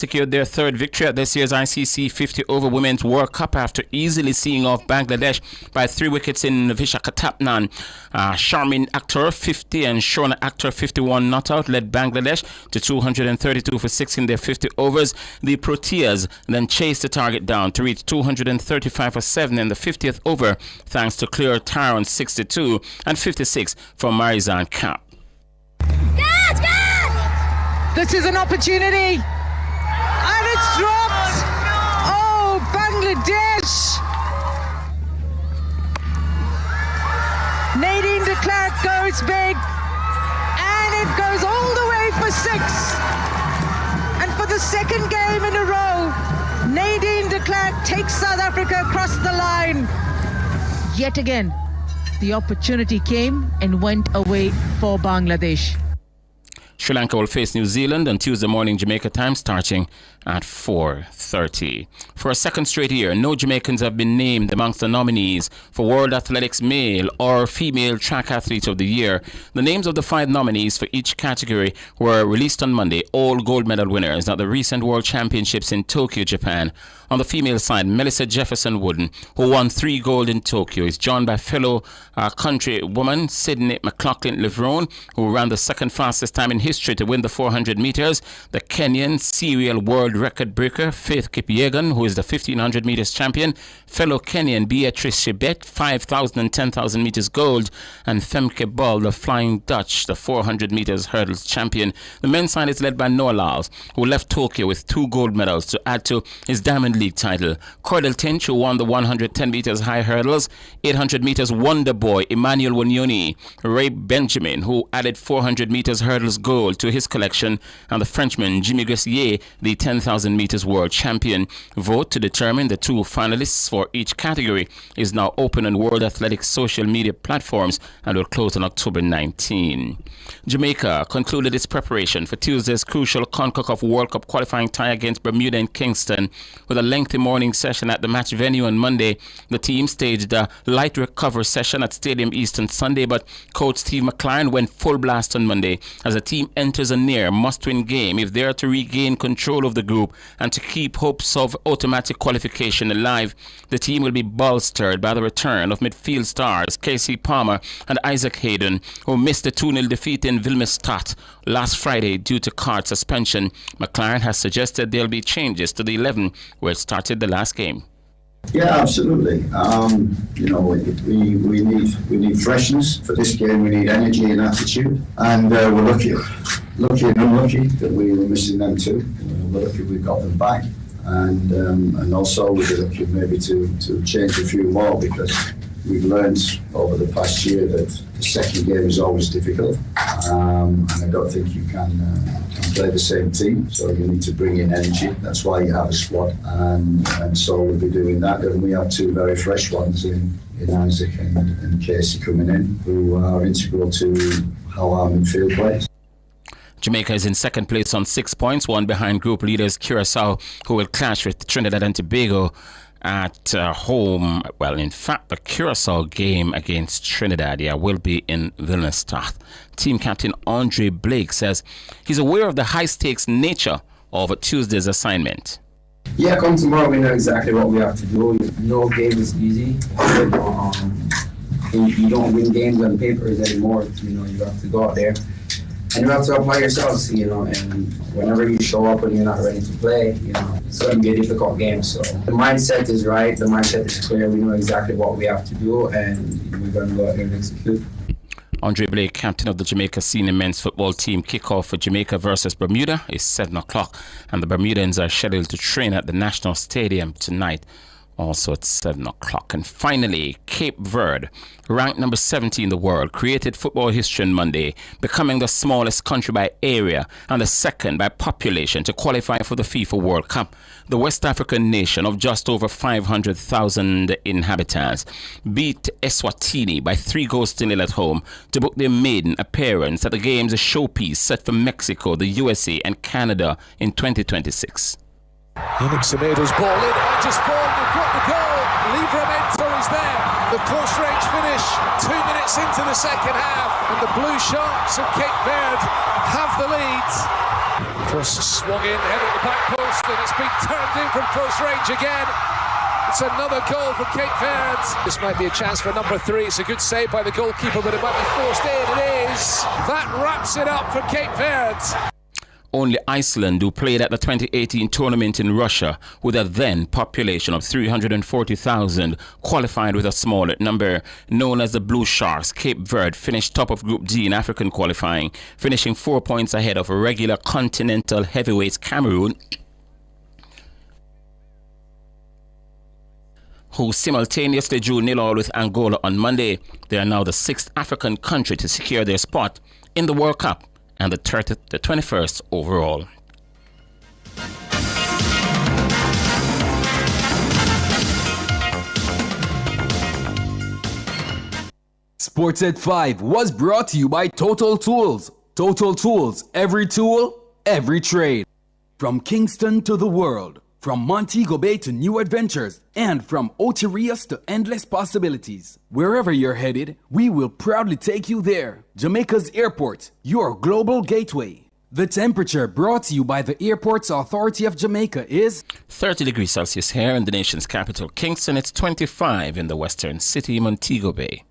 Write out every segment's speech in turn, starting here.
Secured their third victory at this year's ICC 50 over Women's World Cup after easily seeing off Bangladesh by 3 wickets in Visakhapatnam. Sharmin Akhtar 50 and Shona Akhtar 51 not out led Bangladesh to 232 for 6 in their 50 overs. The Proteas then chased the target down to reach 235 for 7 in the 50th over thanks to Claire Tyron 62 and 56 from Marizan Kapp. This is an opportunity. And it's dropped! Oh, Bangladesh! Nadine de Klerk goes big, and it goes all the way for 6. And for the second game in a row, Nadine de Klerk takes South Africa across the line. Yet again, the opportunity came and went away for Bangladesh. Sri Lanka will face New Zealand on Tuesday morning Jamaica time starting at 4:30. For a second straight year, no Jamaicans have been named amongst the nominees for World Athletics Male or Female Track Athlete of the Year. The names of the 5 nominees for each category were released on Monday, all gold medal winners at the recent World Championships in Tokyo, Japan. On the female side, Melissa Jefferson Wooden, who won 3 gold in Tokyo, is joined by fellow countrywoman Sydney McLaughlin-Levrone, who ran the second fastest time in history to win the 400 meters. The Kenyan serial world record breaker Faith Kipyegon, who is the 1500 meters champion. Fellow Kenyan Beatrice Chebet, 5,000 and 10,000 meters gold. And Femke Bol, the Flying Dutch, the 400 meters hurdles champion. The men's side is led by Noah Lyles, who left Tokyo with 2 gold medals to add to his Diamond League title. Cordell Tinch, who won the 110 meters high hurdles. 800 meters wonder boy Emmanuel Wanyoni. Ray Benjamin, who added 400 meters hurdles gold to his collection. And the Frenchman Jimmy Gressier, the 10,000 meters world champion. Vote to determine the 2 finalists for each category is now open on World Athletics social media platforms and will close on October 19. Jamaica concluded its preparation for Tuesday's crucial CONCACAF World Cup qualifying tie against Bermuda in Kingston. With a lengthy morning session at the match venue on Monday, the team staged a light recovery session at Stadium East on Sunday, but coach Steve McLaren went full blast on Monday as the team enters a near must-win game if they are to regain control of the group and to keep hopes of automatic qualification alive. The team will be bolstered by the return of midfield stars Casey Palmer and Isaac Hayden, who missed the 2-0 defeat in Willemstad last Friday due to card suspension. McLaren has suggested there'll be changes to the 11 where it started the last game. Yeah, absolutely. We need freshness for this game. We need energy and attitude, and we're lucky and unlucky that we were missing them too. We're lucky we got them back, and also we're lucky maybe to change a few more because we've learned over the past year that the second game is always difficult, and I don't think you can play the same team, so you need to bring in energy. That's why you have a squad, and so we'll be doing that. And we have 2 very fresh ones in Isaac and Casey coming in, who are integral to how our midfield plays. Jamaica is in second place on 6 points, one behind group leaders Curacao, who will clash with Trinidad and Tobago at home. Well, in fact, the Curacao game against Trinidad will be in Willemstad. Team captain Andre Blake says he's aware of the high-stakes nature of Tuesday's assignment. Yeah, come tomorrow, we know exactly what we have to do. No game is easy. You don't win games on papers anymore. You have to go out there and you have to apply yourselves, and whenever you show up and you're not ready to play, it's going to be a difficult game. So the mindset is right, the mindset is clear, we know exactly what we have to do, and we're going to go out there and execute. Andre Blake, captain of the Jamaica senior men's football team. Kickoff for Jamaica versus Bermuda is 7 o'clock, and the Bermudans are scheduled to train at the National Stadium tonight, also at 7 o'clock. And finally, Cape Verde, ranked number 70 in the world, created football history on Monday, becoming the smallest country by area and the second by population to qualify for the FIFA World Cup. The West African nation of just over 500,000 inhabitants beat Eswatini by 3-0 at home to book their maiden appearance at the game's showpiece set for Mexico, the USA and Canada in 2026. Yannick Semedo's ball in, Edgersborn, they've got the goal, Livramento is there, the close range finish, 2 minutes into the second half, and the Blue Sharks of Cape Verde have the lead. Cross swung in, head at the back post, and it's been turned in from close range again. It's another goal for Cape Verde. This might be a chance for number 3. It's a good save by the goalkeeper, but it might be forced in. It is. That wraps it up for Cape Verde. Only Iceland, who played at the 2018 tournament in Russia with a then population of 340,000, qualified with a smaller number. Known as the Blue Sharks, Cape Verde finished top of Group D in African qualifying, finishing 4 points ahead of regular continental heavyweights Cameroon, who simultaneously drew 0-0 with Angola on Monday. They are now the 6th African country to secure their spot in the World Cup and the 21st overall. Sports at 5 was brought to you by Total Tools. Total Tools, every tool, every trade. From Kingston to the world, from Montego Bay to new adventures, and from Ocherius to endless possibilities. Wherever you're headed, we will proudly take you there. Jamaica's airport, your global gateway. The temperature brought to you by the Airports Authority of Jamaica is 30 degrees Celsius here in the nation's capital, Kingston. It's 25 in the western city, Montego Bay.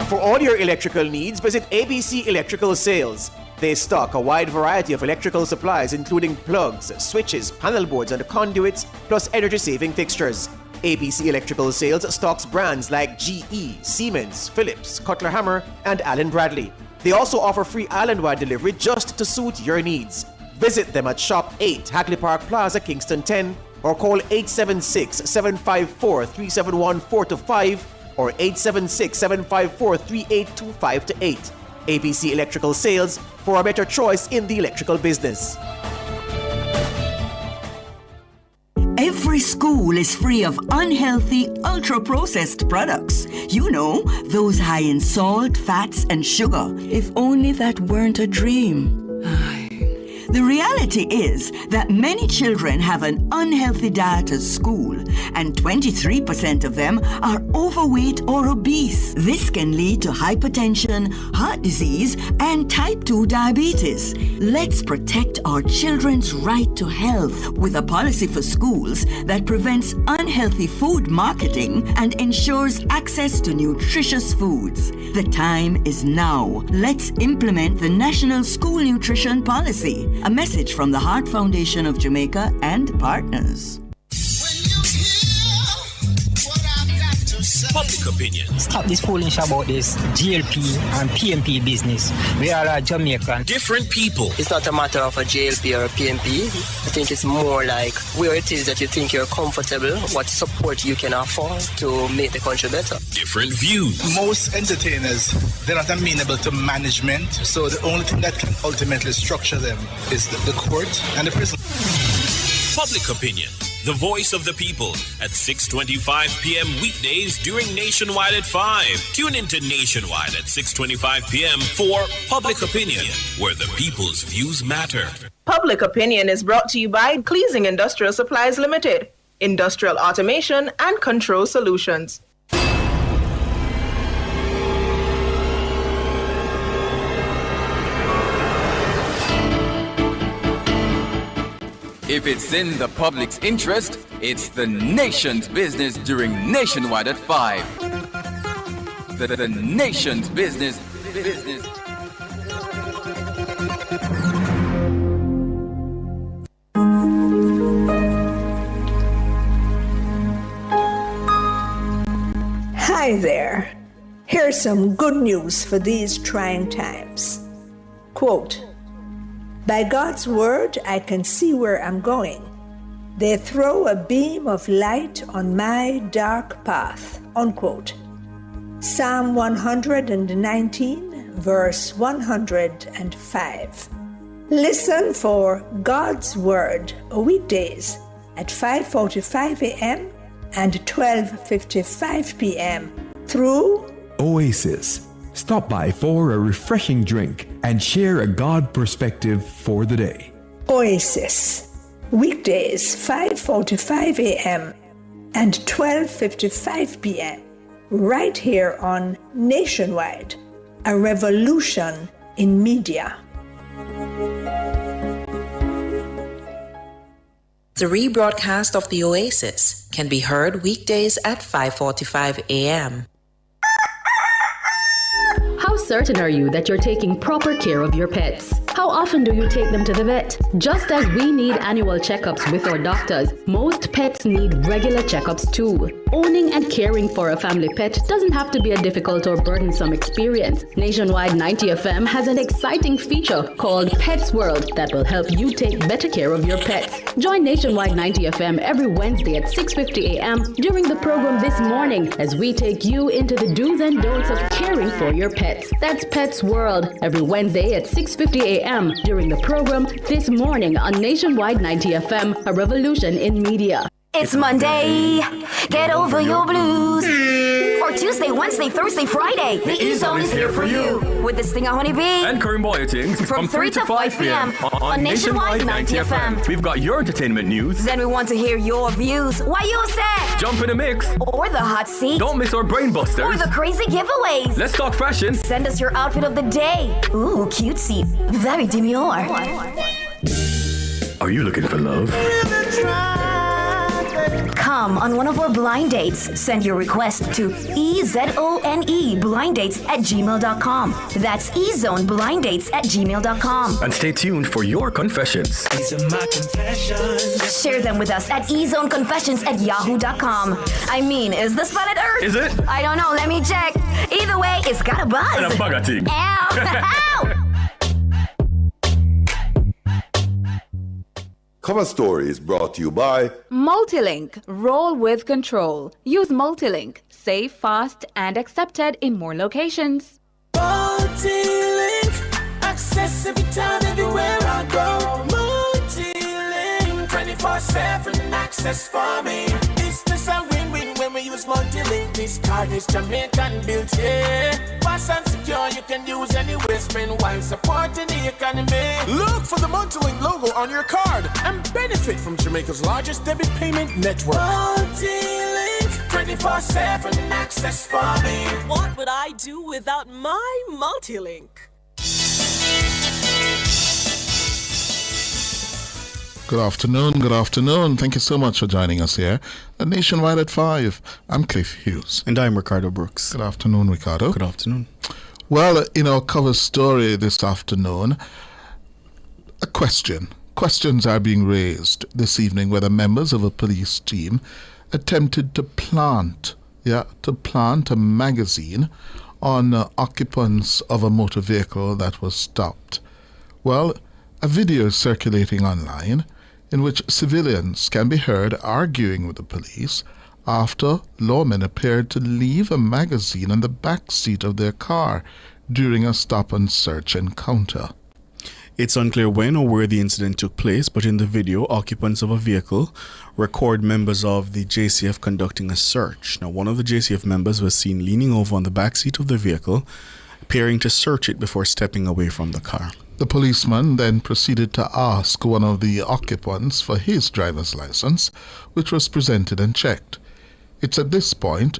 For all your electrical needs, visit ABC Electrical Sales. They stock a wide variety of electrical supplies, including plugs, switches, panel boards, and conduits, plus energy-saving fixtures. ABC Electrical Sales stocks brands like GE, Siemens, Philips, Cutler Hammer, and Allen Bradley. They also offer free island-wide delivery just to suit your needs. Visit them at Shop 8, Hagley Park Plaza, Kingston 10, or call 876-754-3714-5 or 876-754-3825-8. ABC Electrical Sales, for a better choice in the electrical business. Every school is free of unhealthy, ultra-processed products. You know, those high in salt, fats, and sugar. If only that weren't a dream. The reality is that many children have an unhealthy diet at school, and 23% of them are overweight or obese. This can lead to hypertension, heart disease, and type 2 diabetes. Let's protect our children's right to health with a policy for schools that prevents unhealthy food marketing and ensures access to nutritious foods. The time is now. Let's implement the National School Nutrition Policy. A message from the Heart Foundation of Jamaica and partners. Public opinion. Stop this foolish about this GLP and PMP business. We are a Jamaican. Different people. It's not a matter of a GLP or a PMP. I think it's more like where it is that you think you're comfortable, what support you can afford to make the country better. Different views. Most entertainers, they're not amenable to management, so the only thing that can ultimately structure them is the court and the prison. Public opinion. The voice of the people at 6:25 p.m. weekdays during Nationwide at 5. Tune into Nationwide at 6:25 p.m. for Public Opinion, where the people's views matter. Public Opinion is brought to you by Cleasing Industrial Supplies Limited, Industrial Automation and Control Solutions. If it's in the public's interest, it's the nation's business during Nationwide at 5. The nation's business. Hi there. Here's some good news for these trying times. Quote, "By God's word, I can see where I'm going. They throw a beam of light on my dark path." Unquote. Psalm 119, verse 105. Listen for God's word weekdays at 5:45 a.m. and 12:55 p.m. through Oasis. Stop by for a refreshing drink and share a God perspective for the day. Oasis, weekdays 5:45 a.m. and 12:55 p.m. right here on Nationwide, a revolution in media. The rebroadcast of The Oasis can be heard weekdays at 5:45 a.m. How certain are you that you're taking proper care of your pets? How often do you take them to the vet? Just as we need annual checkups with our doctors, most pets need regular checkups too. Owning and caring for a family pet doesn't have to be a difficult or burdensome experience. Nationwide 90 FM has an exciting feature called Pets World that will help you take better care of your pets. Join Nationwide 90 FM every Wednesday at 6:50 a.m. during the program This Morning as we take you into the do's and don'ts of caring for your pets. That's Pets World every Wednesday at 6:50 a.m. during the program This Morning on Nationwide 90 FM, a revolution in media. It's Monday, get over your blues. Or Tuesday, Wednesday, Thursday, Friday. The E-Zone is here for you. With this thing, Honey Bee. And Karim Boyatings from 3 to 5 p.m. on Nationwide 90 FM. We've got your entertainment news. Then we want to hear your views. Why you say? Jump in the mix. Or the hot seat. Don't miss our brain busters. Or the crazy giveaways. Let's talk fashion. Send us your outfit of the day. Ooh, cutesy. Very demure. Are you looking for love? Come on one of our blind dates. Send your request to ezoneblindates@gmail.com. That's ezoneblindates@gmail.com. And stay tuned for your confessions. These are my confessions. Share them with us at ezoneconfessions@yahoo.com. I mean, is this planet Earth? Is it? I don't know. Let me check. Either way, it's got a buzz. And a bugger thing. Ow! Ow! Cover Story is brought to you by Multilink. Roll with control. Use Multilink. Safe, fast, and accepted in more locations. Multilink. Access every time, everywhere I go. Multilink. 24/7 access for me. It's just a win-win when we use Multilink. This card is Jamaican built, yeah. Fast and secure, you can use anywhere. Spend while supporting the economy. Look for the Multilink logo on your card and benefit from Jamaica's largest debit payment network. Multilink. 24/7 access for me. What would I do without my Multilink? Good afternoon. Thank you so much for joining us here at Nationwide at 5. I'm Cliff Hughes. And I'm Ricardo Brooks. Good afternoon, Ricardo. Good afternoon. Well, in our cover story this afternoon, a question. Questions are being raised this evening whether members of a police team attempted to plant a magazine on occupants of a motor vehicle that was stopped. Well, a video is circulating online in which civilians can be heard arguing with the police after lawmen appeared to leave a magazine in the back seat of their car during a stop and search encounter. It's unclear when or where the incident took place, but in the video, occupants of a vehicle record members of the JCF conducting a search. Now, one of the JCF members was seen leaning over on the back seat of the vehicle, appearing to search it before stepping away from the car. The policeman then proceeded to ask one of the occupants for his driver's license, which was presented and checked. It's at this point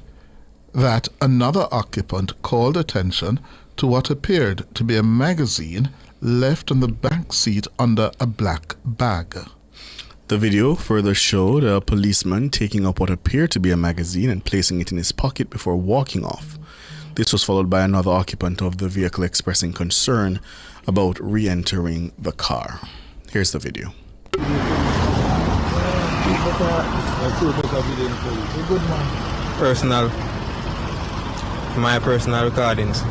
that another occupant called attention to what appeared to be a magazine left in the back seat under a black bag. The video further showed a policeman taking up what appeared to be a magazine and placing it in his pocket before walking off. This was followed by another occupant of the vehicle expressing concern about re-entering the car. Here's the video. My personal recordings.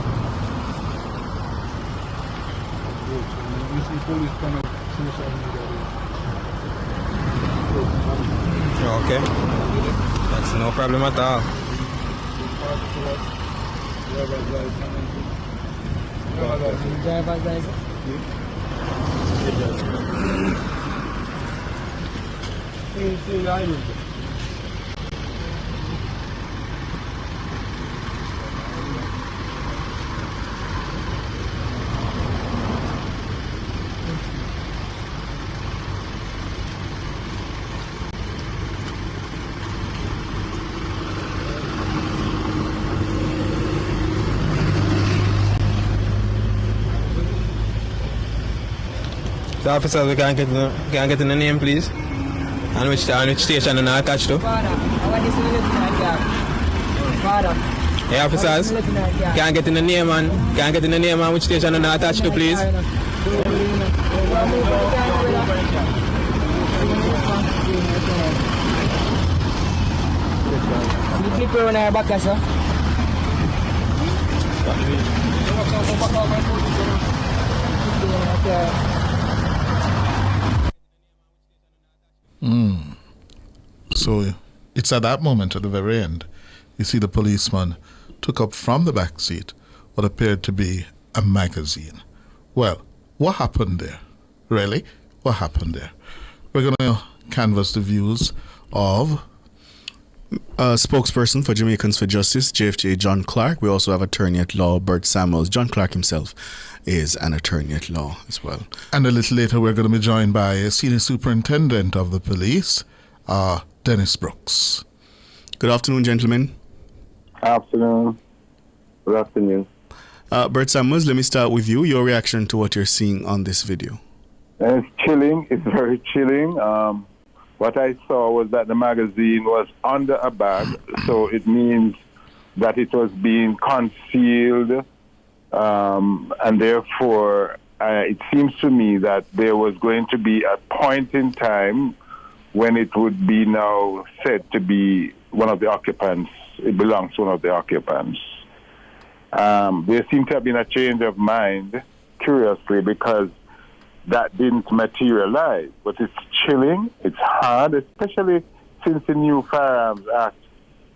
Okay. That's no problem at all. The officer, we can't get in the name, please. And which station are not attached to? Hey, officers, can't get in the name, man. Can't get in the name, man. Which station are not attached to, please? Clipper on our back, sir. So it's at that moment, at the very end, you see the policeman took up from the back seat what appeared to be a magazine. Well, what happened there? Really? What happened there? We're going to canvass the views of spokesperson for Jamaicans for Justice, JFJ John Clark. We also have attorney at law Bert Samuels. John Clark himself is an attorney at law as well. And a little later, we're going to be joined by a senior superintendent of the police, Dennis Brooks. Good afternoon, gentlemen. Afternoon. Good afternoon. Bert Samuels, let me start with you. Your reaction to what you're seeing on this video. It's chilling. It's very chilling. What I saw was that the magazine was under a bag, so it means that it was being concealed, and therefore it seems to me that there was going to be a point in time when it would be now said to be one of the occupants. It belongs to one of the occupants. There seemed to have been a change of mind, curiously, because that didn't materialize. But it's chilling, it's hard, especially since the new Firearms Act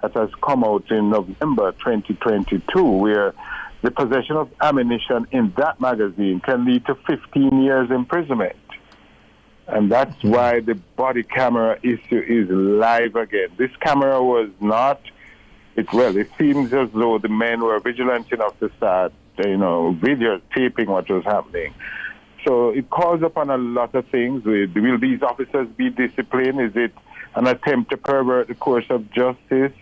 that has come out in November 2022, where the possession of ammunition in that magazine can lead to 15 years imprisonment. And that's why the body camera issue is live again. This camera was not, it seems as though the men were vigilant enough to start, videotaping what was happening. So it calls upon a lot of things. Will these officers be disciplined? Is it an attempt to pervert the course of justice?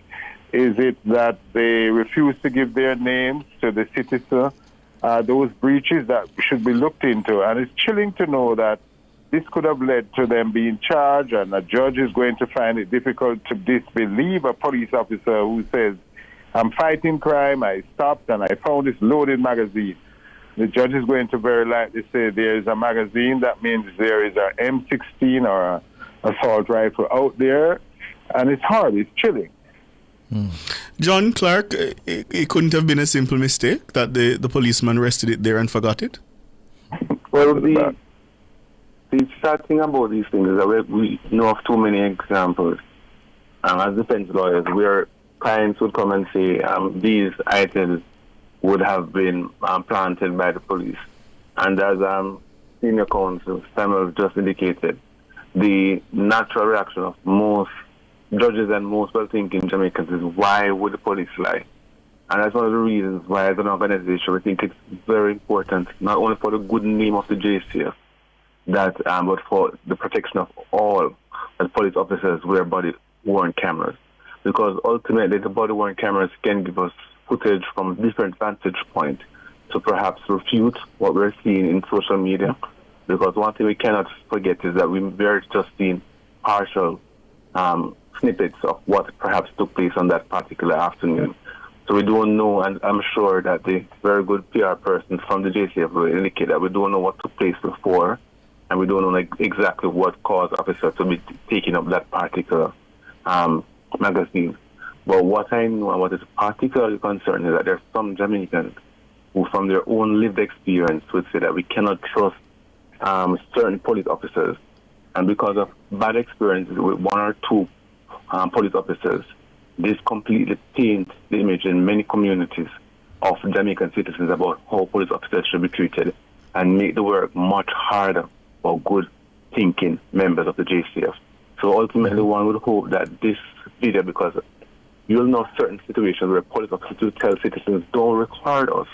Is it that they refuse to give their names to the citizen? Those breaches that should be looked into. And it's chilling to know that this could have led to them being charged, and a judge is going to find it difficult to disbelieve a police officer who says, I'm fighting crime, I stopped, and I found this loaded magazine. The judge is going to very likely say there is a magazine. That means there is an M16 or an assault rifle out there. And it's hard. It's chilling. John Clark, it couldn't have been a simple mistake that the policeman rested it there and forgot it? Well, the sad thing about these things is that we know of too many examples. As defense lawyers, where clients would come and say these items would have been planted by the police. And as senior counsel Samuel just indicated, the natural reaction of most judges and most well-thinking Jamaicans is, why would the police lie? And that's one of the reasons why, as an organization, we think it's very important, not only for the good name of the JCF, but for the protection of all the police officers wear body-worn cameras. Because ultimately, the body-worn cameras can give us footage from different vantage points to perhaps refute what we're seeing in social media. Because one thing we cannot forget is that we're just seeing partial snippets of what perhaps took place on that particular afternoon. So we don't know, and I'm sure that the very good PR person from the JCF will indicate that we don't know what took place before, and we don't know exactly what caused officers to be taking up that particular magazine. But what I know and what is particularly concerning is that there are some Jamaicans who, from their own lived experience, would say that we cannot trust certain police officers. And because of bad experiences with one or two police officers, this completely paints the image in many communities of Jamaican citizens about how police officers should be treated, and make the work much harder for good thinking members of the JCF. So ultimately, one would hope that this video, because you'll know certain situations where police officers will tell citizens, don't record us.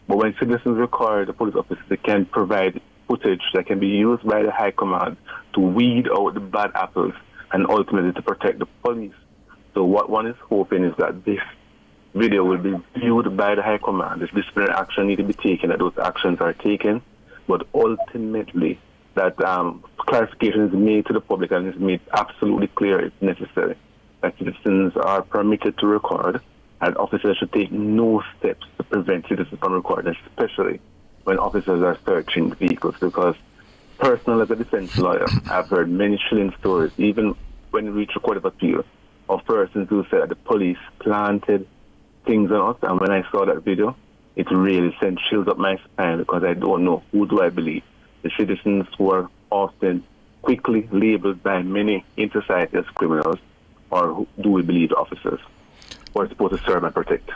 But when citizens record the police officers, they can provide footage that can be used by the High Command to weed out the bad apples and ultimately to protect the police. So what one is hoping is that this video will be viewed by the High Command. If disciplinary action need to be taken, that those actions are taken. But ultimately, that clarification is made to the public and is made absolutely clear if necessary, that citizens are permitted to record, and officers should take no steps to prevent citizens from recording, especially when officers are searching vehicles, because personally, as a defense lawyer, I've heard many chilling stories, even when we reach a court of appeal, of persons who said that the police planted things on us, and when I saw that video, it really sent chills up my spine, because I don't know who do I believe. The citizens who are often quickly labeled by many in society as criminals, or who do we believe officers who are supposed to serve and protect?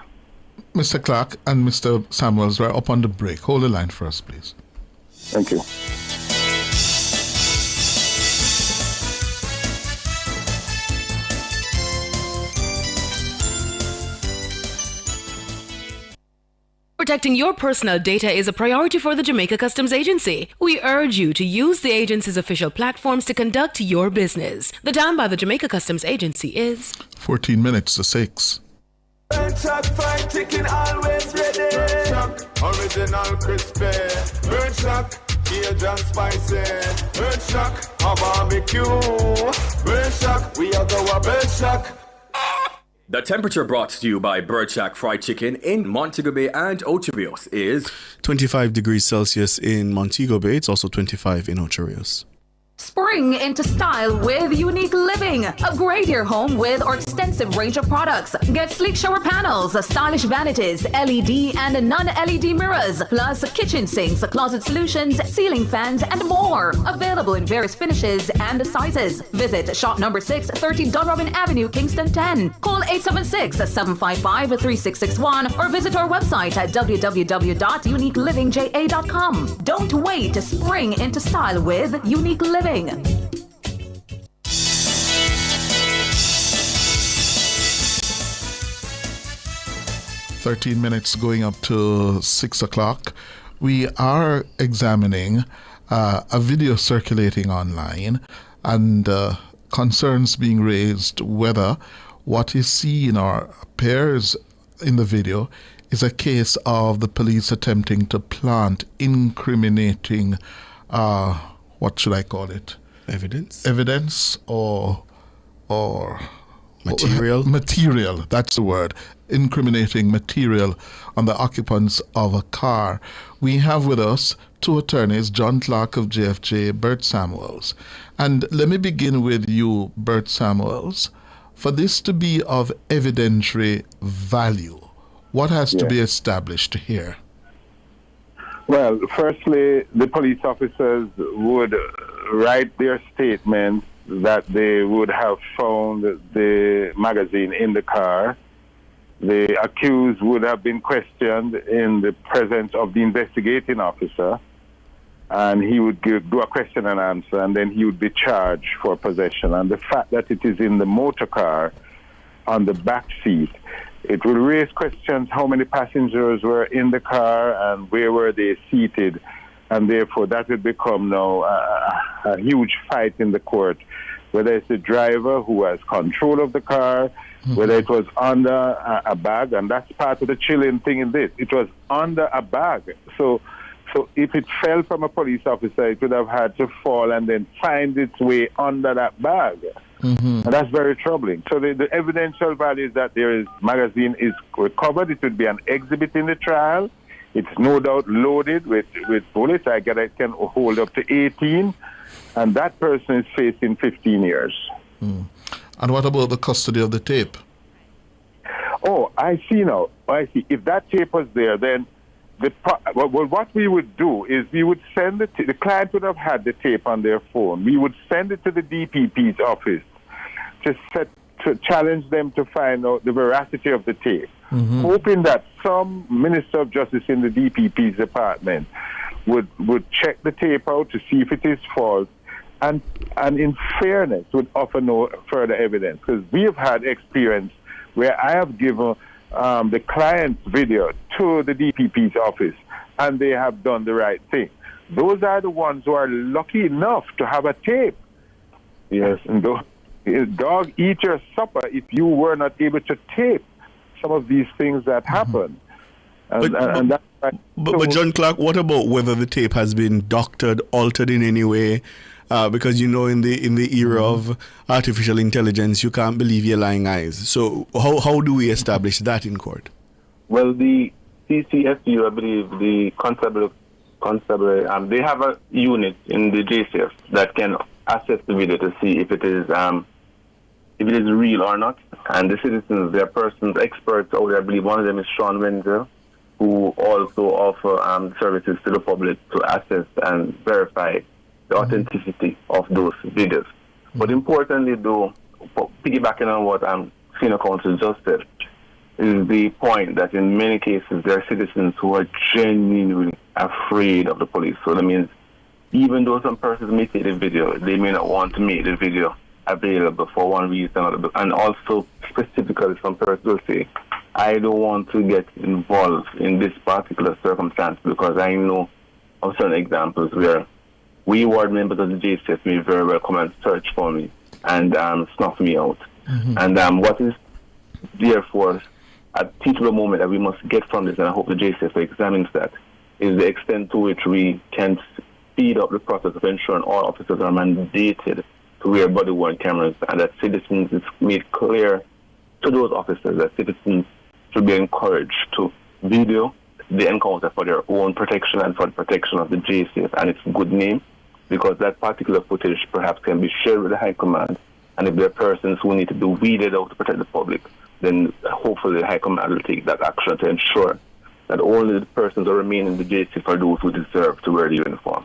Mr. Clark and Mr. Samuels, we're up on the break. Hold the line for us, please. Thank you. Protecting your personal data is a priority for the Jamaica Customs Agency. We urge you to use the agency's official platforms to conduct your business. The time by the Jamaica Customs Agency is 14 minutes to 6. Burn Shock fried chicken always ready. Burn Shock, original crispy. Burn Shock, Cajun spicy. Burn Shock, a barbecue. Burn Shock, we are go a Burn Shock. The temperature brought to you by Bird Shack Fried Chicken in Montego Bay and Ocho Rios is 25 degrees Celsius in Montego Bay. It's also 25 in Ocho Rios. Spring into style with Unique Living. Upgrade your home with our extensive range of products. Get sleek shower panels, stylish vanities, LED and non-LED mirrors, plus kitchen sinks, closet solutions, ceiling fans, and more. Available in various finishes and sizes. Visit shop number 6, 30 Dunrobin Avenue, Kingston 10. Call 876-755-3661 or visit our website at www.uniquelivingja.com. Don't wait to spring into style with Unique Living. 13 minutes going up to 6 o'clock. We are examining a video circulating online and concerns being raised whether what is seen or appears in the video is a case of the police attempting to plant incriminating what should I call it? Evidence or material? Material, that's the word. Incriminating material on the occupants of a car. We have with us two attorneys, John Clark of JFJ, Bert Samuels. And let me begin with you, Bert Samuels. For this to be of evidentiary value, what has to be established here? Well, firstly, the police officers would write their statement that they would have found the magazine in the car. The accused would have been questioned in the presence of the investigating officer, and he would do a question and answer, and then he would be charged for possession. And the fact that it is in the motor car on the back seat, it will raise questions how many passengers were in the car and where were they seated, and therefore that will become now a huge fight in the court, whether it's the driver who has control of the car, whether it was under a bag, and that's part of the chilling thing in this. It was under a bag. So if it fell from a police officer, it would have had to fall and then find its way under that bag. And that's very troubling. So the evidential value is that there is magazine is recovered. It would be an exhibit in the trial. It's no doubt loaded with bullets. I get it can hold up to 18, and that person is facing 15 years. And what about the custody of the tape? Oh, I see now. I see. If that tape was there, then what we would do is we would send the client would have had the tape on their phone. We would send it to the DPP's office to challenge them to find out the veracity of the tape, hoping that some Minister of Justice in the DPP's department would check the tape out to see if it is false, and in fairness would offer no further evidence. Because we have had experience where I have given the client's video to the DPP's office, and they have done the right thing. Those are the ones who are lucky enough to have a tape. Yes, and dog, eat your supper if you were not able to tape some of these things that happen. And that's right. But John Clark, what about whether the tape has been doctored, altered in any way? Because in the era of artificial intelligence, you can't believe your lying eyes. So how do we establish that in court? Well, the CCFU, I believe, the constable, they have a unit in the JCF that can assess the video to see if it is real or not. And the citizens, their persons, experts out there, I believe one of them is Sean Wenzel, who also offer services to the public to assess and verify the authenticity of those videos. But importantly, though, piggybacking on what Senior Counsel just said, is the point that in many cases there are citizens who are genuinely afraid of the police. So that means even though some persons may take the video, they may not want to make the video available for one reason or another. And also specifically some persons will say, I don't want to get involved in this particular circumstance because I know of certain examples where we ward members of the JCF may very well come and search for me and snuff me out. And what is therefore a teachable moment that we must get from this, and I hope the JCF examines that, is the extent to which we can speed up the process of ensuring all officers are mandated to wear body-worn cameras, and that citizens, it's made clear to those officers that citizens should be encouraged to video the encounter for their own protection and for the protection of the JCF and its good name, because that particular footage perhaps can be shared with the High Command, and if there are persons who need to be weeded out to protect the public, then hopefully the High Command will take that action to ensure that only the persons who remain in the JCF are those who deserve to wear the uniform.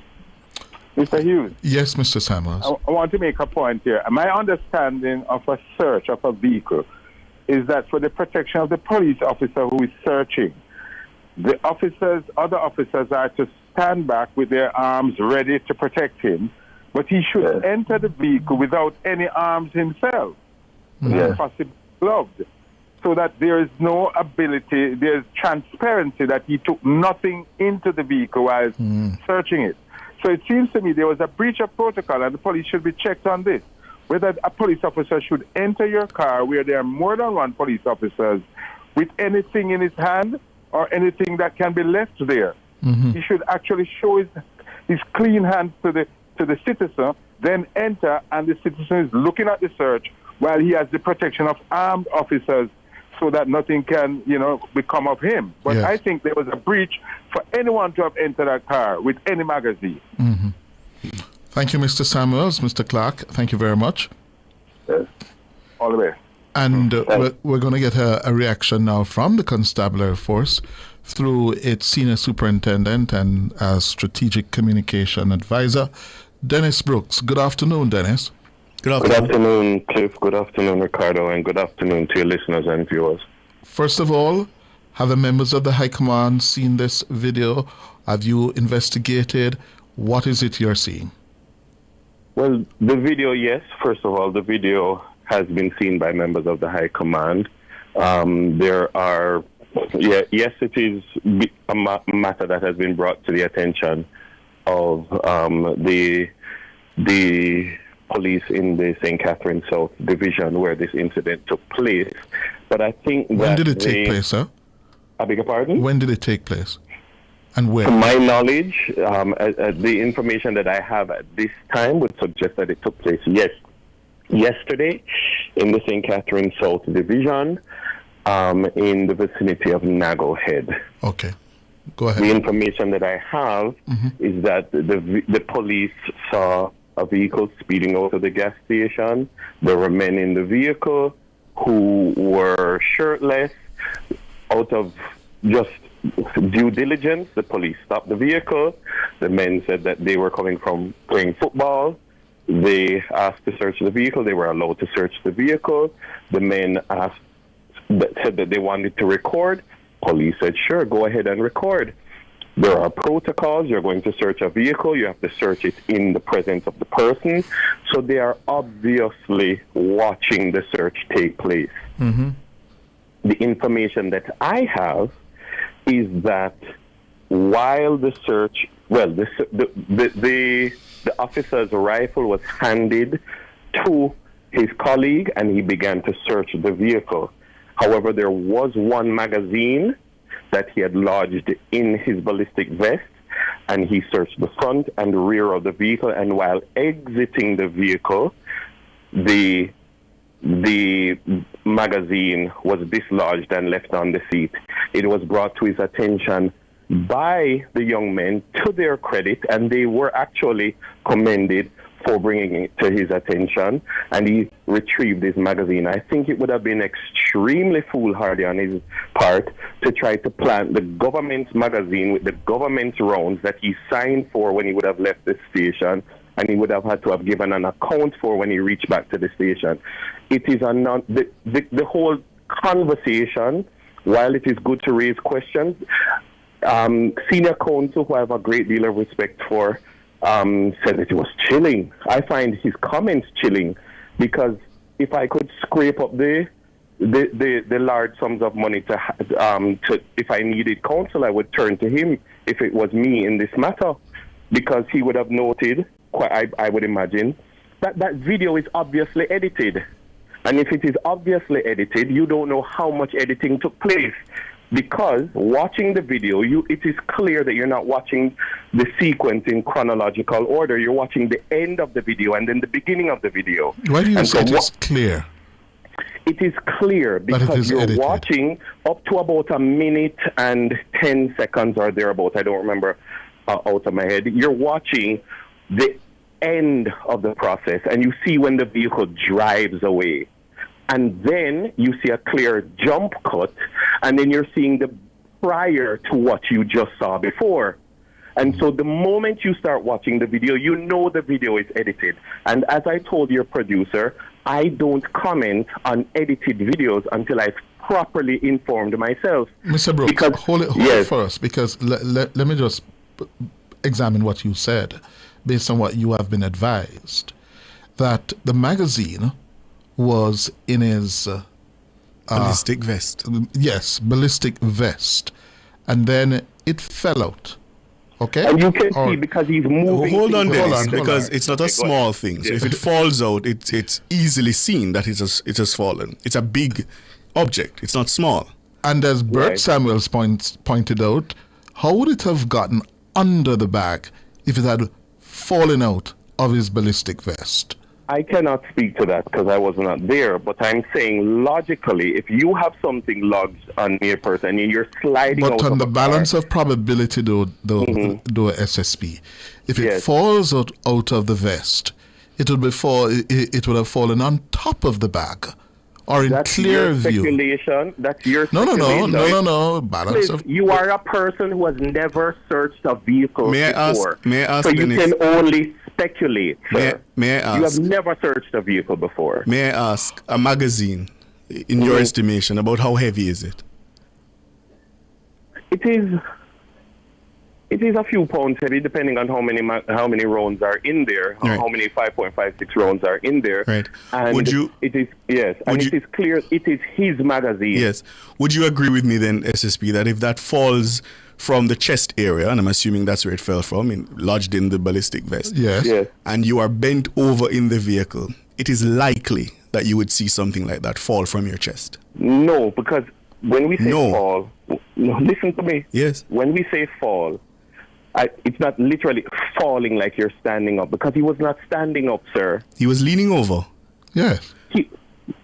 Mr. Hughes. Yes, Mr. Samuels. I want to make a point here. My understanding of a search of a vehicle is that for the protection of the police officer who is searching, the other officers are to stand back with their arms ready to protect him, but he should enter the vehicle without any arms himself, possibly gloved, so that there is no ability, there's transparency that he took nothing into the vehicle while searching it. So it seems to me there was a breach of protocol, and the police should be checked on this. Whether a police officer should enter your car where there are more than one police officers with anything in his hand or anything that can be left there. He should actually show his clean hands to the citizen, then enter, and the citizen is looking at the search while he has the protection of armed officers so that nothing can, become of him. But I think there was a breach for anyone to have entered that car with any magazine. Thank you, Mr. Samuels. Mr. Clark, thank you very much. Yes. All the way. And we're going to get a reaction now from the Constabulary Force through its Senior Superintendent and Strategic Communication Advisor, Dennis Brooks. Good afternoon, Dennis. Good afternoon, Cliff. Good afternoon, Ricardo. And good afternoon to your listeners and viewers. First of all, have the members of the High Command seen this video? Have you investigated? What is it you're seeing? Well, the video, yes. First of all, the video has been seen by members of the High Command. There are, yes, it is a matter that has been brought to the attention of the police in the St. Catherine South Division where this incident took place. But I think that... When did it take place, sir? I beg your pardon? When did it take place? And where? To my knowledge, the information that I have at this time would suggest that it took place yesterday in the St. Catherine South Division in the vicinity of Nago Head. Okay. Go ahead. The information that I have is that the police saw a vehicle speeding out of the gas station. There were men in the vehicle who were shirtless. Out of just due diligence, the police stopped the vehicle. The men said that they were coming from playing football. They asked to search the vehicle. They were allowed to search the vehicle. The men said that they wanted to record. Police said, sure, go ahead and record. There are protocols. You're going to search a vehicle. You have to search it in the presence of the person. So they are obviously watching the search take place. The information that I have is that while the search, the officer's rifle was handed to his colleague and he began to search the vehicle. However, there was one magazine that he had lodged in his ballistic vest, and he searched the front and rear of the vehicle, and while exiting the vehicle, the magazine was dislodged and left on the seat. It was brought to his attention by the young men, to their credit, and they were actually commended for bringing it to his attention, and he retrieved his magazine. I think it would have been extremely foolhardy on his part to try to plant the government's magazine with the government's rounds that he signed for when he would have left the station, and he would have had to have given an account for when he reached back to the station. It is the whole conversation, while it is good to raise questions, senior counsel, who I have a great deal of respect for, said that it was chilling. I find his comments chilling, because if I could scrape up the large sums of money to if I needed counsel, I would turn to him if it was me in this matter, because he would have noted, I would imagine, that video is obviously edited. And if it is obviously edited, you don't know how much editing took place. Because watching the video, it is clear that you're not watching the sequence in chronological order. You're watching the end of the video and then the beginning of the video. Why do you say it is clear? It is clear because you're edited. Watching up to about a minute and 10 seconds or thereabout. I don't remember out of my head. You're watching the end of the process, and you see when the vehicle drives away. And then you see a clear jump cut, and then you're seeing the prior to what you just saw before. And so the moment you start watching the video, you know the video is edited. And as I told your producer, I don't comment on edited videos until I've properly informed myself. Mr. Brooks, because, hold it first, because let me just examine what you said based on what you have been advised, that the magazine was in his ballistic vest. Yes, ballistic vest. And then it fell out. Okay? And you can see because he's moving. Hold on, Dennis, because it's not a small thing. So if it falls out, it's easily seen that it has fallen. It's a big object. It's not small. And as Bert Samuels pointed out, how would it have gotten under the bag if it had fallen out of his ballistic vest? I cannot speak to that because I was not there, but I'm saying logically, if you have something lodged on your person and you're sliding out on the balance of probability, do SSP, if it falls out of the vest, it would have fallen on top of the bag, or in clear view. Speculation. That's your speculation. No. Balance of. You are a person who has never searched a vehicle before. May I ask so you can only speculate, sir. May I ask? You have never searched a vehicle before. May I ask, a magazine, in your estimation, about how heavy is it? It is a few pounds heavy, depending on how many rounds are in there, how many 5.56 rounds are in there. Right. And it is clear it is his magazine. Yes. Would you agree with me then, SSP, that if that falls from the chest area, and I'm assuming that's where it fell from, lodged in the ballistic vest, yes, and you are bent over in the vehicle, it is likely that you would see something like that fall from your chest? No, because when we say fall, listen to me. Yes. When we say fall, it's not literally falling like you're standing up, because he was not standing up, sir. He was leaning over. Yes.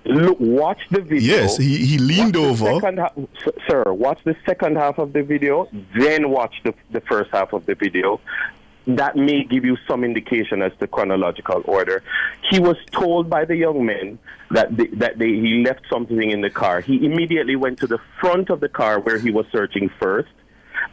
Watch the video. Yes, he leaned over. Sir, watch the second half of the video, then watch the first half of the video. That may give you some indication as to chronological order. He was told by the young men that he left something in the car. He immediately went to the front of the car where he was searching first,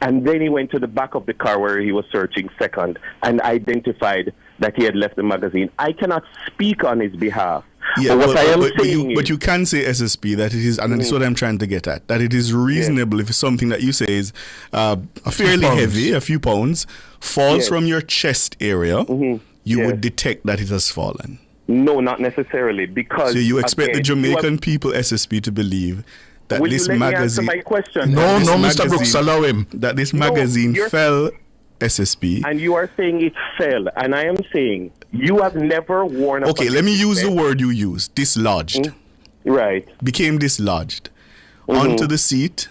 and then he went to the back of the car where he was searching second and identified that he had left the magazine. I cannot speak on his behalf. Yeah, but you can say, SSP, that it is, and this is what I'm trying to get at, that it is reasonable if something that you say is fairly heavy, a few pounds, falls from your chest area, you would detect that it has fallen. No, not necessarily, because... So you expect the Jamaican people, SSP, to believe that this magazine... My question? No, Mr. Brooks, allow him. That this magazine fell, SSP. And you are saying it fell, and I am saying you have never worn a... Okay, let me use the word you used, dislodged. Right. Became dislodged. Onto the seat,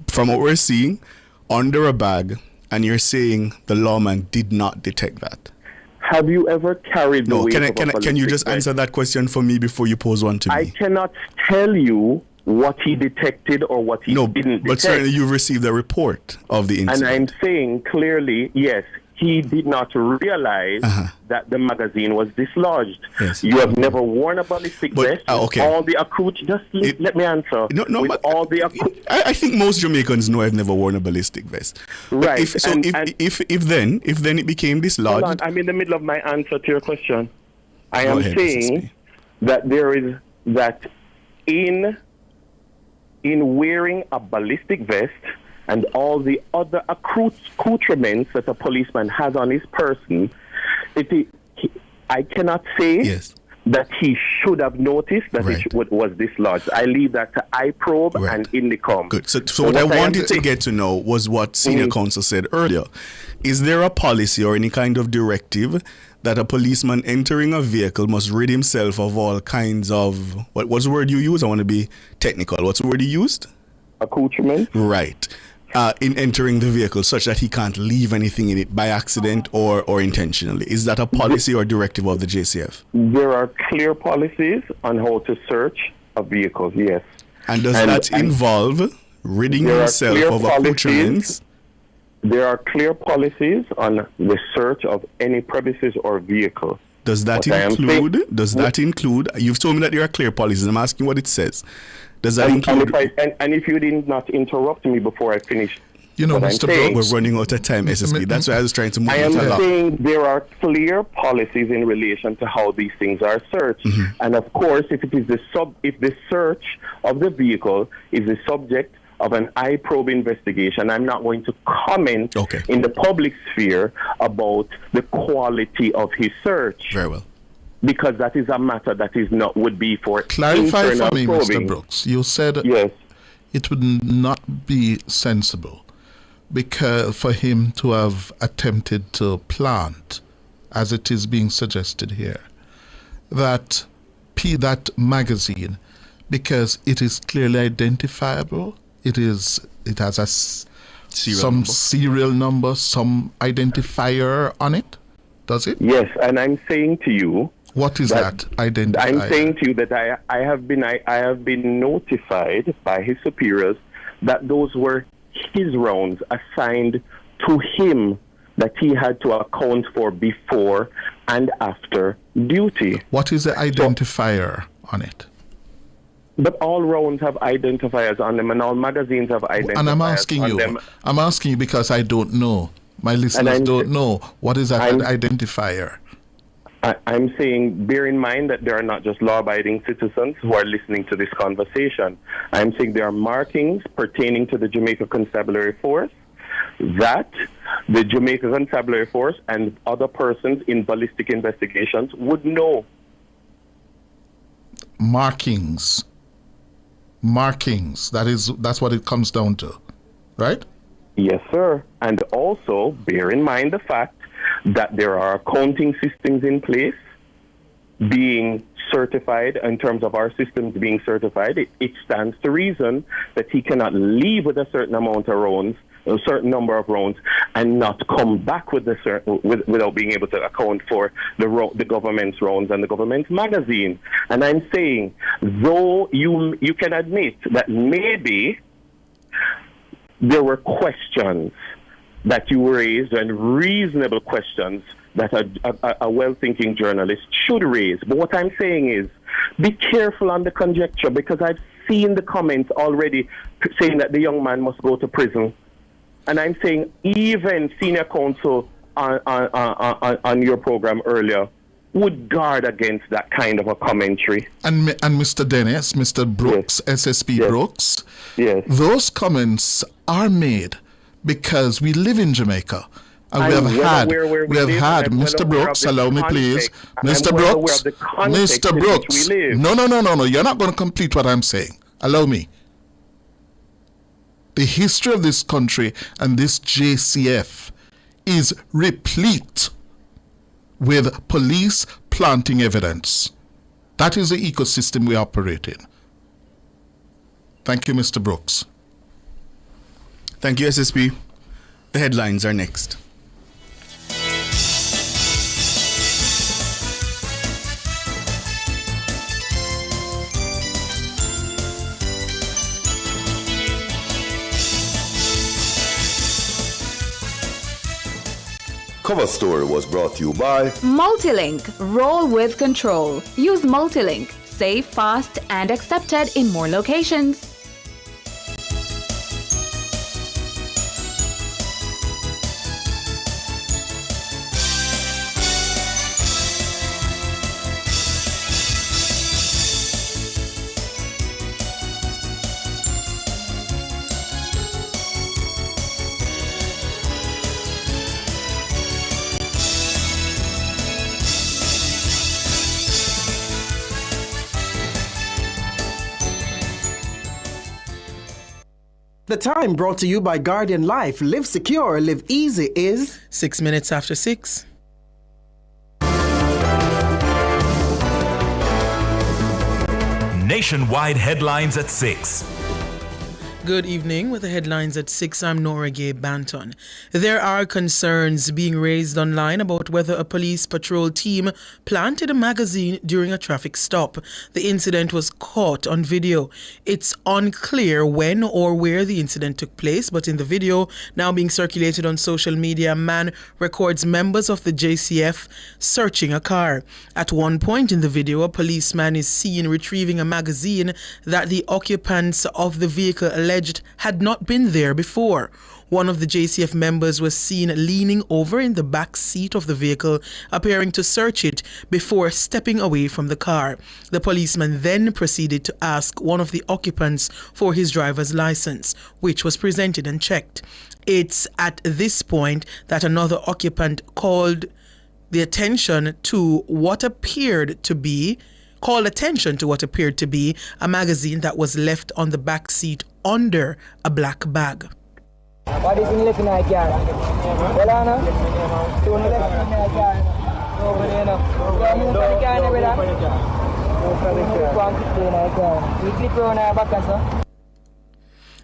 from what we're seeing, under a bag, and you're saying the lawman did not detect that. Have you ever carried the weight of a can you just ballistic answer that question for me before you pose one to me? I cannot tell you what he detected or what he didn't detect. But certainly you've received a report of the incident. And I'm saying clearly, yes, he did not realize that the magazine was dislodged. Yes. You have never worn a ballistic vest. Okay. All the accoutrements. Just let me answer. I think most Jamaicans know I've never worn a ballistic vest. Right. If then it became dislodged. Hold on, I'm in the middle of my answer to your question. I am saying that there is that in wearing a ballistic vest and all the other accoutrements that a policeman has on his person, I cannot say that he should have noticed that it was dislodged. I leave that to iProbe and Indicom. Good. So what I wanted to get to know was what Senior Counsel said earlier. Is there a policy or any kind of directive that a policeman entering a vehicle must rid himself of all kinds of, what's the word you use? I want to be technical. What's the word you used? Accoutrement. Right. In entering the vehicle such that he can't leave anything in it by accident or intentionally. Is that a policy or directive of the JCF? There are clear policies on how to search a vehicle, yes. And does that involve ridding himself of accoutrements? There are clear policies on the search of any premises or vehicle. Does that include, you've told me that there are clear policies. I'm asking what it says. Does that include... And if you did not interrupt me before I finished, Mr. Brook, we're running out of time, SSP. That's why I was trying to move it along. I am saying there are clear policies in relation to how these things are searched. And of course, if the search of the vehicle is the subject of an iProbe investigation, I'm not going to comment in the public sphere about the quality of his search. Very well. Because that is a matter that would be for clarify internal for me, probing. Mr. Brooks. You said it would not be sensible because for him to have attempted to plant, as it is being suggested here, that magazine, because it is clearly identifiable. It has some serial number, some identifier on it. Does it? Yes, and I'm saying to you. What is that identifier? I'm saying to you that I have been notified by his superiors that those were his rounds assigned to him that he had to account for before and after duty. What is the identifier on it? But all rounds have identifiers on them, and all magazines have identifiers. And I'm asking you because I don't know. My listeners don't know. What is that identifier? I'm saying, bear in mind that there are not just law-abiding citizens who are listening to this conversation. I'm saying there are markings pertaining to the Jamaica Constabulary Force that the Jamaica Constabulary Force and other persons in ballistic investigations would know. Markings. That's what it comes down to, right? Yes, sir. And also bear in mind the fact that there are accounting systems in place being certified. In terms of our systems being certified, it stands to reason that he cannot leave with a certain amount of rounds, a certain number of rounds, and not come back with without being able to account for the government's rounds and the government's magazine. And I'm saying, though you can admit that maybe there were questions that you raised, and reasonable questions that a well-thinking journalist should raise. But what I'm saying is, be careful on the conjecture, because I've seen the comments already saying that the young man must go to prison. And I'm saying even senior counsel on your program earlier would guard against that kind of a commentary. And Mr. Dennis, Mr. Brooks, SSP Brooks, those comments are made because we live in Jamaica. And we have had, Mr. Brooks, allow me please. Mr. Brooks, no, you're not going to complete what I'm saying. Allow me. The history of this country and this JCF is replete with police planting evidence. That is the ecosystem we operate in. Thank you, Mr. Brooks. Thank you, SSP. The headlines are next. Cover Story was brought to you by Multilink. Roll with control. Use Multilink. Safe, fast, and accepted in more locations. The time brought to you by Guardian Life. Live secure, live easy is 6 minutes after 6. Nationwide headlines at 6. Good evening. With the headlines at 6, I'm Nora Gay Banton. There are concerns being raised online about whether a police patrol team planted a magazine during a traffic stop. The incident was caught on video. It's unclear when or where the incident took place, but in the video now being circulated on social media, a man records members of the JCF searching a car. At one point in the video, a policeman is seen retrieving a magazine that the occupants of the vehicle alleged had not been there before. One of the JCF members was seen leaning over in the back seat of the vehicle, appearing to search it before stepping away from the car. The policeman then proceeded to ask one of the occupants for his driver's license, which was presented and checked. It's at this point that another occupant called attention to what appeared to be a magazine that was left on the back seat under a black bag. What is in left in my car? Well, Anna, so in left in my car. Over there now. Yeah, move from the car now, brother. Move from the car. We clip around our back, sir.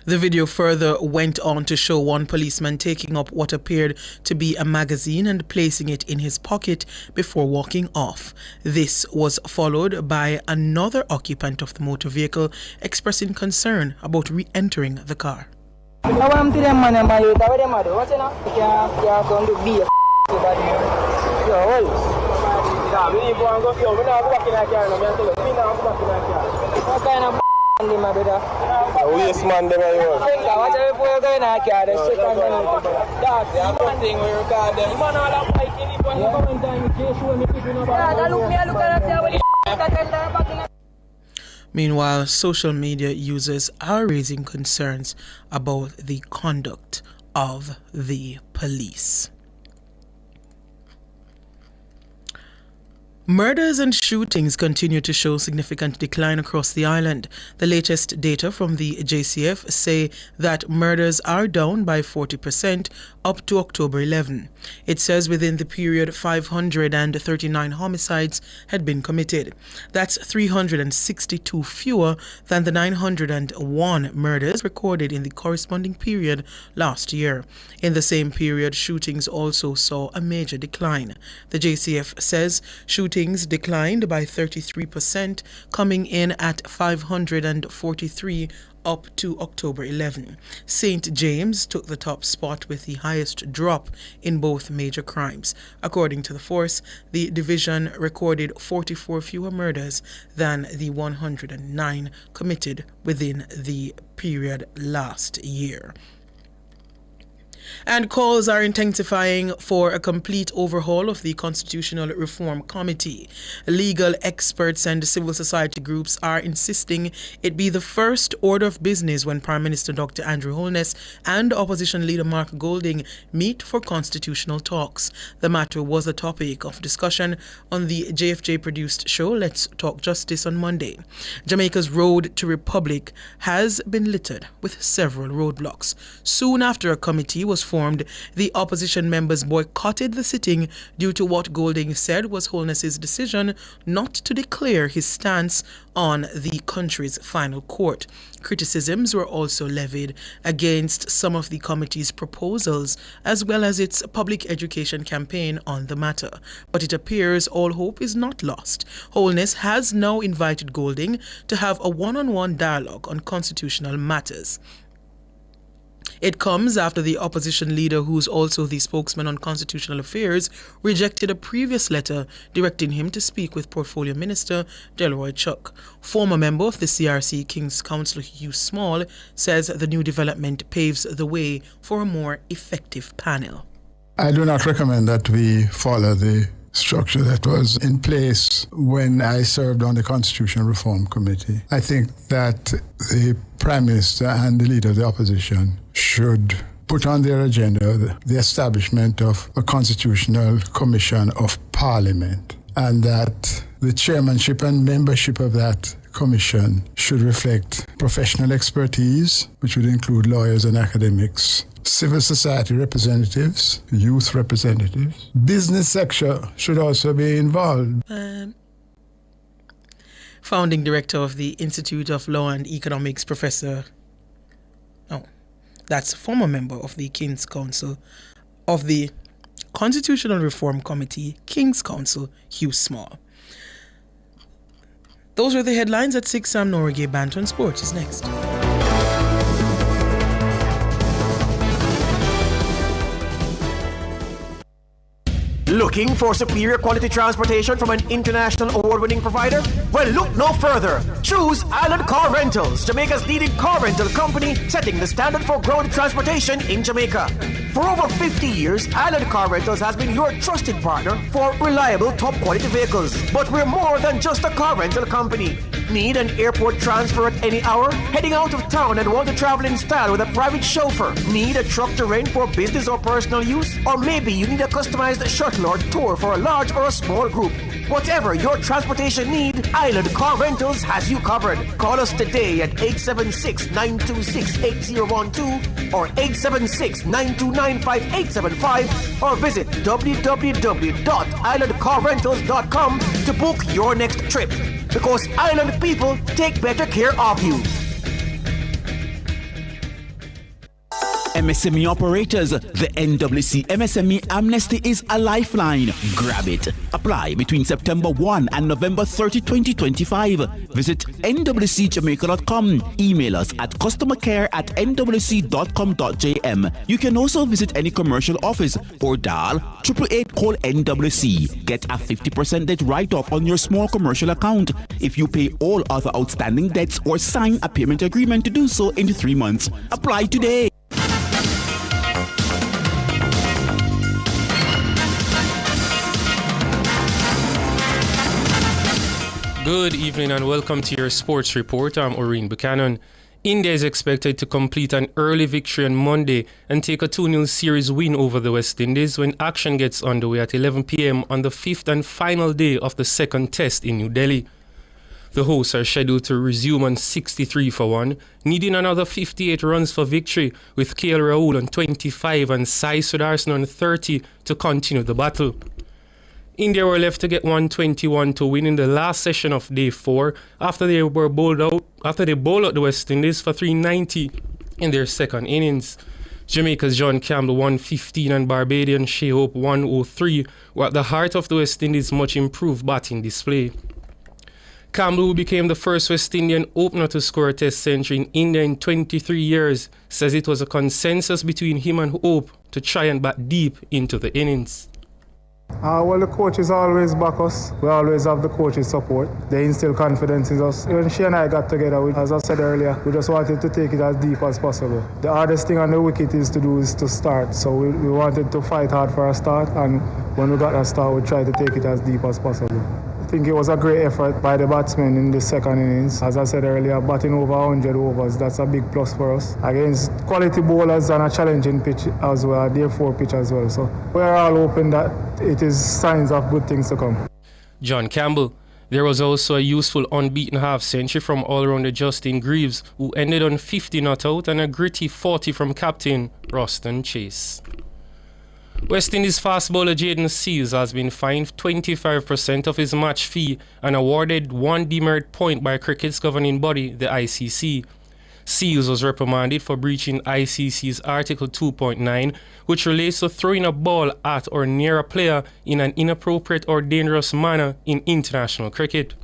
The video further went on to show one policeman taking up what appeared to be a magazine and placing it in his pocket before walking off. This was followed by another occupant of the motor vehicle expressing concern about re-entering the car. I want to them man and my youth. What them do? What's it now? You can't go and be a body. Yo, hold. Yeah, we need to go. Yo, we now go back in our car. We now go back in our car. What kind of my brother? Yes, man, them are yours. Watch out before you go in our car. That's shit on the note. That's the one thing we record them. You man all that fight in it when you come in time. You can't show me people know about it. Yeah, look at us. See how the that back in. Meanwhile, social media users are raising concerns about the conduct of the police. Murders and shootings continue to show significant decline across the island. The latest data from the JCF say that murders are down by 40% up to October 11. It says within the period 539 homicides had been committed. That's 362 fewer than the 901 murders recorded in the corresponding period last year. In the same period, shootings also saw a major decline. The JCF says shootings declined by 33%, coming in at 543 up to October 11. St. James took the top spot with the highest drop in both major crimes. According to the force, the division recorded 44 fewer murders than the 109 committed within the period last year. And calls are intensifying for a complete overhaul of the Constitutional Reform Committee. Legal experts and civil society groups are insisting it be the first order of business when Prime Minister Dr. Andrew Holness and Opposition Leader Mark Golding meet for constitutional talks. The matter was a topic of discussion on the JFJ-produced show Let's Talk Justice on Monday. Jamaica's road to republic has been littered with several roadblocks. Soon after a committee was was formed, the opposition members boycotted the sitting due to what Golding said was Holness's decision not to declare his stance on the country's final court. Criticisms were also levied against some of the committee's proposals, as well as its public education campaign on the matter. But it appears all hope is not lost. Holness has now invited Golding to have a one-on-one dialogue on constitutional matters. It comes after the opposition leader, who's also the spokesman on constitutional affairs, rejected a previous letter directing him to speak with Portfolio Minister Delroy Chuck. Former member of the CRC King's Council Hugh Small says the new development paves the way for a more effective panel. I do not recommend that we follow the structure that was in place when I served on the Constitutional Reform Committee. I think that the Prime Minister and the Leader of the Opposition should put on their agenda the establishment of a Constitutional Commission of Parliament, and that the chairmanship and membership of that commission should reflect professional expertise, which would include lawyers and academics, civil society representatives, youth representatives. Business sector should also be involved. Founding director of the Institute of Law and Economics, that's former member of the King's Council of the Constitutional Reform Committee, King's Council, Hugh Small. Those were the headlines at 6. Sam Norgay, Banton Sports is next. Looking for superior quality transportation from an international award-winning provider? Well, look no further. Choose Island Car Rentals, Jamaica's leading car rental company, setting the standard for road transportation in Jamaica. For over 50 years, Island Car Rentals has been your trusted partner for reliable, top-quality vehicles. But we're more than just a car rental company. Need an airport transfer at any hour? Heading out of town and want to travel in style with a private chauffeur? Need a truck to rent for business or personal use? Or maybe you need a customized shuttle or tour for a large or a small group. Whatever your transportation need, Island Car Rentals has you covered. Call us today at 876-926-8012 or 876-929-5875 or visit www.islandcarrentals.com to book your next trip. Because Island people take better care of you. MSME operators, the NWC MSME Amnesty is a lifeline. Grab it. Apply between September 1 and November 30, 2025. Visit nwcjamaica.com. Email us at customercare@nwc.com.jm. You can also visit any commercial office or dial 888-NWC. Get a 50% debt write-off on your small commercial account if you pay all other outstanding debts or sign a payment agreement to do so in 3 months. Apply today. Good evening and welcome to your sports report. I'm Oreen Buchanan. India is expected to complete an early victory on Monday and take a 2-0 series win over the West Indies when action gets underway at 11 p.m. on the 5th and final day of the second test in New Delhi. The hosts are scheduled to resume on 63 for 1, needing another 58 runs for victory, with KL Rahul on 25 and Sai Sudarshan on 30 to continue the battle. India were left to get 121 to win in the last session of day 4 after they bowled out the West Indies for 390 in their second innings. Jamaica's John Campbell 115 and Barbadian Shea Hope 103 were at the heart of the West Indies' much improved batting display. Campbell, who became the first West Indian opener to score a test century in India in 23 years, says it was a consensus between him and Hope to try and bat deep into the innings. Well, the coaches always back us. We always have the coaches' support. They instill confidence in us. When she and I got together, as I said earlier, we just wanted to take it as deep as possible. The hardest thing on the wicket is to start. So we wanted to fight hard for a start, and when we got a start, we tried to take it as deep as possible. I think it was a great effort by the batsmen in the second innings. As I said earlier, batting over 100 overs, that's a big plus for us. Against quality bowlers on a challenging pitch as well, a day 4 pitch as well. So we're all hoping that it is signs of good things to come. John Campbell. There was also a useful unbeaten half-century from all-rounder Justin Greaves, who ended on 50 not out, and a gritty 40 from captain Roston Chase. West Indies fast bowler Jayden Seales has been fined 25% of his match fee and awarded 1 demerit point by cricket's governing body, the ICC. Seales was reprimanded for breaching ICC's Article 2.9, which relates to throwing a ball at or near a player in an inappropriate or dangerous manner in international cricket.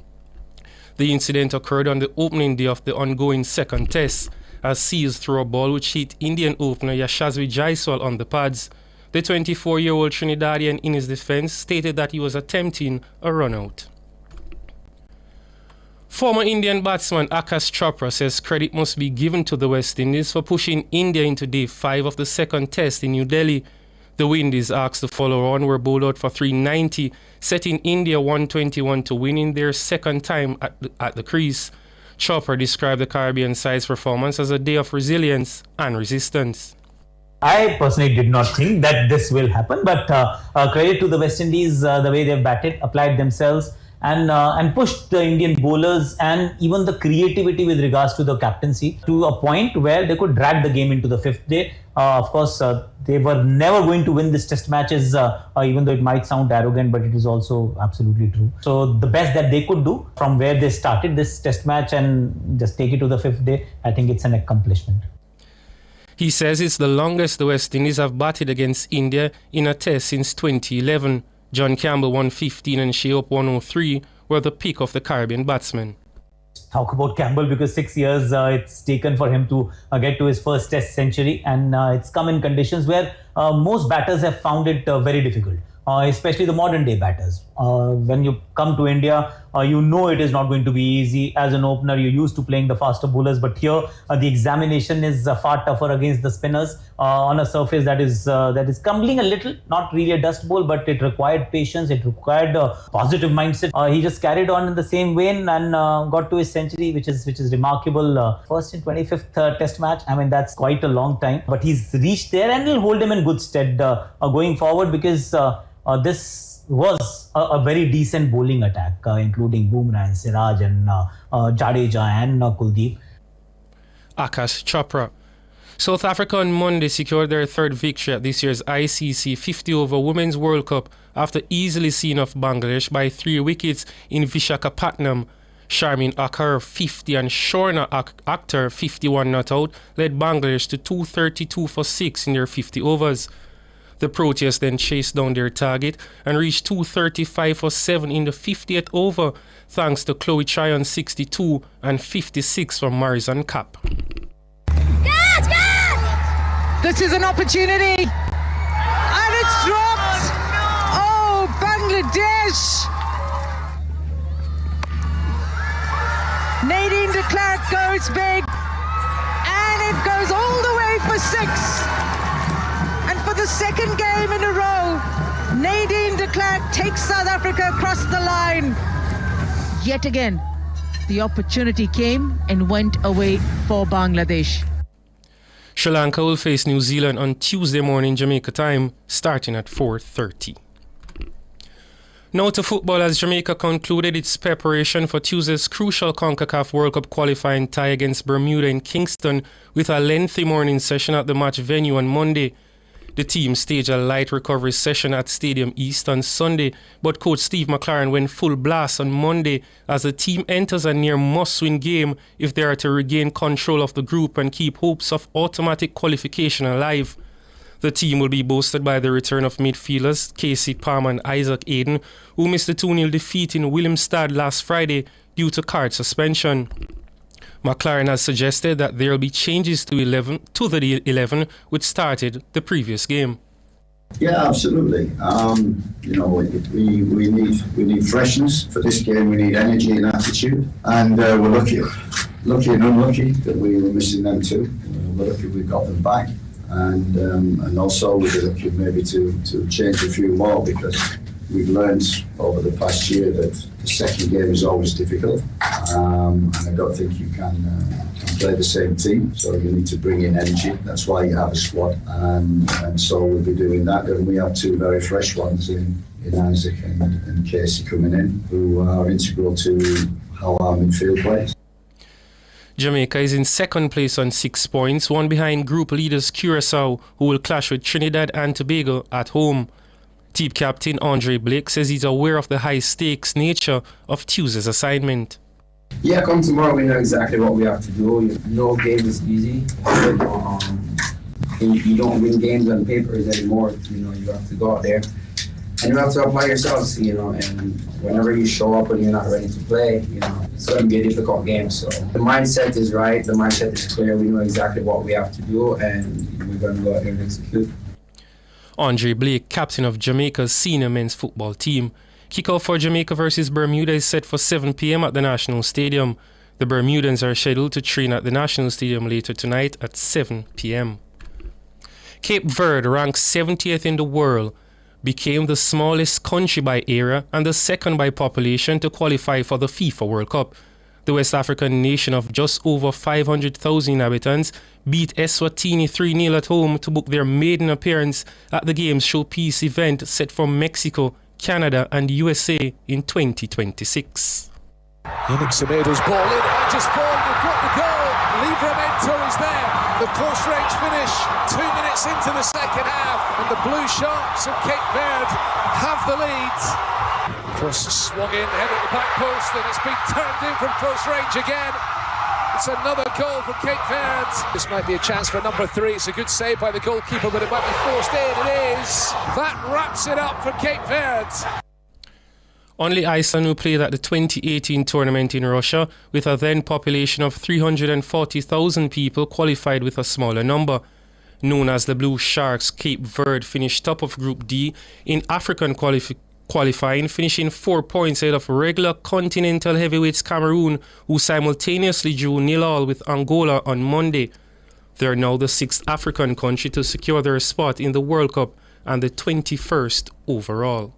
The incident occurred on the opening day of the ongoing second test, as Seales threw a ball which hit Indian opener Yashasvi Jaiswal on the pads. The 24-year-old Trinidadian, in his defense, stated that he was attempting a run-out. Former Indian batsman Akash Chopra says credit must be given to the West Indies for pushing India into day 5 of the second test in New Delhi. The Windies asked to follow on were bowled out for 390, setting India 121 to win in their second time at the crease. Chopra described the Caribbean side's performance as a day of resilience and resistance. I personally did not think that this will happen, but credit to the West Indies, the way they've batted, applied themselves, and pushed the Indian bowlers and even the creativity with regards to the captaincy to a point where they could drag the game into the 5th day. Of course, they were never going to win this test matches, even though it might sound arrogant, but it is also absolutely true. So the best that they could do from where they started this test match and just take it to the 5th day, I think it's an accomplishment. He says it's the longest the West Indies have batted against India in a test since 2011. John Campbell 115 and Shea Hope 103 were the pick of the Caribbean batsmen. Talk about Campbell, because 6 years it's taken for him to get to his first test century, and it's come in conditions where most batters have found it very difficult. Especially the modern day batters. When you come to India, you know it is not going to be easy. As an opener, you're used to playing the faster bowlers, but here the examination is far tougher against the spinners on a surface that is crumbling a little, not really a dust bowl, but it required patience, it required a positive mindset. He just carried on in the same vein and got to his century, which is remarkable. First in 25th test match. I mean, that's quite a long time, but he's reached there, and will hold him in good stead going forward, because this was a very decent bowling attack, including Bumrah and Siraj and Jadeja and Kuldeep. Akash Chopra. South Africa on Monday secured their third victory at this year's ICC 50-over Women's World Cup after easily seeing off Bangladesh by 3 wickets in Vishakhapatnam. Sharmin Akhar 50 and Shorna Akhtar 51 not out led Bangladesh to 232 for 6 in their 50 overs. The Proteas then chased down their target and reached 235 for 7 in the 50th over, thanks to Chloe Tryon 62 and 56 from Marizan Kapp. This is an opportunity, and it's dropped. Oh, Bangladesh! Nadine de Klerk goes big, and it goes all the way for 6. And for the second game in a row, Nadine de Klerk takes South Africa across the line. Yet again, the opportunity came and went away for Bangladesh. Sri Lanka will face New Zealand on Tuesday morning Jamaica time, starting at 4:30. Now to football, as Jamaica concluded its preparation for Tuesday's crucial CONCACAF World Cup qualifying tie against Bermuda in Kingston with a lengthy morning session at the match venue on Monday. The team staged a light recovery session at Stadium East on Sunday, but coach Steve McLaren went full blast on Monday as the team enters a near must-win game if they are to regain control of the group and keep hopes of automatic qualification alive. The team will be boosted by the return of midfielders Casey Palmer and Isaac Aiden, who missed the 2-0 defeat in Willemstad last Friday due to card suspension. McLaren has suggested that there will be changes to the 11 which started the previous game. Yeah, absolutely. We need freshness for this game. We need energy and attitude, and we're lucky and unlucky that we were missing them too. We're lucky we got them back, and also we're lucky maybe to change a few more, because we've learned over the past year that the second game is always difficult, and I don't think you can play the same team, so you need to bring in energy. That's why you have a squad, and so we'll be doing that. And we have 2 very fresh ones in in Isaac and Casey coming in, who are integral to how our midfield plays. Jamaica is in second place on 6 points, one behind group leaders Curaçao, who will clash with Trinidad and Tobago at home. Team captain Andre Blake says he's aware of the high-stakes nature of Tuesday's assignment. Yeah, come tomorrow, we know exactly what we have to do. No game is easy. You don't win games on papers anymore. You have to go out there and you have to apply yourselves, and whenever you show up and you're not ready to play, it's going to be a difficult game. So the mindset is right, the mindset is clear, we know exactly what we have to do, and we're going to go out there and execute. Andre Blake, captain of Jamaica's senior men's football team. Kickoff for Jamaica versus Bermuda is set for 7 p.m. at the National Stadium. The Bermudans are scheduled to train at the National Stadium later tonight at 7 p.m. Cape Verde, ranked 70th in the world, became the smallest country by area and the second by population to qualify for the FIFA World Cup. The West African nation of just over 500,000 inhabitants beat Eswatini 3-0 at home to book their maiden appearance at the game's showpiece event set for Mexico, Canada and USA in 2026. Yannick Semedo's ball in, and just forward, they've got the goal. Livramento is there. The close range finish 2 minutes into the second half, and the Blue Sharks of Cape Verde have the lead. Cross swung in, head at the back post, and it's been turned in from close range again. It's another goal for Cape Verde. This might be a chance for number 3. It's a good save by the goalkeeper, but it might be forced in. It is. That wraps it up for Cape Verde. Only Iceland will play at the 2018 tournament in Russia, with a then population of 340,000 people, qualified with a smaller number. Known as the Blue Sharks, Cape Verde finished top of Group D in African qualifying, finishing 4 points ahead of regular continental heavyweights Cameroon, who simultaneously drew 0-0 with Angola on Monday. They are now the 6th African country to secure their spot in the World Cup and the 21st overall.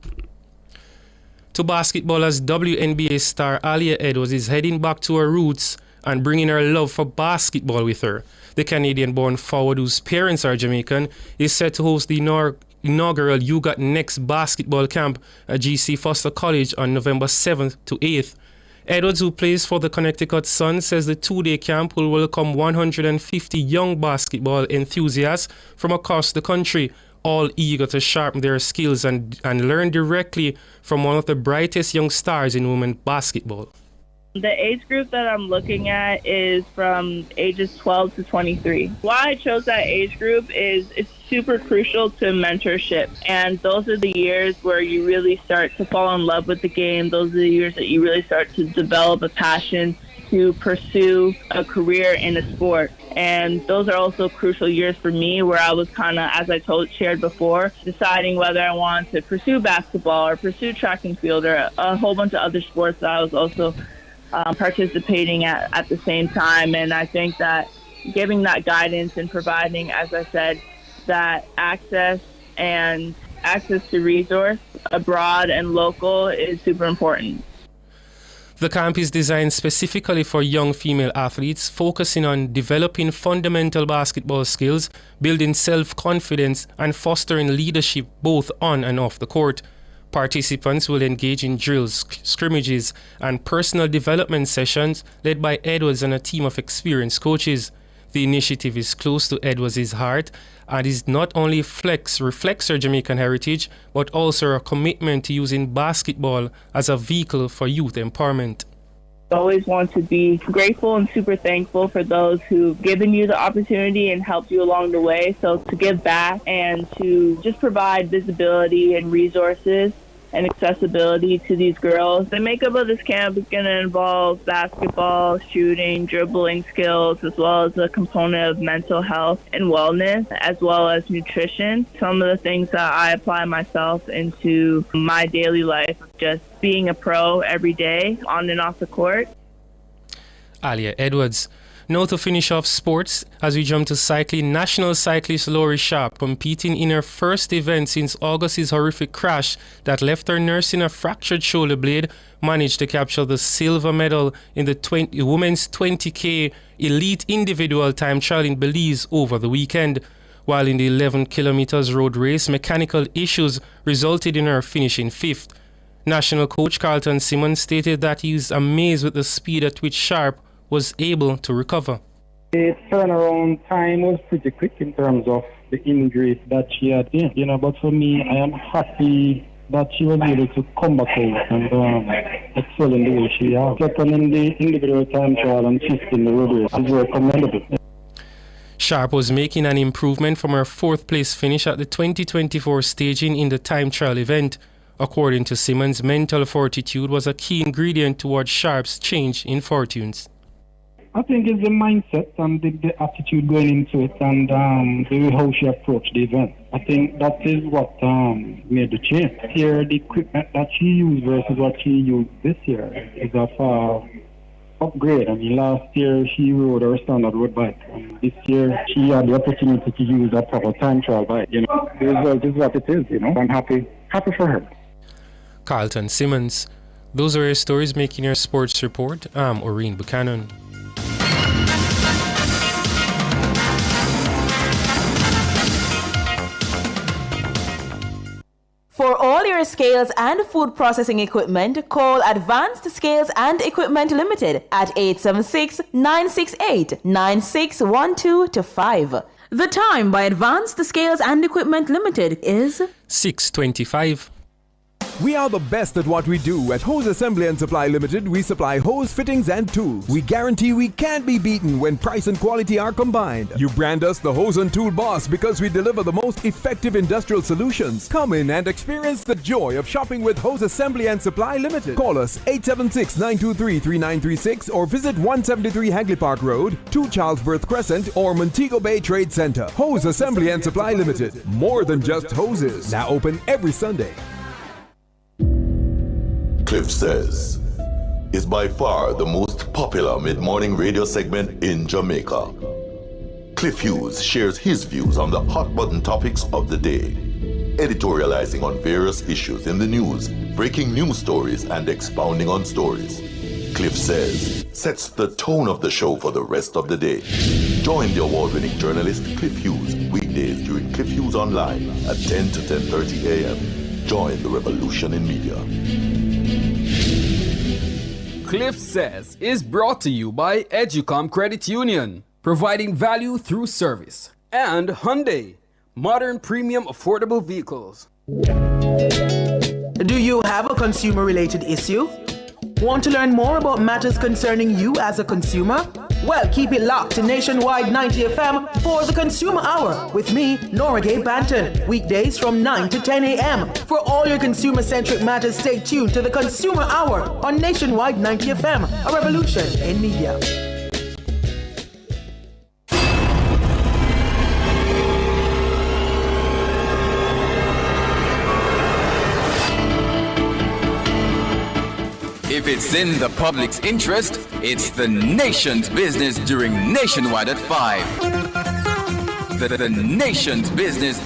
To basketball, as WNBA star Alia Edwards is heading back to her roots and bringing her love for basketball with her. The Canadian-born forward, whose parents are Jamaican, is set to host the inaugural You Got Next basketball camp at GC Foster College on November 7th to 8th. Edwards, who plays for the Connecticut Sun, says the 2-day camp will welcome 150 young basketball enthusiasts from across the country, all eager to sharpen their skills and learn directly from one of the brightest young stars in women's basketball. The age group that I'm looking at is from ages 12 to 23. Why I chose that age group is it's super crucial to mentorship. And those are the years where you really start to fall in love with the game. Those are the years that you really start to develop a passion to pursue a career in a sport. And those are also crucial years for me, where I was kind of, as I shared before, deciding whether I wanted to pursue basketball or pursue track and field or a whole bunch of other sports that I was also participating at the same time. And I think that giving that guidance and providing, as I said, that access to resource abroad and local is super important. The camp is designed specifically for young female athletes, focusing on developing fundamental basketball skills, building self-confidence, and fostering leadership both on and off the court. Participants will engage in drills, scrimmages, and personal development sessions led by Edwards and a team of experienced coaches. The initiative is close to Edwards' heart and is not only reflects her Jamaican heritage, but also a commitment to using basketball as a vehicle for youth empowerment. I always want to be grateful and super thankful for those who've given you the opportunity and helped you along the way. So to give back and to just provide visibility and resources and accessibility to these girls. The makeup of this camp is going to involve basketball, shooting, dribbling skills, as well as a component of mental health and wellness, as well as nutrition. Some of the things that I apply myself into my daily life, just being a pro every day on and off the court. Alia Edwards. Now to finish off sports, as we jump to cycling, national cyclist Laurie Sharp, competing in her first event since August's horrific crash that left her nursing a fractured shoulder blade, managed to capture the silver medal in the women's 20K elite individual time trial in Belize over the weekend. while in the 11 kilometers road race, mechanical issues resulted in her finishing 5th. National coach Carlton Simmons stated that he was amazed with the speed at which Sharp was able to recover. The turnaround time was pretty quick in terms of the injuries that she had, but for me, I am happy that she was able to come back out and excel in the way she has. Second in the individual time trial and 5th in the road race is very commendable. Sharp was making an improvement from her 4th place finish at the 2024 staging in the time trial event. According to Simmons, mental fortitude was a key ingredient towards Sharp's change in fortunes. I think it's the mindset and the attitude going into it and the way how she approached the event. I think that is what made the change. Here, the equipment that she used versus what she used this year is a far upgrade. I mean, last year she rode her standard road bike. And this year she had the opportunity to use a proper time trial bike. The result is what it is. I'm happy for her. Carlton Simmons. Those are your stories making your sports report. I'm Maureen Buchanan. For all your scales and food processing equipment, call Advanced Scales and Equipment Limited at 876-968-9612-5. The time by Advanced Scales and Equipment Limited is 6:25. We are the best at what we do. At Hose Assembly and Supply Limited, we supply hose fittings and tools. We guarantee we can't be beaten when price and quality are combined. You brand us the Hose and Tool Boss because we deliver the most effective industrial solutions. Come in and experience the joy of shopping with Hose Assembly and Supply Limited. Call us 876-923-3936 or visit 173 Hagley Park Road, 2 Charlesworth Crescent or Montego Bay Trade Center. Hose Assembly and Supply Limited. More than just hoses. Now open every Sunday. Cliff Says is by far the most popular mid-morning radio segment in Jamaica. Cliff Hughes shares his views on the hot-button topics of the day, editorializing on various issues in the news, breaking news stories, and expounding on stories. Cliff Says sets the tone of the show for the rest of the day. Join the award-winning journalist Cliff Hughes weekdays during Cliff Hughes Online at 10 to 10:30 a.m. Join the revolution in media. Cliff Says is brought to you by Educom Credit Union, providing value through service, and Hyundai, modern premium affordable vehicles. Do you have a consumer-related issue? Want to learn more about matters concerning you as a consumer? Well, keep it locked to Nationwide 90 FM for the Consumer Hour with me, Nora Gay Banton, weekdays from 9 to 10 a.m. For all your consumer-centric matters, stay tuned to the Consumer Hour on Nationwide 90 FM, a revolution in media. If it's in the public's interest, it's the nation's business during Nationwide at 5. The nation's business.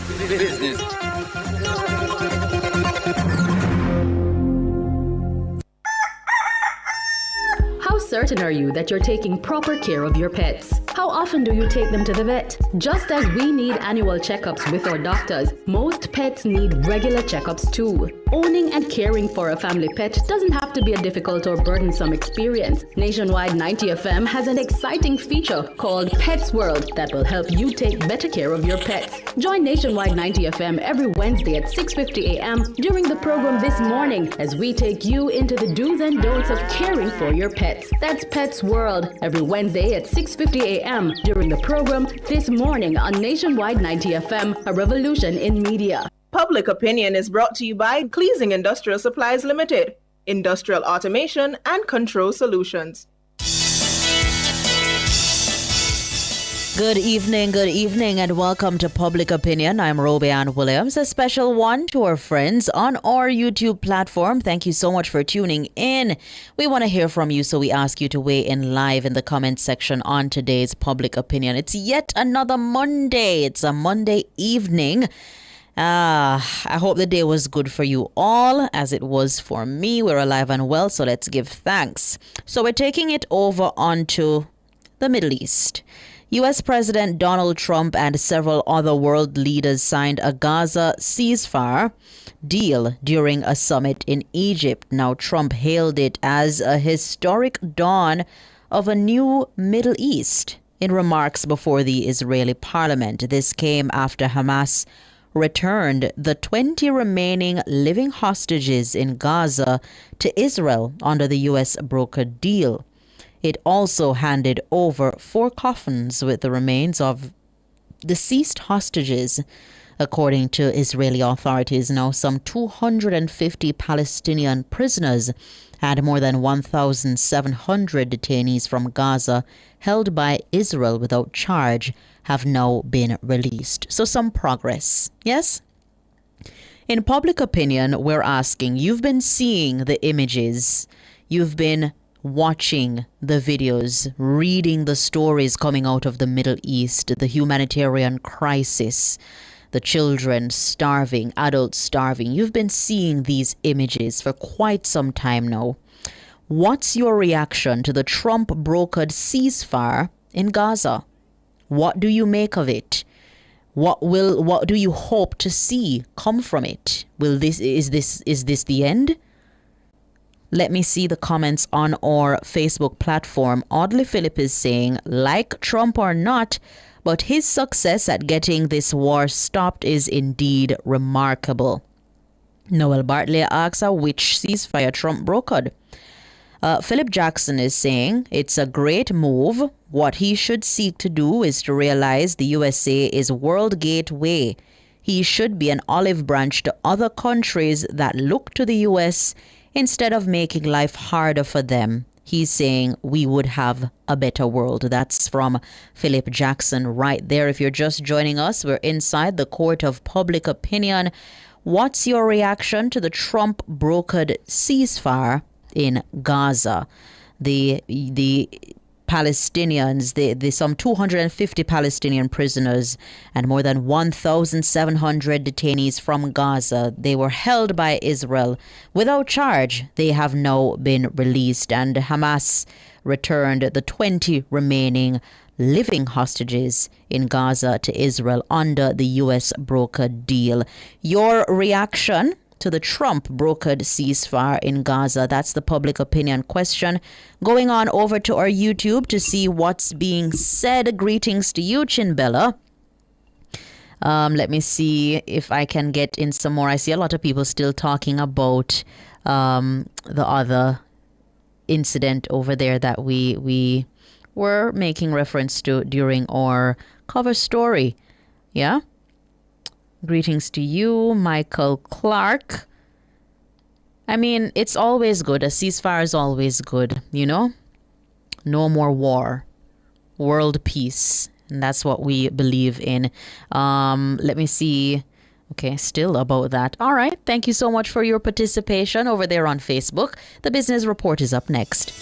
How certain are you that you're taking proper care of your pets? How often do you take them to the vet? Just as we need annual checkups with our doctors, most pets need regular checkups too. Owning and caring for a family pet doesn't have to be a difficult or burdensome experience. Nationwide 90 FM has an exciting feature called Pets World that will help you take better care of your pets. Join Nationwide 90 FM every Wednesday at 6:50 a.m. during the program This Morning as we take you into the do's and don'ts of caring for your pets. That's Pets World every Wednesday at 6:50 a.m. during the program This Morning on Nationwide 90 FM, a revolution in media. Public Opinion is brought to you by Cleasing Industrial Supplies Limited, Industrial Automation and Control Solutions. Good evening, and welcome to Public Opinion. I'm Roby Ann Williams. A special one to our friends on our YouTube platform. Thank you so much for tuning in. We want to hear from you, so we ask you to weigh in live in the comment section on today's Public Opinion. It's yet another Monday. It's a Monday evening. I hope the day was good for you all, as it was for me. We're alive and well, so let's give thanks. So we're taking it over onto the Middle East. U.S. President Donald Trump and several other world leaders signed a Gaza ceasefire deal during a summit in Egypt. Now, Trump hailed it as a historic dawn of a new Middle East in remarks before the Israeli parliament. This came after Hamas returned the 20 remaining living hostages in Gaza to Israel under the U.S. brokered deal. It also handed over 4 coffins with the remains of deceased hostages. According to Israeli authorities, now some 250 Palestinian prisoners and more than 1,700 detainees from Gaza held by Israel without charge have now been released. So some progress, yes? In public opinion, we're asking, you've been seeing the images, you've been watching the videos, reading the stories coming out of the Middle East, the humanitarian crisis, the children starving, adults starving. You've been seeing these images for quite some time now. What's your reaction to the Trump brokered ceasefire in Gaza? What do you make of it? What do you hope to see come from it? Is this the end? Let me see the comments on our Facebook platform. Audley Phillip is saying, like Trump or not, but his success at getting this war stopped is indeed remarkable. Noel Bartley asks, which ceasefire Trump brokered? Philip Jackson is saying, it's a great move. What he should seek to do is to realize the USA is world gateway. He should be an olive branch to other countries that look to the US instead of making life harder for them. He's saying we would have a better world. That's from Philip Jackson right there. If you're just joining us, we're inside the court of public opinion. What's your reaction to the Trump brokered ceasefire in Gaza? The Palestinians, the some 250 Palestinian prisoners and more than 1,700 detainees from Gaza. They were held by Israel without charge. They have now been released, and Hamas returned the 20 remaining living hostages in Gaza to Israel under the U.S. brokered deal. Your reaction to the Trump brokered ceasefire in Gaza? That's the public opinion question. Going on over to our YouTube to see what's being said. Greetings to you, Chinbella. Let me see if I can get in some more. I see a lot of people still talking about the other incident over there that we were making reference to during our cover story. Yeah? Greetings to you, Michael Clark. I mean, it's always good. A ceasefire is always good, you know? No more war. World peace. And that's what we believe in. Let me see. Okay, still about that. All right. Thank you so much for your participation over there on Facebook. The Business Report is up next.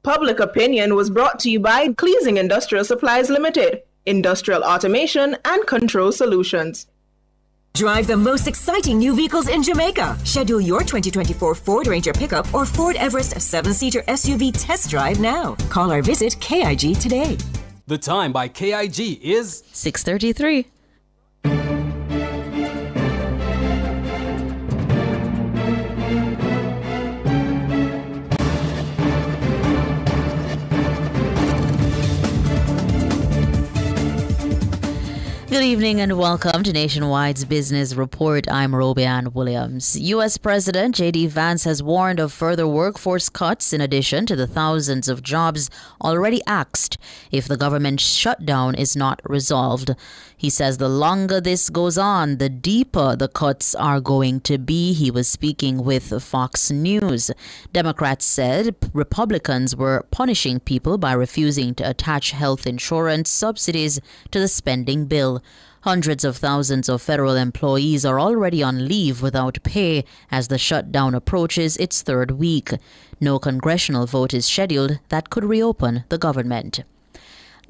Public Opinion was brought to you by Cleasing Industrial Supplies Limited, industrial automation and control solutions. Drive the most exciting new vehicles in Jamaica. Schedule your 2024 Ford Ranger pickup or Ford Everest 7-seater SUV test drive now. Call or visit KIG today. The time by KIG is 6:33. Good evening and welcome to Nationwide's Business Report. I'm Robianne Williams. U.S. President J.D. Vance has warned of further workforce cuts in addition to the thousands of jobs already axed if the government shutdown is not resolved. He says the longer this goes on, the deeper the cuts are going to be. He was speaking with Fox News. Democrats said Republicans were punishing people by refusing to attach health insurance subsidies to the spending bill. Hundreds of thousands of federal employees are already on leave without pay as the shutdown approaches its third week. No congressional vote is scheduled that could reopen the government.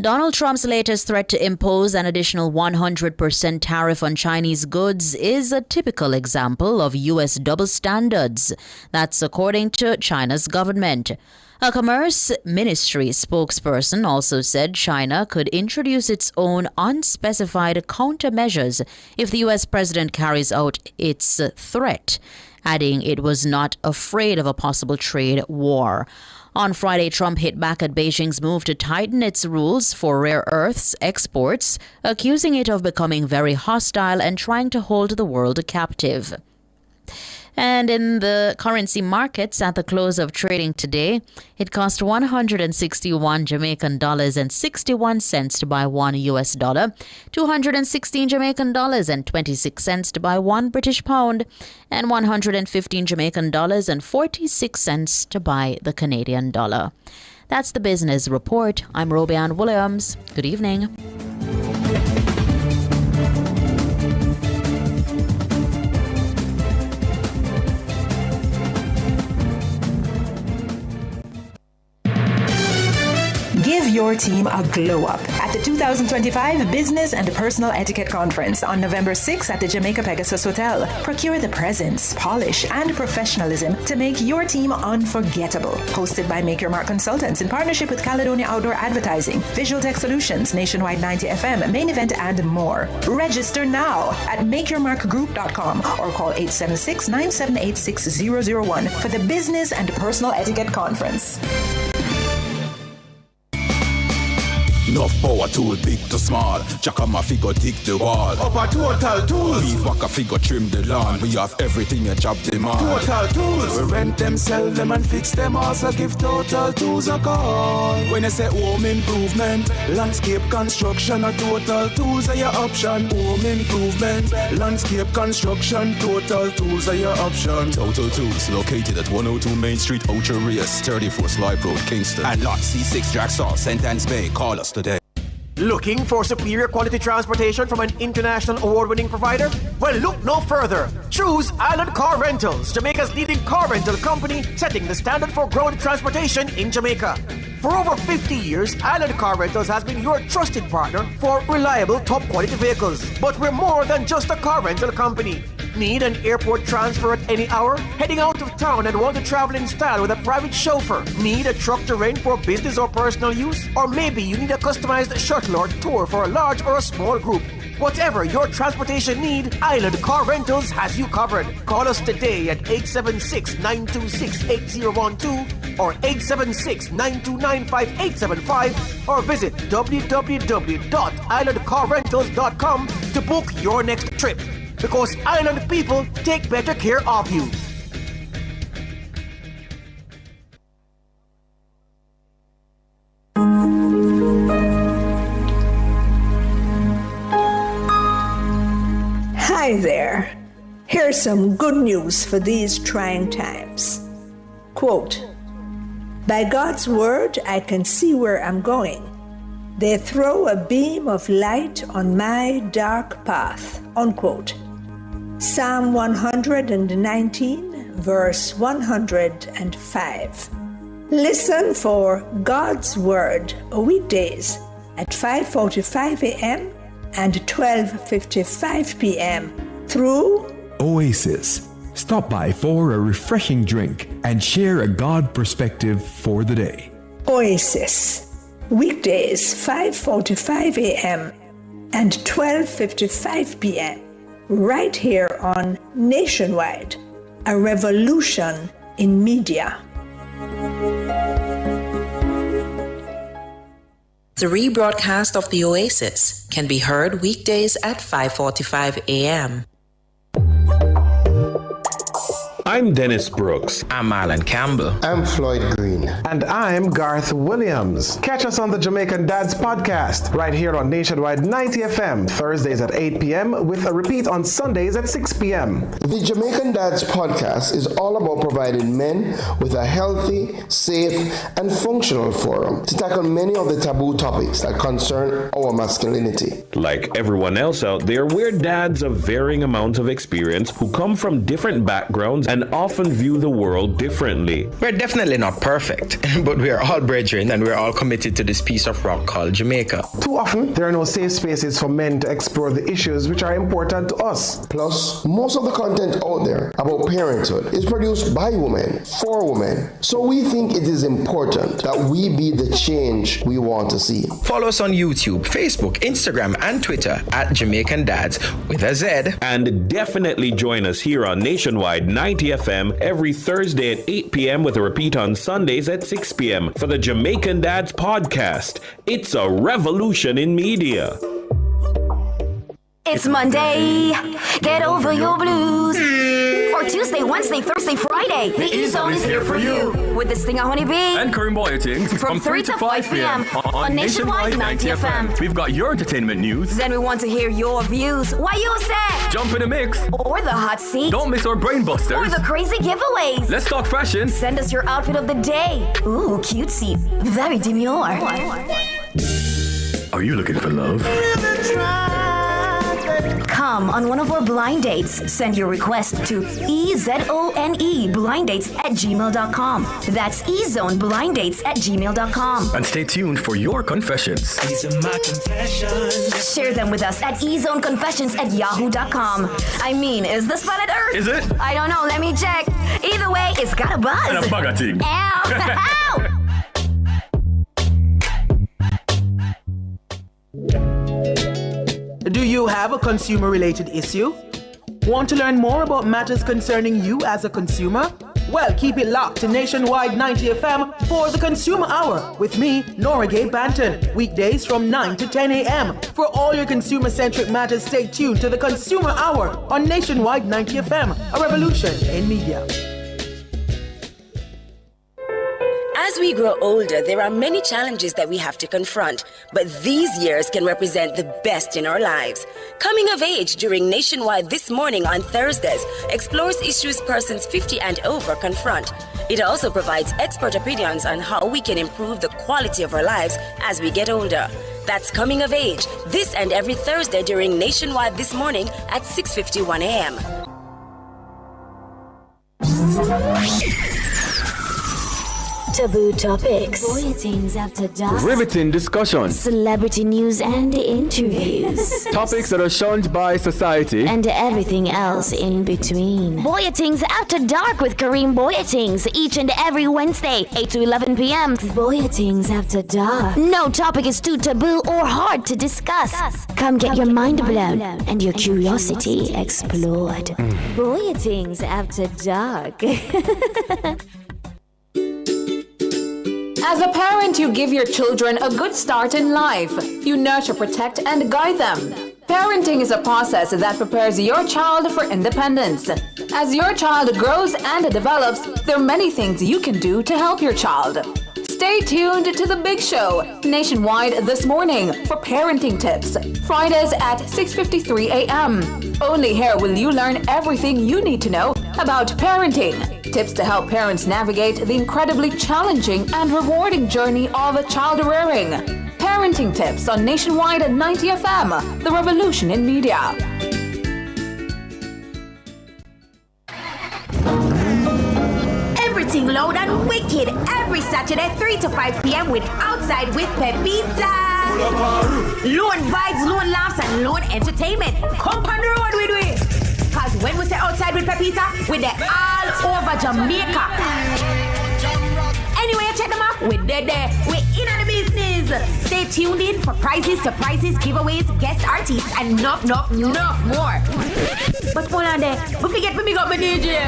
Donald Trump's latest threat to impose an additional 100% tariff on Chinese goods is a typical example of U.S. double standards. That's according to China's government. A Commerce Ministry spokesperson also said China could introduce its own unspecified countermeasures if the U.S. president carries out its threat, adding it was not afraid of a possible trade war. On Friday, Trump hit back at Beijing's move to tighten its rules for rare earths exports, accusing it of becoming very hostile and trying to hold the world captive. And in the currency markets at the close of trading today, it cost 161 Jamaican dollars and 61 cents to buy $1 US, 216 Jamaican dollars and 26 cents to buy $1 British pound, and 115 Jamaican dollars and 46 cents to buy the Canadian dollar. That's the business report. I'm Robianne Williams. Good evening. Give your team a glow up at the 2025 Business and Personal Etiquette Conference on November 6th at the Jamaica Pegasus Hotel. Procure the presence, polish, and professionalism to make your team unforgettable. Hosted by Make Your Mark Consultants in partnership with Caledonia Outdoor Advertising, Visual Tech Solutions, Nationwide 90 FM, Main Event, and more. Register now at makeyourmarkgroup.com or call 876-978-6001 for the Business and Personal Etiquette Conference. Enough power tool, big to small. Jack on my figure, dig the wall. Up a Total Tools. We walk a figure, trim the lawn. We have everything a job demand. Total Tools. We rent them, sell them, and fix them. Also give Total Tools a call. When you say home improvement, landscape construction, a Total Tools are your option. Home improvement, landscape construction, Total Tools are your option. Total Tools, located at 102 Main Street, Ocho Rios, 34 Slide Road, Kingston. And Lot C6 Jacksaw, Sentence Bay. Call us today. Looking for superior quality transportation from an international award-winning provider? Well, look no further. Choose Island Car Rentals, Jamaica's leading car rental company, setting the standard for road transportation in Jamaica. For over 50 years, Island Car Rentals has been your trusted partner for reliable, top-quality vehicles. But we're more than just a car rental company. Need an airport transfer at any hour? Heading out of town and want to travel in style with a private chauffeur? Need a truck to rent for business or personal use? Or maybe you need a customized shuttle or tour for a large or a small group? Whatever your transportation need, Island Car Rentals has you covered. Call us today at 876-926-8012 or 876-929-5875 or visit www.islandcarrentals.com to book your next trip. Because Island people take better care of you. Hi there. Here's some good news for these trying times. Quote, "By God's word, I can see where I'm going. They throw a beam of light on my dark path." Unquote. Psalm 119, verse 105. Listen for God's Word weekdays at 5:45 a.m. and 12:55 p.m. through Oasis. Stop by for a refreshing drink and share a God perspective for the day. Oasis. Weekdays 5:45 a.m. and 12:55 p.m. right here on Nationwide, a revolution in media. The rebroadcast of The Oasis can be heard weekdays at 5:45 a.m. I'm Dennis Brooks. I'm Alan Campbell. I'm Floyd Green. And I'm Garth Williams. Catch us on the Jamaican Dads podcast right here on Nationwide 90 FM, Thursdays at 8 p.m. with a repeat on Sundays at 6 p.m. The Jamaican Dads podcast is all about providing men with a healthy, safe, and functional forum to tackle many of the taboo topics that concern our masculinity. Like everyone else out there, we're dads of varying amounts of experience who come from different backgrounds and and often view the world differently. We're definitely not perfect, but we are all brethren and we're all committed to this piece of rock called Jamaica. Too often, there are no safe spaces for men to explore the issues which are important to us. Plus, most of the content out there about parenthood is produced by women, for women. So we think it is important that we be the change we want to see. Follow us on YouTube, Facebook, Instagram, and Twitter at Jamaican Dads with a Z. And definitely join us here on Nationwide 90 FM every Thursday at 8 p.m. with a repeat on Sundays at 6 p.m. for the Jamaican Dads podcast. It's a revolution in media. It's Monday, get over your blues. Or Tuesday, Wednesday, Thursday, Friday. The E-Zone is here for you. With the Stinger Honey Bee and Karim Boyatings from 3 to 5 p.m. on Nationwide 90 FM. We've got your entertainment news. Then we want to hear your views. What you say? Jump in the mix. Or the hot seat. Don't miss our brain busters. Or the crazy giveaways. Let's talk fashion. Send us your outfit of the day. Ooh, cutesy. Very demure. Are you looking for love? Come on one of our blind dates. Send your request to ezone blinddates@gmail.com. That's ezoneblinddates@gmail.com. And stay tuned for your confessions. These are my confessions. Share them with us at ezoneconfessions@yahoo.com. I mean, is this planet Earth? Is it? I don't know. Let me check. Either way, it's got a buzz. And a bugger thing. Ow! Ow! Do you have a consumer-related issue? Want to learn more about matters concerning you as a consumer? Well, keep it locked to Nationwide 90 FM for the Consumer Hour with me, Nora Gay Banton. Weekdays from 9 to 10 a.m. For all your consumer-centric matters, stay tuned to the Consumer Hour on Nationwide 90 FM, a revolution in media. As we grow older, there are many challenges that we have to confront, but these years can represent the best in our lives. Coming of Age during Nationwide This Morning on Thursdays explores issues persons 50 and over confront. It also provides expert opinions on how we can improve the quality of our lives as we get older. That's Coming of Age, this and every Thursday during Nationwide This Morning at 6:51 a.m. Taboo topics. Boyatings after dark. Riveting discussions. Celebrity news and interviews. Topics that are shunned by society. And everything else in between. Boyatings After Dark with Kareem Boyatings each and every Wednesday, 8 to 11 p.m. Boyatings After Dark. No topic is too taboo or hard to discuss. Come get your mind blown and your curiosity explored. Boyatings After Dark. As a parent, you give your children a good start in life. You nurture, protect, and guide them. Parenting is a process that prepares your child for independence. As your child grows and develops, there are many things you can do to help your child. Stay tuned to The Big Show, Nationwide This Morning, for parenting tips. Fridays at 6:53 a.m. Only here will you learn everything you need to know about parenting. Tips to help parents navigate the incredibly challenging and rewarding journey of child rearing. Parenting tips on Nationwide 90 FM, the revolution in media. Everything loud and wicked every Saturday 3 to 5 p.m. with Outside with Pepita. Lone vibes, lone laughs, and lone entertainment. Come on the road with we. Cause when we say Outside with Pepita, we're there all over Jamaica. Anyway, check them out. We're there. We're in on the business. Stay tuned in for prizes, surprises, giveaways, guest artists, and enough more. But hold on there. Don't forget to big up my DJ.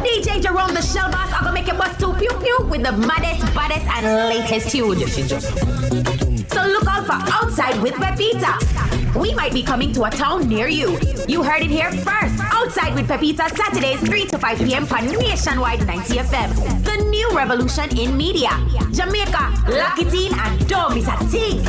DJ Jerome the Shell Boss, I'm gonna make your bust to pew pew with the maddest, baddest, and latest tune. So look out for Outside with Pepita. We might be coming to a town near you. You heard it here first. Outside with Pepita, Saturdays 3 to 5 p.m. on Nationwide 90 FM. The new revolution in media. Jamaica, lock it in and don't miss a thing.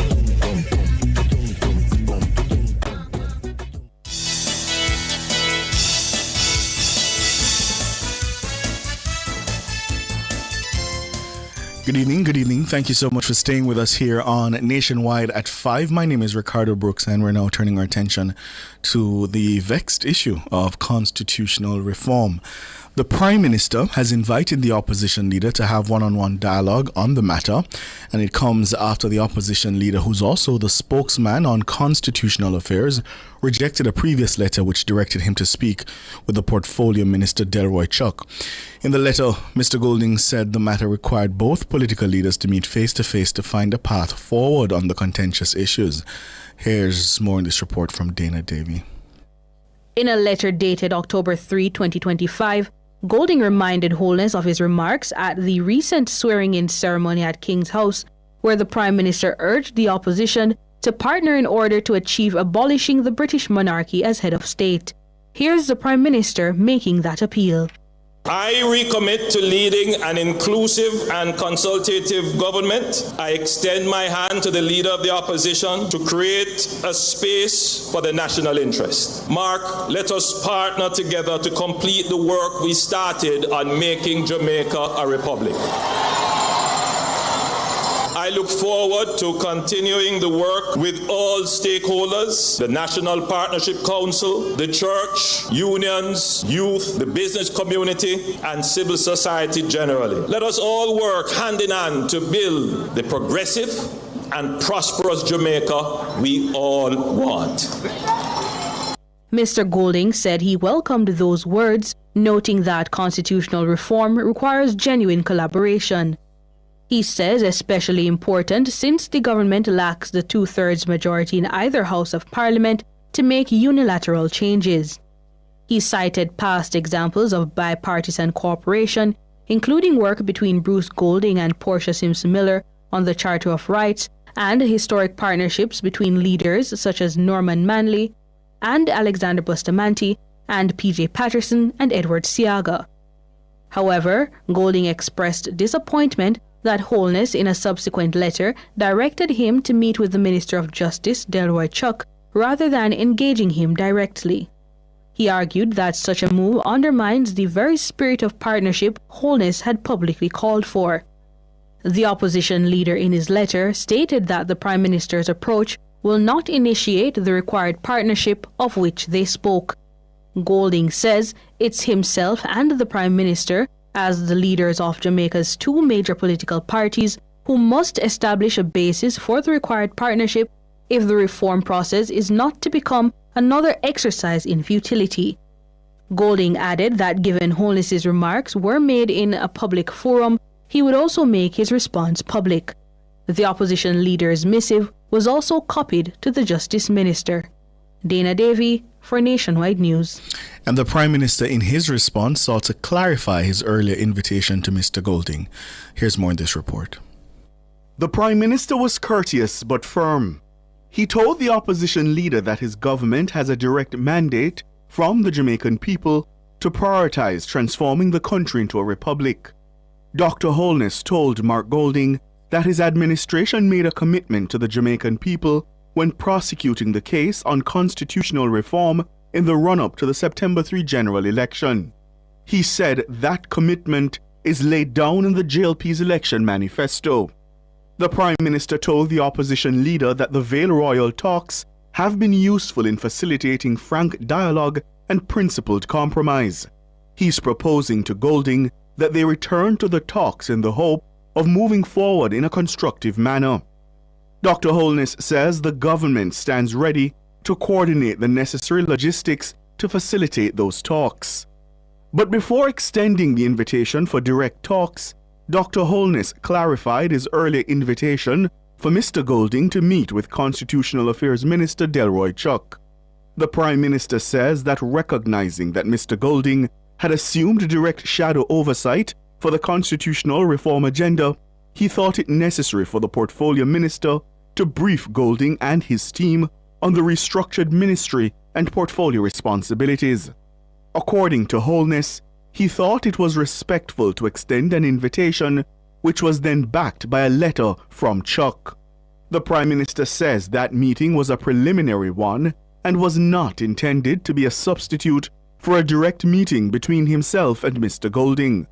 Good evening. Thank you so much for staying with us here on Nationwide at 5. My name is Ricardo Brooks, and we're now turning our attention to the vexed issue of constitutional reform. The Prime Minister has invited the opposition leader to have one-on-one dialogue on the matter, and it comes after the opposition leader, who's also the spokesman on constitutional affairs, rejected a previous letter which directed him to speak with the Portfolio Minister Delroy Chuck. In the letter, Mr. Golding said the matter required both political leaders to meet face-to-face to find a path forward on the contentious issues. Here's more in this report from Dana Davey. In a letter dated October 3, 2025, Golding reminded Holness of his remarks at the recent swearing-in ceremony at King's House, where the Prime Minister urged the opposition to partner in order to achieve abolishing the British monarchy as head of state. Here's the Prime Minister making that appeal. I recommit to leading an inclusive and consultative government. I extend my hand to the leader of the opposition to create a space for the national interest. Mark, let us partner together to complete the work we started on making Jamaica a republic. I look forward to continuing the work with all stakeholders, the National Partnership Council, the church, unions, youth, the business community, and civil society generally. Let us all work hand in hand to build the progressive and prosperous Jamaica we all want. Mr. Golding said he welcomed those words, noting that constitutional reform requires genuine collaboration. He says especially important since the government lacks the two-thirds majority in either House of Parliament to make unilateral changes. He cited past examples of bipartisan cooperation, including work between Bruce Golding and Portia Simpson Miller on the Charter of Rights, and historic partnerships between leaders such as Norman Manley and Alexander Bustamante and P.J. Patterson and Edward Seaga. However, Golding expressed disappointment that Holness, in a subsequent letter, directed him to meet with the Minister of Justice, Delroy Chuck, rather than engaging him directly. He argued that such a move undermines the very spirit of partnership Holness had publicly called for. The opposition leader in his letter stated that the Prime Minister's approach will not initiate the required partnership of which they spoke. Golding says it's himself and the Prime Minister, as the leaders of Jamaica's two major political parties, who must establish a basis for the required partnership if the reform process is not to become another exercise in futility. Golding added that given Holness's remarks were made in a public forum, he would also make his response public. The opposition leader's missive was also copied to the Justice Minister. Dana Davey for Nationwide News. And the Prime Minister, in his response, sought to clarify his earlier invitation to Mr. Golding. Here's more in this report. The Prime Minister was courteous but firm. He told the opposition leader that his government has a direct mandate from the Jamaican people to prioritize transforming the country into a republic. Dr. Holness told Mark Golding that his administration made a commitment to the Jamaican people when prosecuting the case on constitutional reform in the run-up to the September 3 general election. He said that commitment is laid down in the JLP's election manifesto. The Prime Minister told the opposition leader that the Vale Royal talks have been useful in facilitating frank dialogue and principled compromise. He's proposing to Golding that they return to the talks in the hope of moving forward in a constructive manner. Dr. Holness says the government stands ready to coordinate the necessary logistics to facilitate those talks. But before extending the invitation for direct talks, Dr. Holness clarified his earlier invitation for Mr. Golding to meet with Constitutional Affairs Minister Delroy Chuck. The Prime Minister says that recognizing that Mr. Golding had assumed direct shadow oversight for the constitutional reform agenda, he thought it necessary for the Portfolio Minister to brief Golding and his team on the restructured ministry and portfolio responsibilities. According to Holness, he thought it was respectful to extend an invitation, which was then backed by a letter from Chuck. The Prime Minister says that meeting was a preliminary one and was not intended to be a substitute for a direct meeting between himself and Mr. Golding.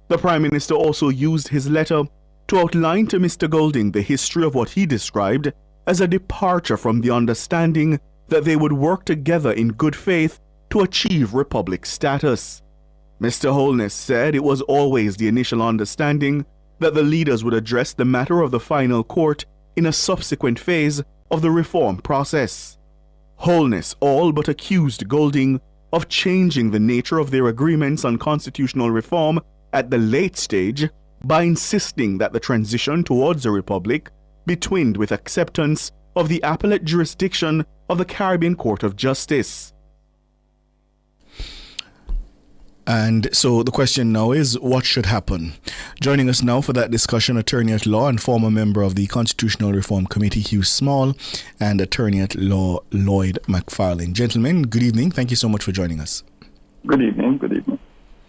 The Prime Minister also used his letter to outline to Mr. Golding the history of what he described as a departure from the understanding that they would work together in good faith to achieve republic status. Mr. Holness said it was always the initial understanding that the leaders would address the matter of the final court in a subsequent phase of the reform process. Holness all but accused Golding of changing the nature of their agreements on constitutional reform at the late stage by insisting that the transition towards a republic be twinned with acceptance of the appellate jurisdiction of the Caribbean Court of Justice. And so the question now is, what should happen? Joining us now for that discussion, attorney at law and former member of the Constitutional Reform Committee, Hugh Small, and attorney at law, Lloyd McFarlane. Gentlemen, good evening. Thank you so much for joining us. Good evening. Good evening.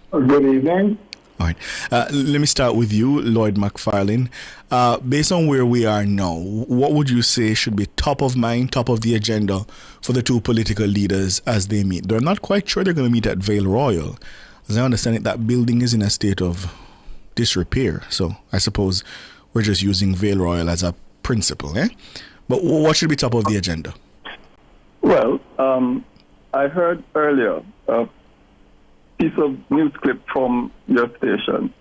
Good evening. All right. Let me start with you, Lloyd McFarlane. Based on where we are now, what would you say should be top of mind, top of the agenda for the two political leaders as they meet? They're not quite sure they're going to meet at Vale Royal. As I understand it, that building is in a state of disrepair. So I suppose we're just using Vale Royal as a principle, eh? But what should be top of the agenda? Well, I heard earlier a piece of news clip from your station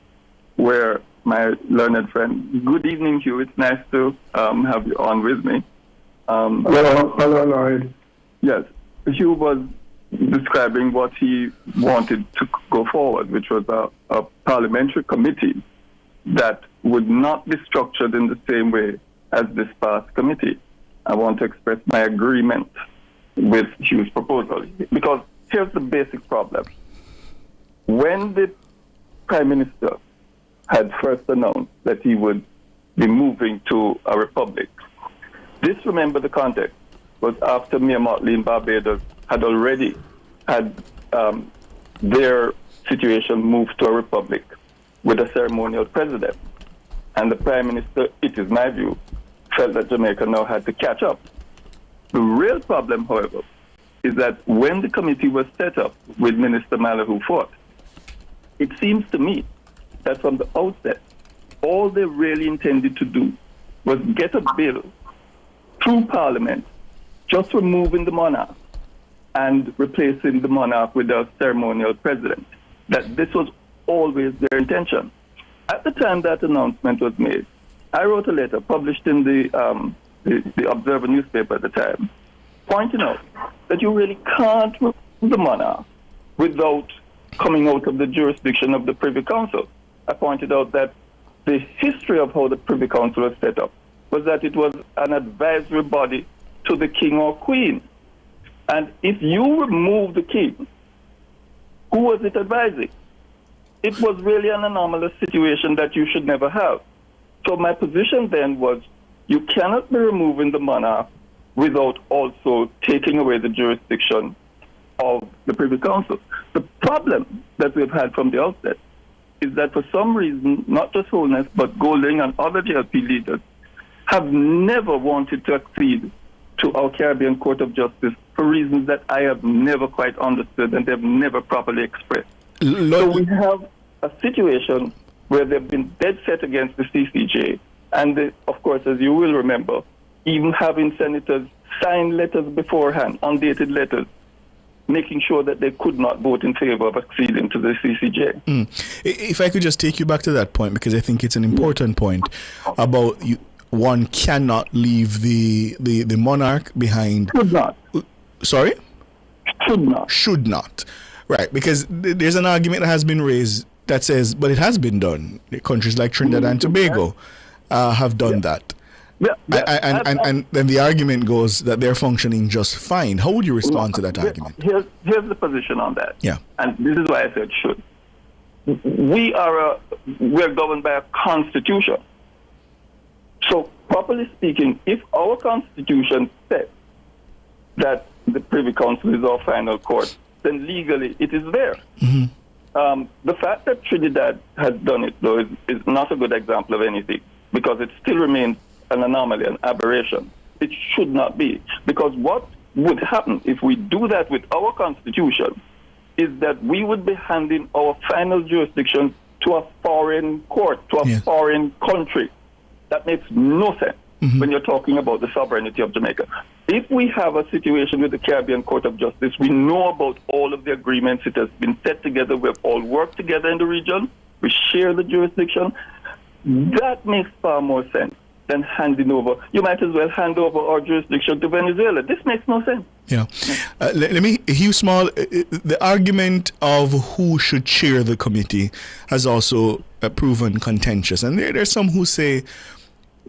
where my learned friend, good evening, Hugh. It's nice to have you on with me. Hello, Lloyd. Yes, Hugh was describing what he wanted to go forward, which was a parliamentary committee that would not be structured in the same way as this past committee. I want to express my agreement with Hugh's proposal, because here's the basic problem. When the Prime Minister had first announced that he would be moving to a republic, this, remember the context, was after Mia Mottley in Barbados had already had their situation moved to a republic with a ceremonial president. And the Prime Minister, it is my view, felt that Jamaica now had to catch up. The real problem, however, is that when the committee was set up with Minister Malahoo Fort, it seems to me that from the outset, all they really intended to do was get a bill through Parliament, just removing the monarch and replacing the monarch with a ceremonial president. That this was always their intention. At the time that announcement was made, I wrote a letter published in the Observer newspaper at the time, pointing out that you really can't remove the monarch without coming out of the jurisdiction of the Privy Council. I pointed out that the history of how the Privy Council was set up was that it was an advisory body to the king or queen. And if you remove the king, who was it advising? It was really an anomalous situation that you should never have. So my position then was, you cannot be removing the monarch without also taking away the jurisdiction of the Privy Council. The problem that we've had from the outset is that for some reason, not just Holness, but Golding and other JLP leaders have never wanted to accede to our Caribbean Court of Justice for reasons that I have never quite understood and they've never properly expressed. So we have a situation where they've been dead set against the CCJ, and they, of course, as you will remember, even having senators sign letters beforehand, undated letters, making sure that they could not vote in favor of acceding to the CCJ. If I could just take you back to that point, because I think it's an important point about one cannot leave the monarch behind. Should not. Sorry? Should not. Should not. Right, because there's an argument that has been raised that says, but it has been done. Countries like Trinidad and Tobago have done that. And then the argument goes that they're functioning just fine. How would you respond to that argument? Here's the position on that. Yeah. And this is why I said should. We're governed by a constitution. So, properly speaking, if our constitution says that the Privy Council is our final court, then legally it is there. Mm-hmm. The fact that Trinidad has done it, though, is not a good example of anything, because it still remains an anomaly, an aberration. It should not be. Because what would happen if we do that with our constitution is that we would be handing our final jurisdiction to a foreign court, to a foreign country. That makes no sense when you're talking about the sovereignty of Jamaica. If we have a situation with the Caribbean Court of Justice, we know about all of the agreements. It has been set together. We've all worked together in the region. We share the jurisdiction. That makes far more sense than handing over. You might as well hand over our jurisdiction to Venezuela. This makes no sense. Yeah. Let me, Hugh Small, the argument of who should chair the committee has also proven contentious. And there's some who say,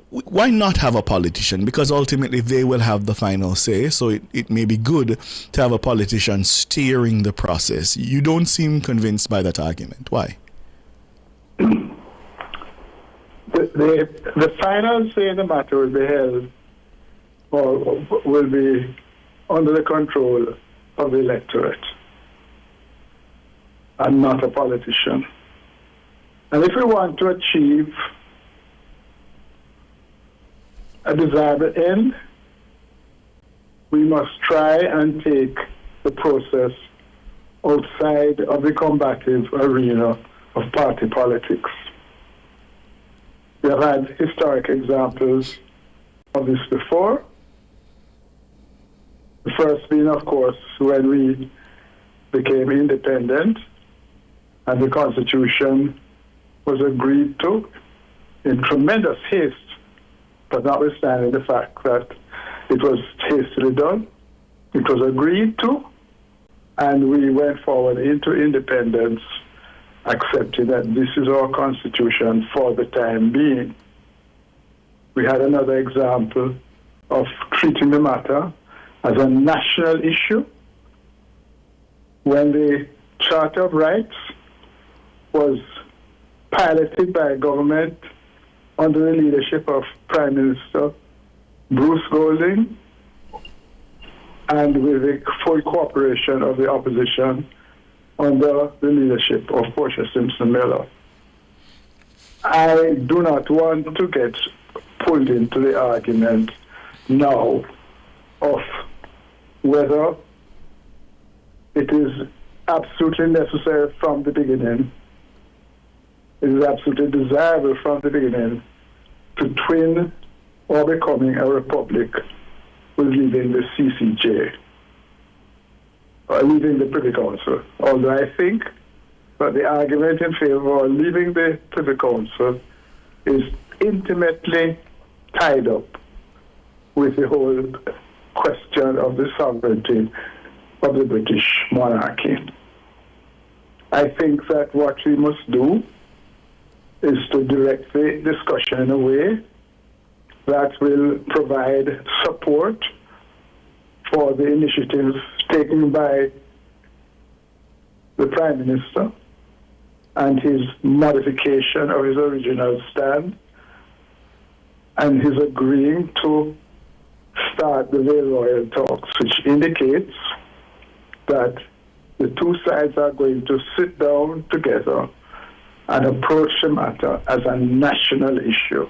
why not have a politician? Because ultimately they will have the final say. So it may be good to have a politician steering the process. You don't seem convinced by that argument. Why? The final say in the matter will be held or will be under the control of the electorate and not a politician. And if we want to achieve a desirable end, we must try and take the process outside of the combative arena of party politics. We have had historic examples of this before. The first being, of course, when we became independent and the Constitution was agreed to in tremendous haste, but notwithstanding the fact that it was hastily done, it was agreed to, and we went forward into independence, accepting that this is our Constitution for the time being. We had another example of treating the matter as a national issue when the Charter of Rights was piloted by government under the leadership of Prime Minister Bruce Golding and with the full cooperation of the opposition under the leadership of Portia Simpson Miller. I do not want to get pulled into the argument now of whether it is absolutely necessary from the beginning, it is absolutely desirable from the beginning to twin or becoming a republic with leaving the CCJ. Leaving the Privy Council. Although I think that the argument in favor of leaving the Privy Council is intimately tied up with the whole question of the sovereignty of the British monarchy. I think that what we must do is to direct the discussion in a way that will provide support for the initiatives taken by the Prime Minister and his modification of his original stand and his agreeing to start the Vale Royal talks, which indicates that the two sides are going to sit down together and approach the matter as a national issue,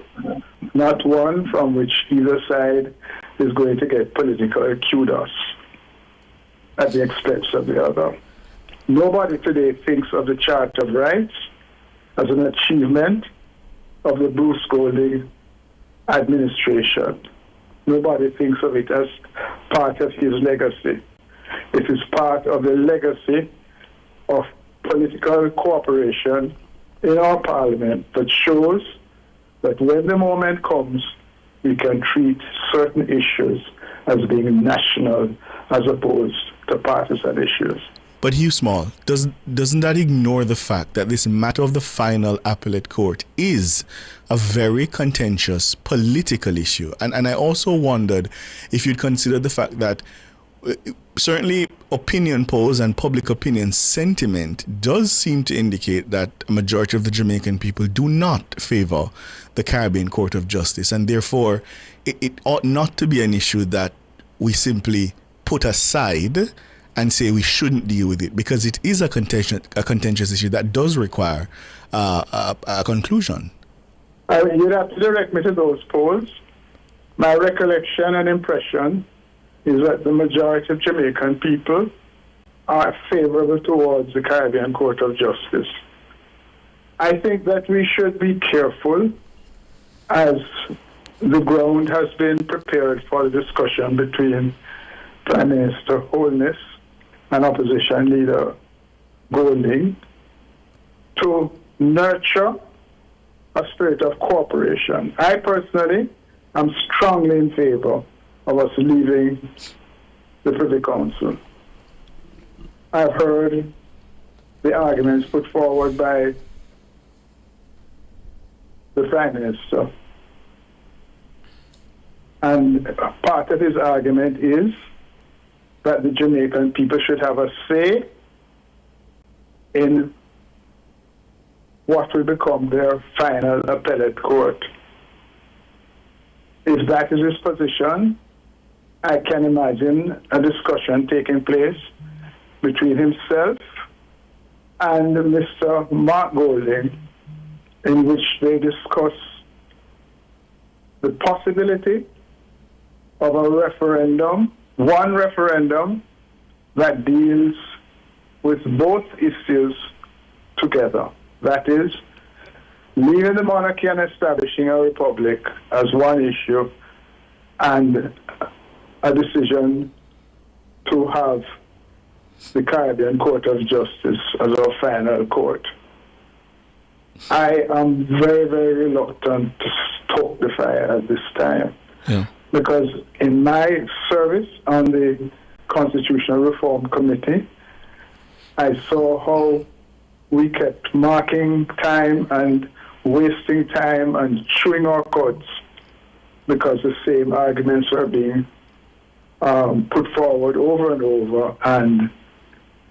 not one from which either side is going to get political kudos at the expense of the other. Nobody today thinks of the Charter of Rights as an achievement of the Bruce Golding administration. Nobody thinks of it as part of his legacy. It is part of the legacy of political cooperation in our parliament that shows that when the moment comes, we can treat certain issues as being national as opposed to partisan issues. But Hugh Small, doesn't that ignore the fact that this matter of the final appellate court is a very contentious political issue? And I also wondered if you'd consider the fact that certainly opinion polls and public opinion sentiment does seem to indicate that a majority of the Jamaican people do not favor the Caribbean Court of Justice, and therefore it ought not to be an issue that we simply put aside and say we shouldn't deal with it, because it is a contentious issue that does require a conclusion. You'd have to direct me to those polls. My recollection and impression is that the majority of Jamaican people are favorable towards the Caribbean Court of Justice. I think that we should be careful as the ground has been prepared for the discussion between Prime Minister Holness and Opposition Leader Golding to nurture a spirit of cooperation. I personally am strongly in favor of us leaving the Privy Council. I've heard the arguments put forward by the Prime Minister. And part of his argument is that the Jamaican people should have a say in what will become their final appellate court. If that is his position, I can imagine a discussion taking place between himself and Mr. Mark Golding, in which they discuss the possibility of a referendum, one referendum that deals with both issues together. That is, leaving the monarchy and establishing a republic as one issue, and a decision to have the Caribbean Court of Justice as our final court. I am very, very reluctant to stoke the fire at this time. Yeah. Because in my service on the Constitutional Reform Committee, I saw how we kept marking time and wasting time and chewing our cuds because the same arguments were being put forward over and over, and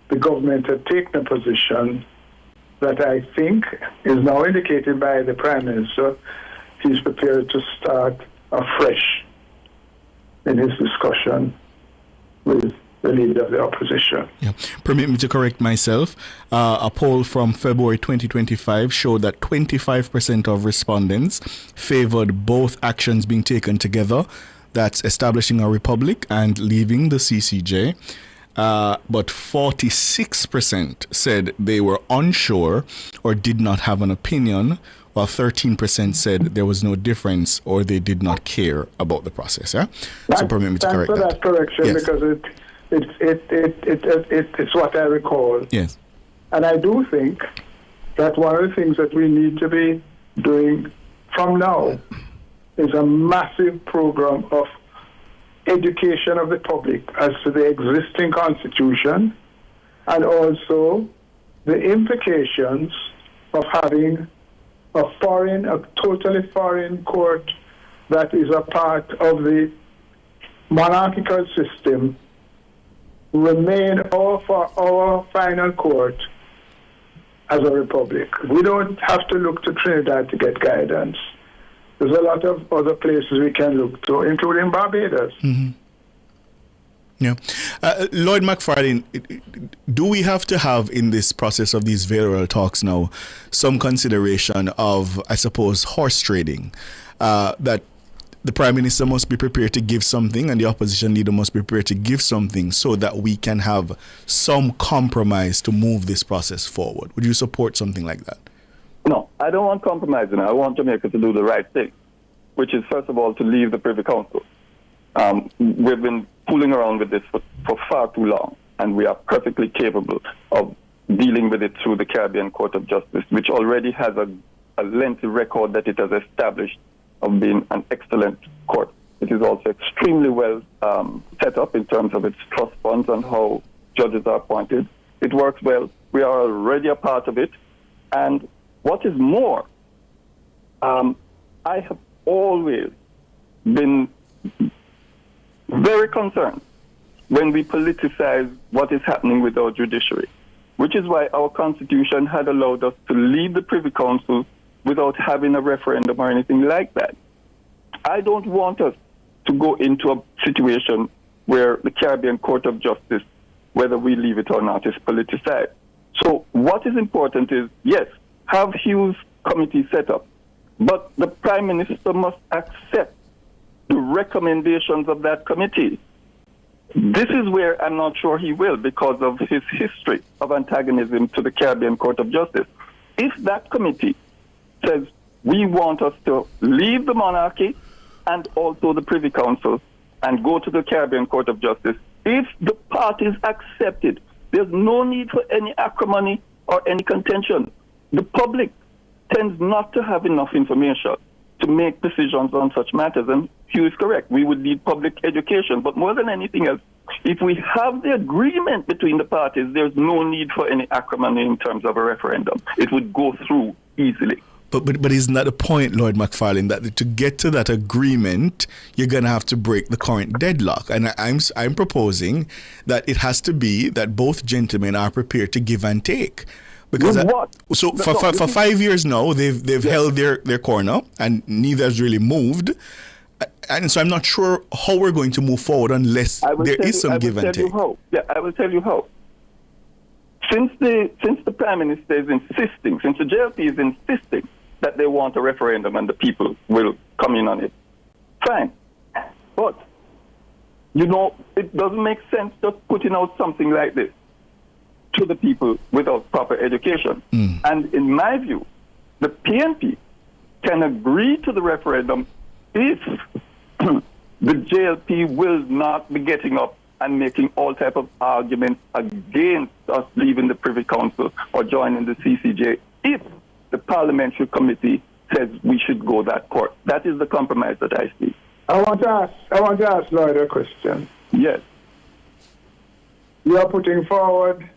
the government had taken a position that I think is now indicated by the Prime Minister. He's prepared to start afresh in his discussion with the leader of the opposition. Yeah. Permit me to correct myself. A poll from February 2025 showed that 25% of respondents favored both actions being taken together, that's establishing a republic and leaving the CCJ. But 46% said they were unsure or did not have an opinion, while 13% said there was no difference or they did not care about the process. Yeah? So permit me to correct that. Thanks for that correction, yes. Because it's what I recall. Yes. And I do think that one of the things that we need to be doing from now is a massive program of education of the public as to the existing constitution and also the implications of having a totally foreign court that is a part of the monarchical system remain our final court as a republic. We don't have to look to Trinidad to get guidance. There's a lot of other places we can look to, including Barbados. Mm-hmm. Yeah. Lloyd McFarlane, do we have to have in this process of these mayoral talks now some consideration of, I suppose, horse trading? That the Prime Minister must be prepared to give something and the opposition leader must be prepared to give something so that we can have some compromise to move this process forward. Would you support something like that? No, I don't want compromising. I want Jamaica to do the right thing, which is, first of all, to leave the Privy Council. We've been fooling around with this for far too long, and we are perfectly capable of dealing with it through the Caribbean Court of Justice, which already has a lengthy record that it has established of being an excellent court. It is also extremely well set up in terms of its trust funds and how judges are appointed. It works well. We are already a part of it. And what is more, I have always been very concerned when we politicize what is happening with our judiciary, which is why our Constitution had allowed us to leave the Privy Council without having a referendum or anything like that. I don't want us to go into a situation where the Caribbean Court of Justice, whether we leave it or not, is politicized. So what is important is, yes, have Hughes committee set up, but the Prime Minister must accept the recommendations of that committee. This is where I'm not sure he will because of his history of antagonism to the Caribbean Court of Justice. if that committee says we want us to leave the monarchy and also the Privy Council and go to the Caribbean Court of Justice, if the parties accept it, there's no need for any acrimony or any contention. The public tends not to have enough information to make decisions on such matters. And Hugh is correct. We would need public education. But more than anything else, if we have the agreement between the parties, there's no need for any acrimony in terms of a referendum. It would go through easily. But isn't that the point, Lord McFarlane, that to get to that agreement, you're going to have to break the current deadlock? And I'm proposing that it has to be that both gentlemen are prepared to give and take. Because for 5 years now, they've held their corner and neither has really moved. And so I'm not sure how we're going to move forward unless there is some give and take. I will tell you how. Since the Prime Minister is insisting, since the JLP is insisting that they want a referendum and the people will come in on it, fine. But, it doesn't make sense just putting out something like this to the people without proper education. And in my view, the PNP can agree to the referendum if the JLP will not be getting up and making all type of arguments against us leaving the Privy Council or joining the CCJ if the parliamentary committee says we should go that court. That is the compromise that I see. I want to ask Lloyd a question. Yes. You are putting forward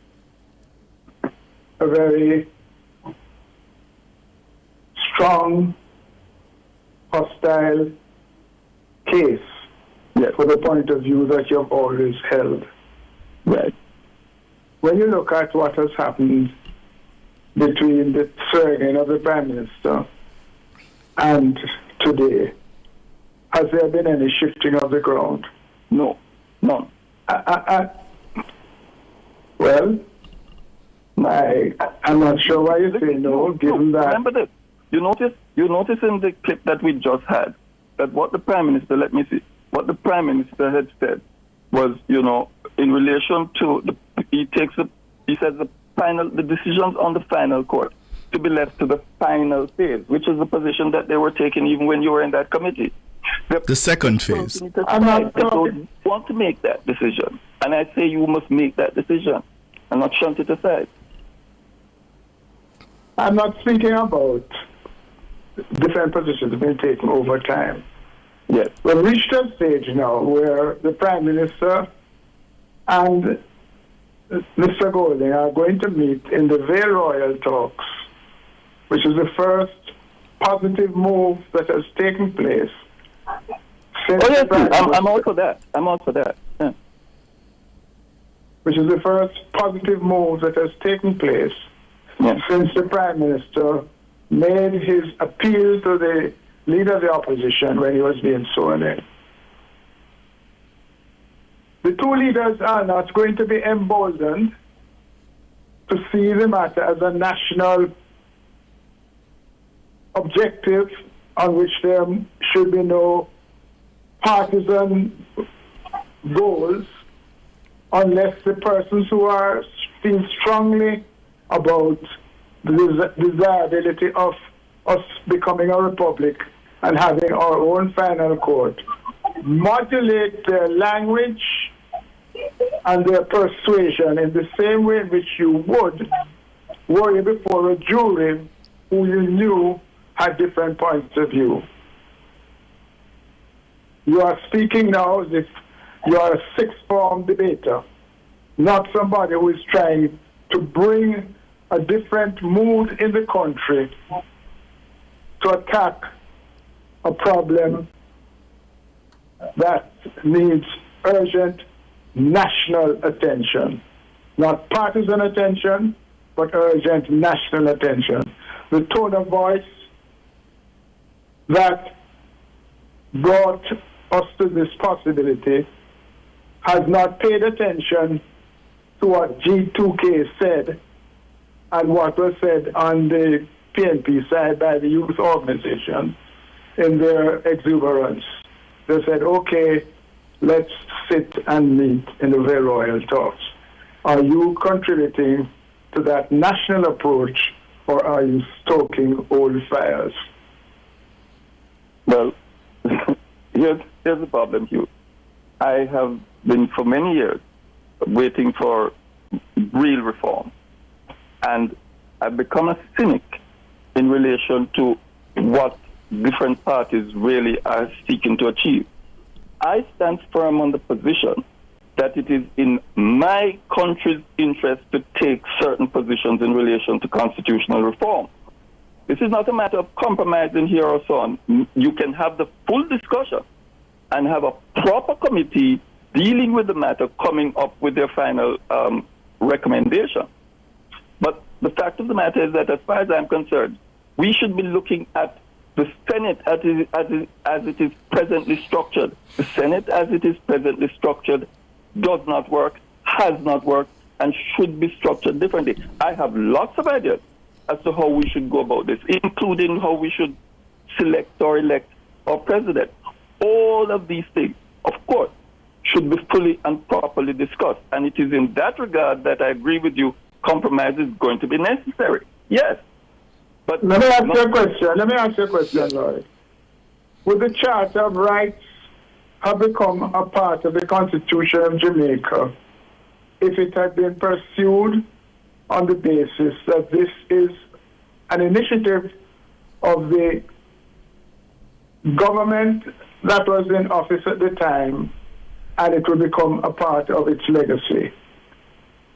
a very strong, hostile case for the point of view that you have always held. Right. When you look at what has happened between the swearing of the Prime Minister and today, has there been any shifting of the ground? No, none. I'm not sure why you say no, given that... Remember this. You notice in the clip that we just had, that what the Prime Minister, what the Prime Minister had said was, in relation to, he says the decisions on the final court to be left to the final phase, which is the position that they were taking even when you were in that committee. The second phase. They don't want to make that decision. And I say you must make that decision and not shunt it aside. I'm not speaking about different positions being taken over time. Yes. We've reached a stage now where the Prime Minister and Mr. Golding are going to meet in the Vale Royal talks, which is the first positive move that has taken place. I'm all for that. Yeah. Which is the first positive move that has taken place since the Prime Minister made his appeal to the leader of the opposition when he was being sworn in. The two leaders are not going to be emboldened to see the matter as a national objective on which there should be no partisan goals unless the persons who feel strongly about the desirability of us becoming a republic and having our own final court modulate their language and their persuasion in the same way in which you would worry before a jury who you knew had different points of view. You are speaking now as if you are a sixth form debater, not somebody who is trying to bring a different mood in the country to attack a problem that needs urgent national attention. Not partisan attention, but urgent national attention. The tone of voice that brought us to this possibility has not paid attention to what G2K said and what was said on the PNP side by the youth organization in their exuberance. They said, okay, let's sit and meet in the Vale Royal talks. Are you contributing to that national approach or are you stoking old fires? Well, here's the problem, Hugh. I have been for many years waiting for real reform. And I've become a cynic in relation to what different parties really are seeking to achieve. I stand firm on the position that it is in my country's interest to take certain positions in relation to constitutional reform. This is not a matter of compromising here or so on. You can have the full discussion and have a proper committee dealing with the matter coming up with their final recommendation. But the fact of the matter is that as far as I'm concerned, we should be looking at the Senate as it is presently structured. The Senate as it is presently structured does not work, has not worked, and should be structured differently. I have lots of ideas as to how we should go about this, including how we should select or elect our president. All of these things, of course, should be fully and properly discussed. And it is in that regard that I agree with you, compromise is going to be necessary. Yes. But Let me ask you a question, Lloyd. Would the Charter of Rights have become a part of the Constitution of Jamaica if it had been pursued on the basis that this is an initiative of the government that was in office at the time, and it would become a part of its legacy?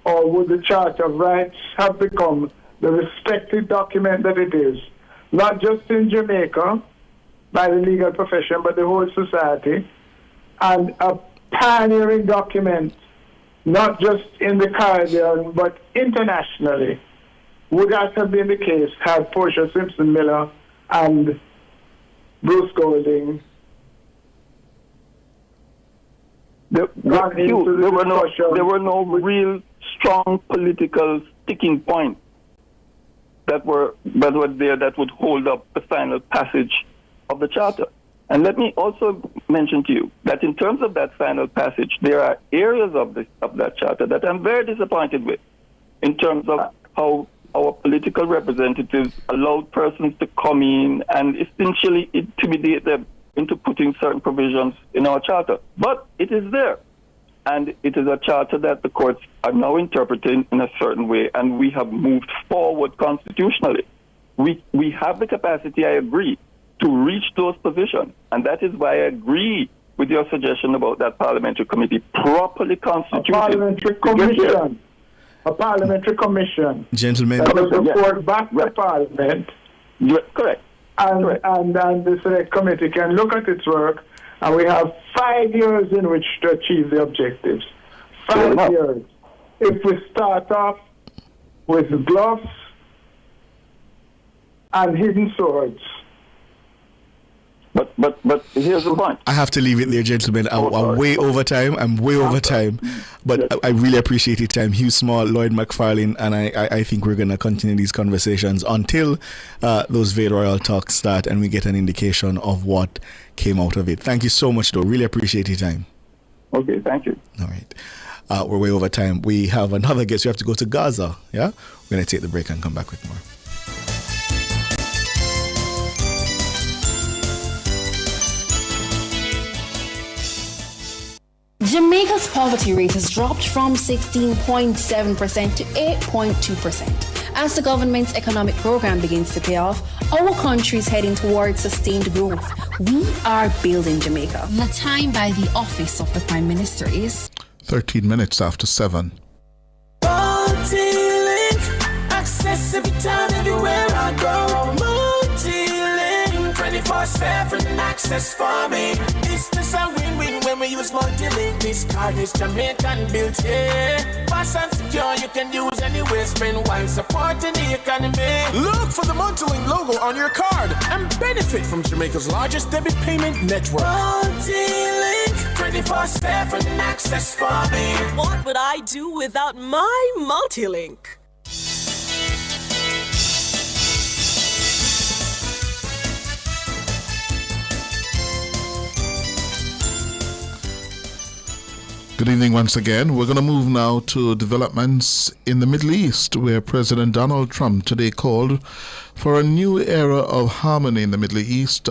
Or would the Charter of Rights have become the respected document that it is, not just in Jamaica by the legal profession, but the whole society, and a pioneering document, not just in the Caribbean, but internationally? Would that have been the case had Portia Simpson Miller and Bruce Golding there were no real strong political sticking points that were there that would hold up the final passage of the Charter. And let me also mention to you that in terms of that final passage, there are areas of that Charter that I'm very disappointed with, in terms of how our political representatives allowed persons to come in and essentially intimidate them into putting certain provisions in our Charter. But it is there. And it is a Charter that the courts are now interpreting in a certain way, and we have moved forward constitutionally. We have the capacity, I agree, to reach those positions. And that is why I agree with your suggestion about that parliamentary committee properly constituted. A parliamentary commission. Gentlemen. That will report back to Parliament. Correct. And the Select Committee can look at its work, and we have 5 years in which to achieve the objectives. 5 years. If we start off with gloves and hidden swords. But here's the point. I have to leave it there, gentlemen. I'm way over time. But I really appreciate your time. Hugh Small, Lloyd McFarlane, and I think we're going to continue these conversations until those Vale Royal talks start and we get an indication of what came out of it. Thank you so much, though. Really appreciate your time. Okay, thank you. All right. We're way over time. We have another guest. We have to go to Gaza. Yeah? We're going to take the break and come back with more. Jamaica's poverty rate has dropped from 16.7% to 8.2%. As the government's economic program begins to pay off, our country is heading towards sustained growth. We are building Jamaica. The time by the office of the Prime Minister is 13 minutes after 7. Multi-link, access every time, everywhere I go. Multi-link, 24/7 access for me. It's just a win-win when we use multi-link. This card is Jamaican built, yeah. Fast and secure, you can use anywhere. Spend while supporting the economy. Look for the multi-link logo on your card and benefit from Jamaica's largest debit payment network. Multi-link, 24/7 access for me. What would I do without my multi-link? Good evening once again. We're going to move now to developments in the Middle East, where President Donald Trump today called for a new era of harmony in the Middle East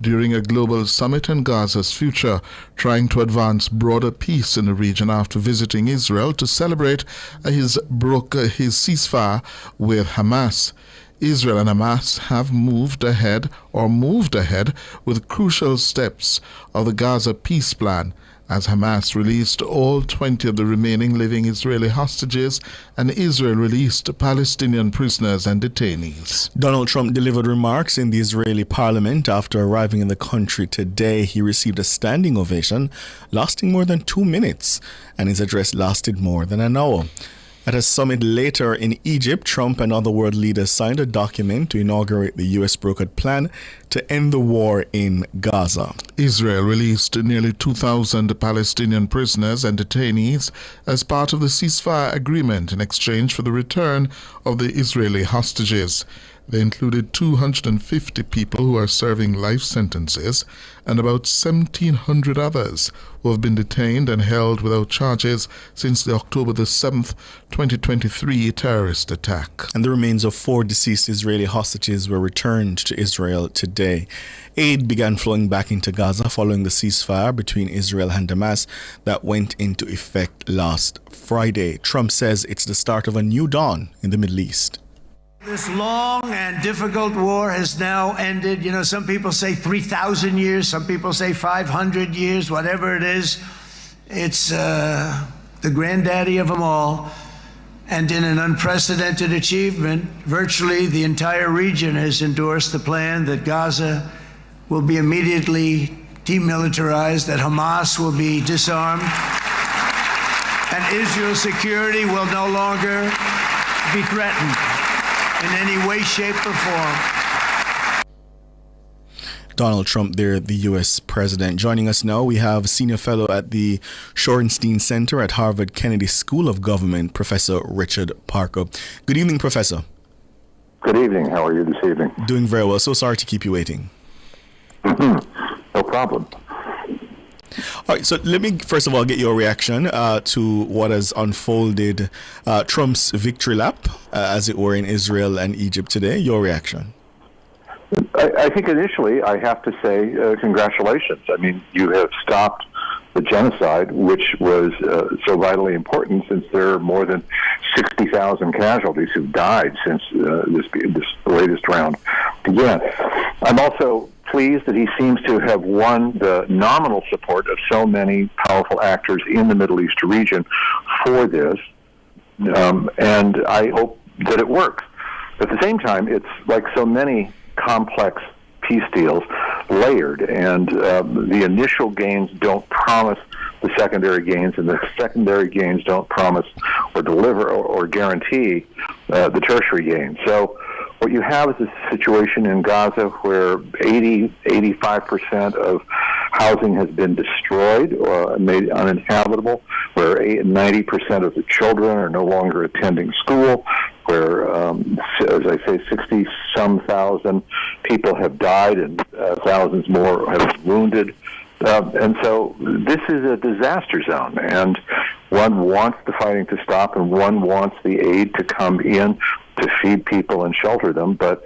during a global summit on Gaza's future, trying to advance broader peace in the region after visiting Israel to celebrate his ceasefire with Hamas. Israel and Hamas have moved ahead with crucial steps of the Gaza peace plan, as Hamas released all 20 of the remaining living Israeli hostages and Israel released Palestinian prisoners and detainees. Donald Trump delivered remarks in the Israeli parliament after arriving in the country today. He received a standing ovation lasting more than 2 minutes, and his address lasted more than an hour. At a summit later in Egypt, Trump and other world leaders signed a document to inaugurate the U.S. brokered plan to end the war in Gaza. Israel released nearly 2,000 Palestinian prisoners and detainees as part of the ceasefire agreement in exchange for the return of the Israeli hostages. They included 250 people who are serving life sentences and about 1,700 others who have been detained and held without charges since the October the 7th, 2023 terrorist attack. And the remains of 4 deceased Israeli hostages were returned to Israel today. Aid began flowing back into Gaza following the ceasefire between Israel and Hamas that went into effect last Friday. Trump says it's the start of a new dawn in the Middle East. This long and difficult war has now ended. You know, some people say 3,000 years, some people say 500 years, whatever it is. It's the granddaddy of them all. And in an unprecedented achievement, virtually the entire region has endorsed the plan that Gaza will be immediately demilitarized, that Hamas will be disarmed, and Israel's security will no longer be threatened in any way, shape, or form. Donald Trump there, the U.S. President. Joining us now, we have Senior Fellow at the Shorenstein Center at Harvard Kennedy School of Government, Professor Richard Parker. Good evening, Professor. Good evening. How are you this evening? Doing very well. So sorry to keep you waiting. No problem. All right, so let me first of all get your reaction to what has unfolded, Trump's victory lap, as it were, in Israel and Egypt today. Your reaction? I think initially I have to say congratulations. I mean, you have stopped the genocide, which was so vitally important since there are more than 60,000 casualties who've died since this latest round began. I'm also pleased that he seems to have won the nominal support of so many powerful actors in the Middle East region for this, and I hope that it works. At the same time, it's like so many complex peace deals, layered, and the initial gains don't promise the secondary gains, and the secondary gains don't promise or deliver or guarantee the tertiary gains. So what you have is a situation in Gaza where 85% of housing has been destroyed or made uninhabitable, where 90% of the children are no longer attending school, where, as I say, 60-some thousand people have died and thousands more have been wounded. And so this is a disaster zone, and one wants the fighting to stop, and one wants the aid to come in to feed people and shelter them. But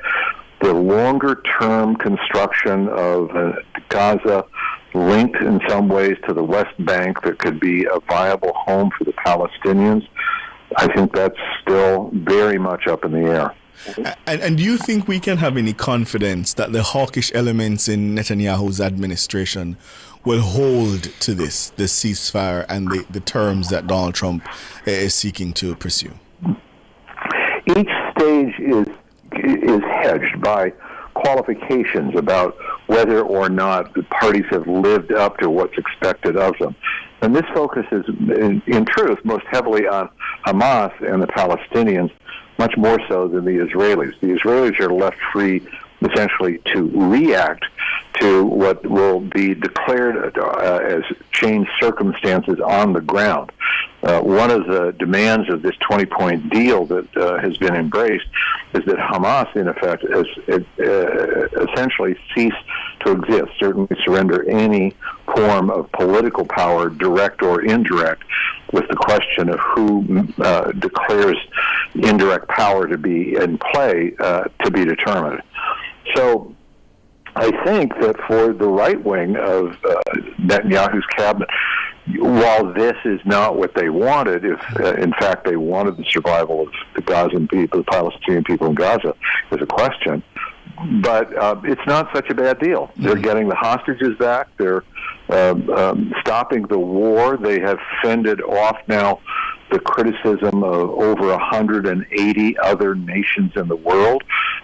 the longer-term construction of Gaza, linked in some ways to the West Bank, that could be a viable home for the Palestinians, I think that's still very much up in the air. And do you think we can have any confidence that the hawkish elements in Netanyahu's administration will hold to the ceasefire and the terms that Donald Trump is seeking to pursue? Each stage is hedged by qualifications about whether or not the parties have lived up to what's expected of them. And this focuses, in truth, most heavily on Hamas and the Palestinians, much more so than the Israelis. The Israelis are left free, essentially, to react to what will be declared as changed circumstances on the ground. One of the demands of this 20-point deal that has been embraced is that Hamas, in effect, has essentially ceased to exist, certainly surrender any form of political power, direct or indirect, with the question of who declares indirect power to be in play to be determined. So I think that for the right wing of Netanyahu's cabinet, while this is not what they wanted, if in fact they wanted the survival of the Gazan people, the Palestinian people in Gaza, is a question. But it's not such a bad deal. They're getting the hostages back. They're stopping the war. They have fended off now the criticism of over 180 other nations in the world.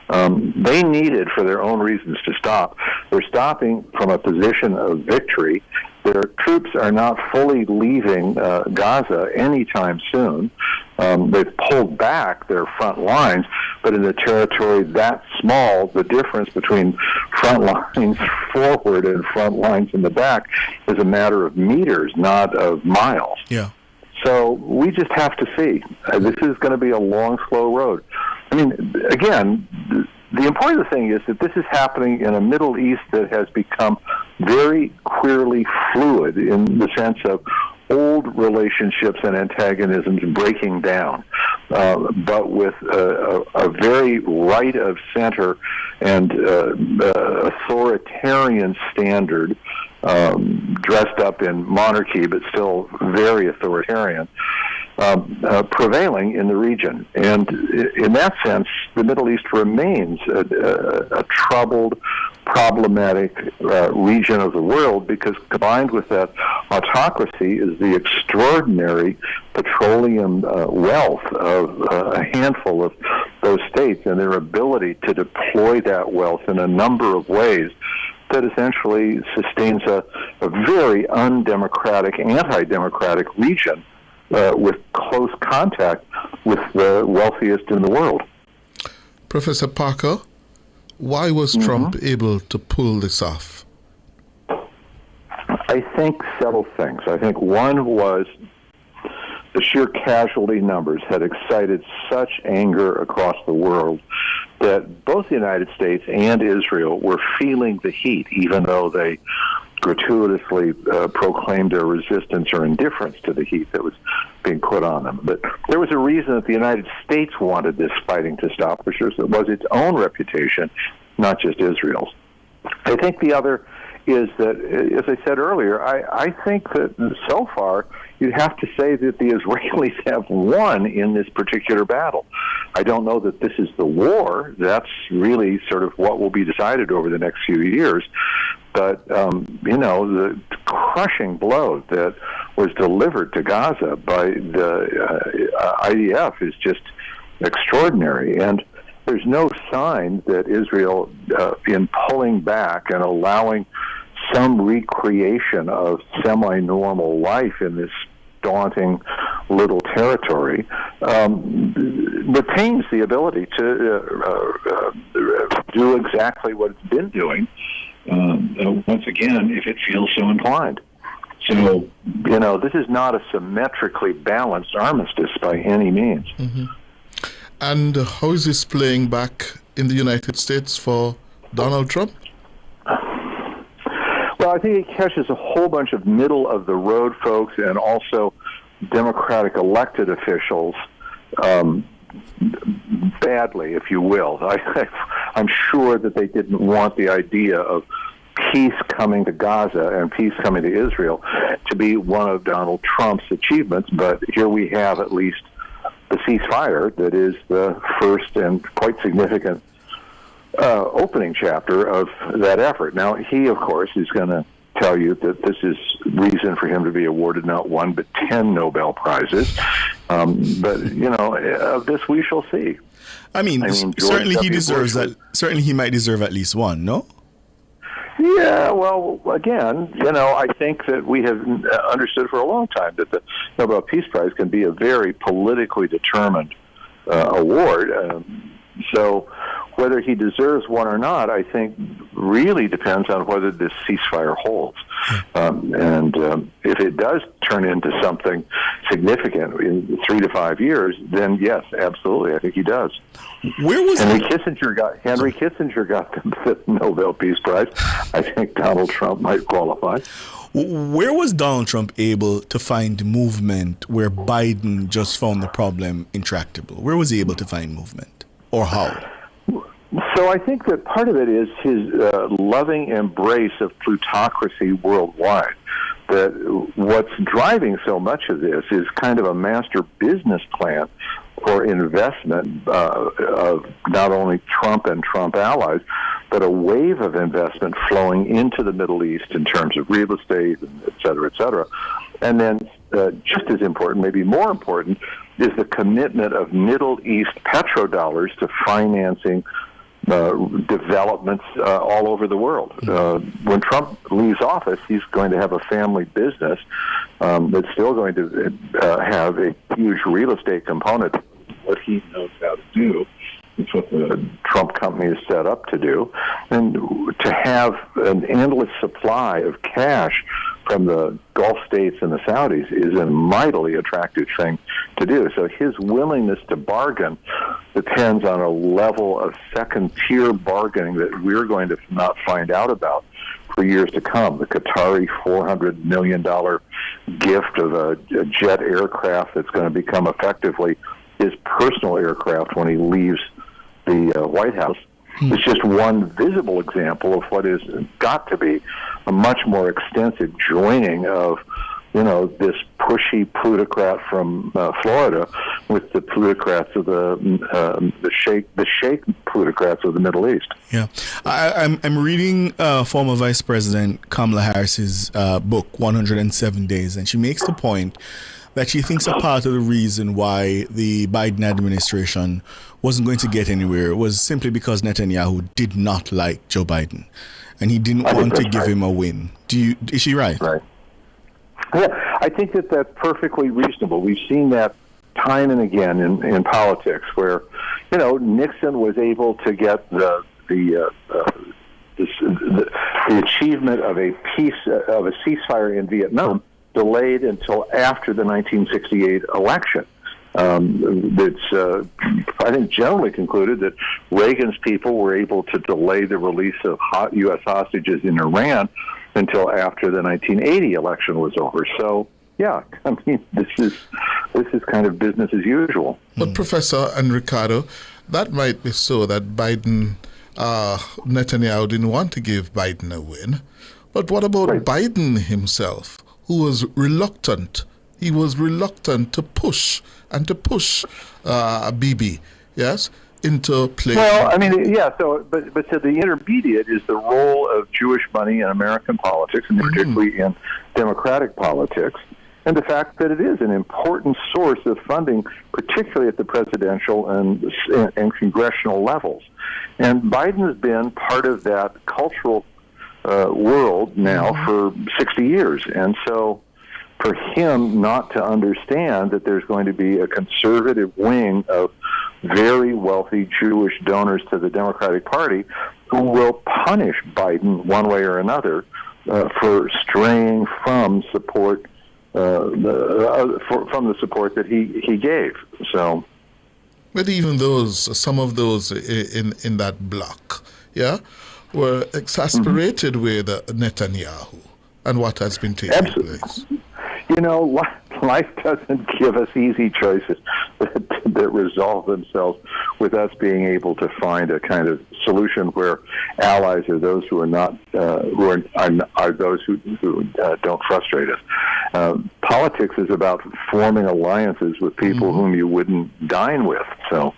They needed, for their own reasons, to stop. They're stopping from a position of victory. Their troops are not fully leaving Gaza anytime soon. They've pulled back their front lines, but in a territory that small, the difference between front lines forward and front lines in the back is a matter of meters, not of miles. Yeah. So we just have to see. This is going to be a long, slow road. I mean, again, the important thing is that this is happening in a Middle East that has become very queerly fluid in the sense of old relationships and antagonisms breaking down, but with a very right of center and authoritarian standard, dressed up in monarchy but still very authoritarian, prevailing in the region. And in that sense, the Middle East remains a troubled, problematic region of the world, because combined with that autocracy is the extraordinary petroleum wealth of a handful of those states and their ability to deploy that wealth in a number of ways that essentially sustains a very undemocratic, anti-democratic region with close contact with the wealthiest in the world. Professor Parker, why was Trump able to pull this off? I think several things. I think one was the sheer casualty numbers had excited such anger across the world that both the United States and Israel were feeling the heat, even though they gratuitously proclaimed their resistance or indifference to the heat that was being put on them. But there was a reason that the United States wanted this fighting to stop, which was its own reputation, not just Israel's. I think the other is that, as I said earlier, I think that so far you'd have to say that the Israelis have won in this particular battle. I don't know that this is the war. That's really sort of what will be decided over the next few years. But, the crushing blow that was delivered to Gaza by the IDF is just extraordinary. And there's no sign that Israel, in pulling back and allowing some recreation of semi-normal life in this daunting little territory, retains the ability to do exactly what it's been doing, once again, if it feels so inclined. So, this is not a symmetrically balanced armistice by any means. Mm-hmm. And how is this playing back in the United States for Donald Trump? Well, I think it catches a whole bunch of middle-of-the-road folks and also Democratic elected officials badly, if you will. I'm sure that they didn't want the idea of peace coming to Gaza and peace coming to Israel to be one of Donald Trump's achievements, but here we have at least the ceasefire that is the first and quite significant opening chapter of that effort. Now, he, of course, is going to tell you that this is reason for him to be awarded not one but 10 Nobel Prizes. But, of this we shall see. I mean certainly he deserves that. Certainly he might deserve at least one, no? Yeah, well, again, I think that we have understood for a long time that the Nobel Peace Prize can be a very politically determined award. So Whether he deserves one or not, I think, really depends on whether this ceasefire holds. If it does turn into something significant in 3 to 5 years, then yes, absolutely, I think he does. Where was Henry Kissinger got the Nobel Peace Prize. I think Donald Trump might qualify. Where was Donald Trump able to find movement where Biden just found the problem intractable? Where was he able to find movement, or how? So I think that part of it is his loving embrace of plutocracy worldwide. That what's driving so much of this is kind of a master business plan for investment of not only Trump and Trump allies, but a wave of investment flowing into the Middle East in terms of real estate, et cetera, et cetera. And then just as important, maybe more important, is the commitment of Middle East petrodollars to financing developments all over the world. When Trump leaves office, he's going to have a family business that's still going to have a huge real estate component. What he knows how to do. It's what the Trump company is set up to do. And to have an endless supply of cash from the Gulf states and the Saudis is a mightily attractive thing to do. So his willingness to bargain depends on a level of second-tier bargaining that we're going to not find out about for years to come. The Qatari $400 million gift of a jet aircraft that's going to become effectively his personal aircraft when he leaves the White House. It's just one visible example of what has got to be a much more extensive joining of, this pushy plutocrat from Florida with the plutocrats of the sheikh plutocrats of the Middle East. Yeah, I'm reading former Vice President Kamala Harris's book 107 Days, and she makes the point that she thinks a part of the reason why the Biden administration wasn't going to get anywhere was simply because Netanyahu did not like Joe Biden, and he didn't want to give him a win. Is she right? Right. Yeah, I think that that's perfectly reasonable. We've seen that time and again in politics, where Nixon was able to get the achievement of a ceasefire in Vietnam delayed until after the 1968 election. It's, I think, generally concluded that Reagan's people were able to delay the release of U.S. hostages in Iran until after the 1980 election was over. So, yeah, I mean, this is kind of business as usual. But Professor and Ricardo, that might be so that Netanyahu didn't want to give Biden a win. But what about Biden himself, who was reluctant? He was reluctant to push Bibi, yes, into place. Well, I mean, yeah. So, but so the intermediate is the role of Jewish money in American politics, and particularly in Democratic politics, and the fact that it is an important source of funding, particularly at the presidential and congressional levels. And Biden has been part of that cultural world now for 60 years, and so for him not to understand that there's going to be a conservative wing of very wealthy Jewish donors to the Democratic Party who will punish Biden one way or another for straying from support from the support that he gave. So, but even some of those in that bloc, were exasperated with Netanyahu and what has been taking place. Life doesn't give us easy choices that resolve themselves with us being able to find a kind of solution where allies are those who are not, are those who don't frustrate us. Politics is about forming alliances with people whom you wouldn't dine with. So,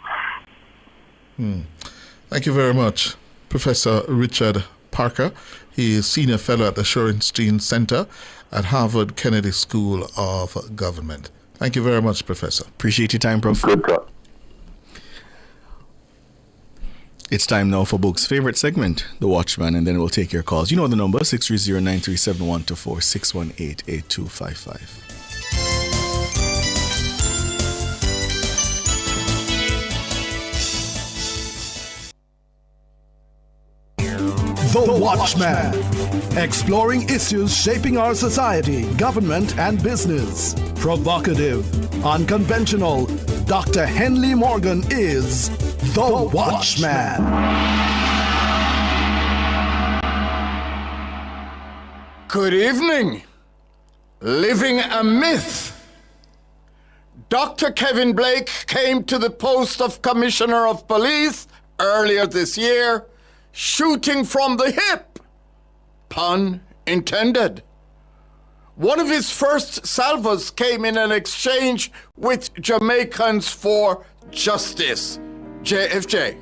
Thank you very much, Professor Richard Parker. He is Senior Fellow at the Shorenstein Center at Harvard Kennedy School of Government. Thank you very much, Professor. Appreciate your time, Prof. Good talk. It's time now for Book's favorite segment, The Watchman, and then we'll take your calls. You know the number, 630-937-124, 618-8255. The Watchman. Exploring issues shaping our society, government, and business. Provocative, unconventional. Dr. Henley Morgan is The Watchman. Good evening. Living a myth. Dr. Kevin Blake came to the post of Commissioner of Police earlier this year, shooting from the hip. Pun intended. One of his first salvos came in an exchange with Jamaicans for Justice, JFJ.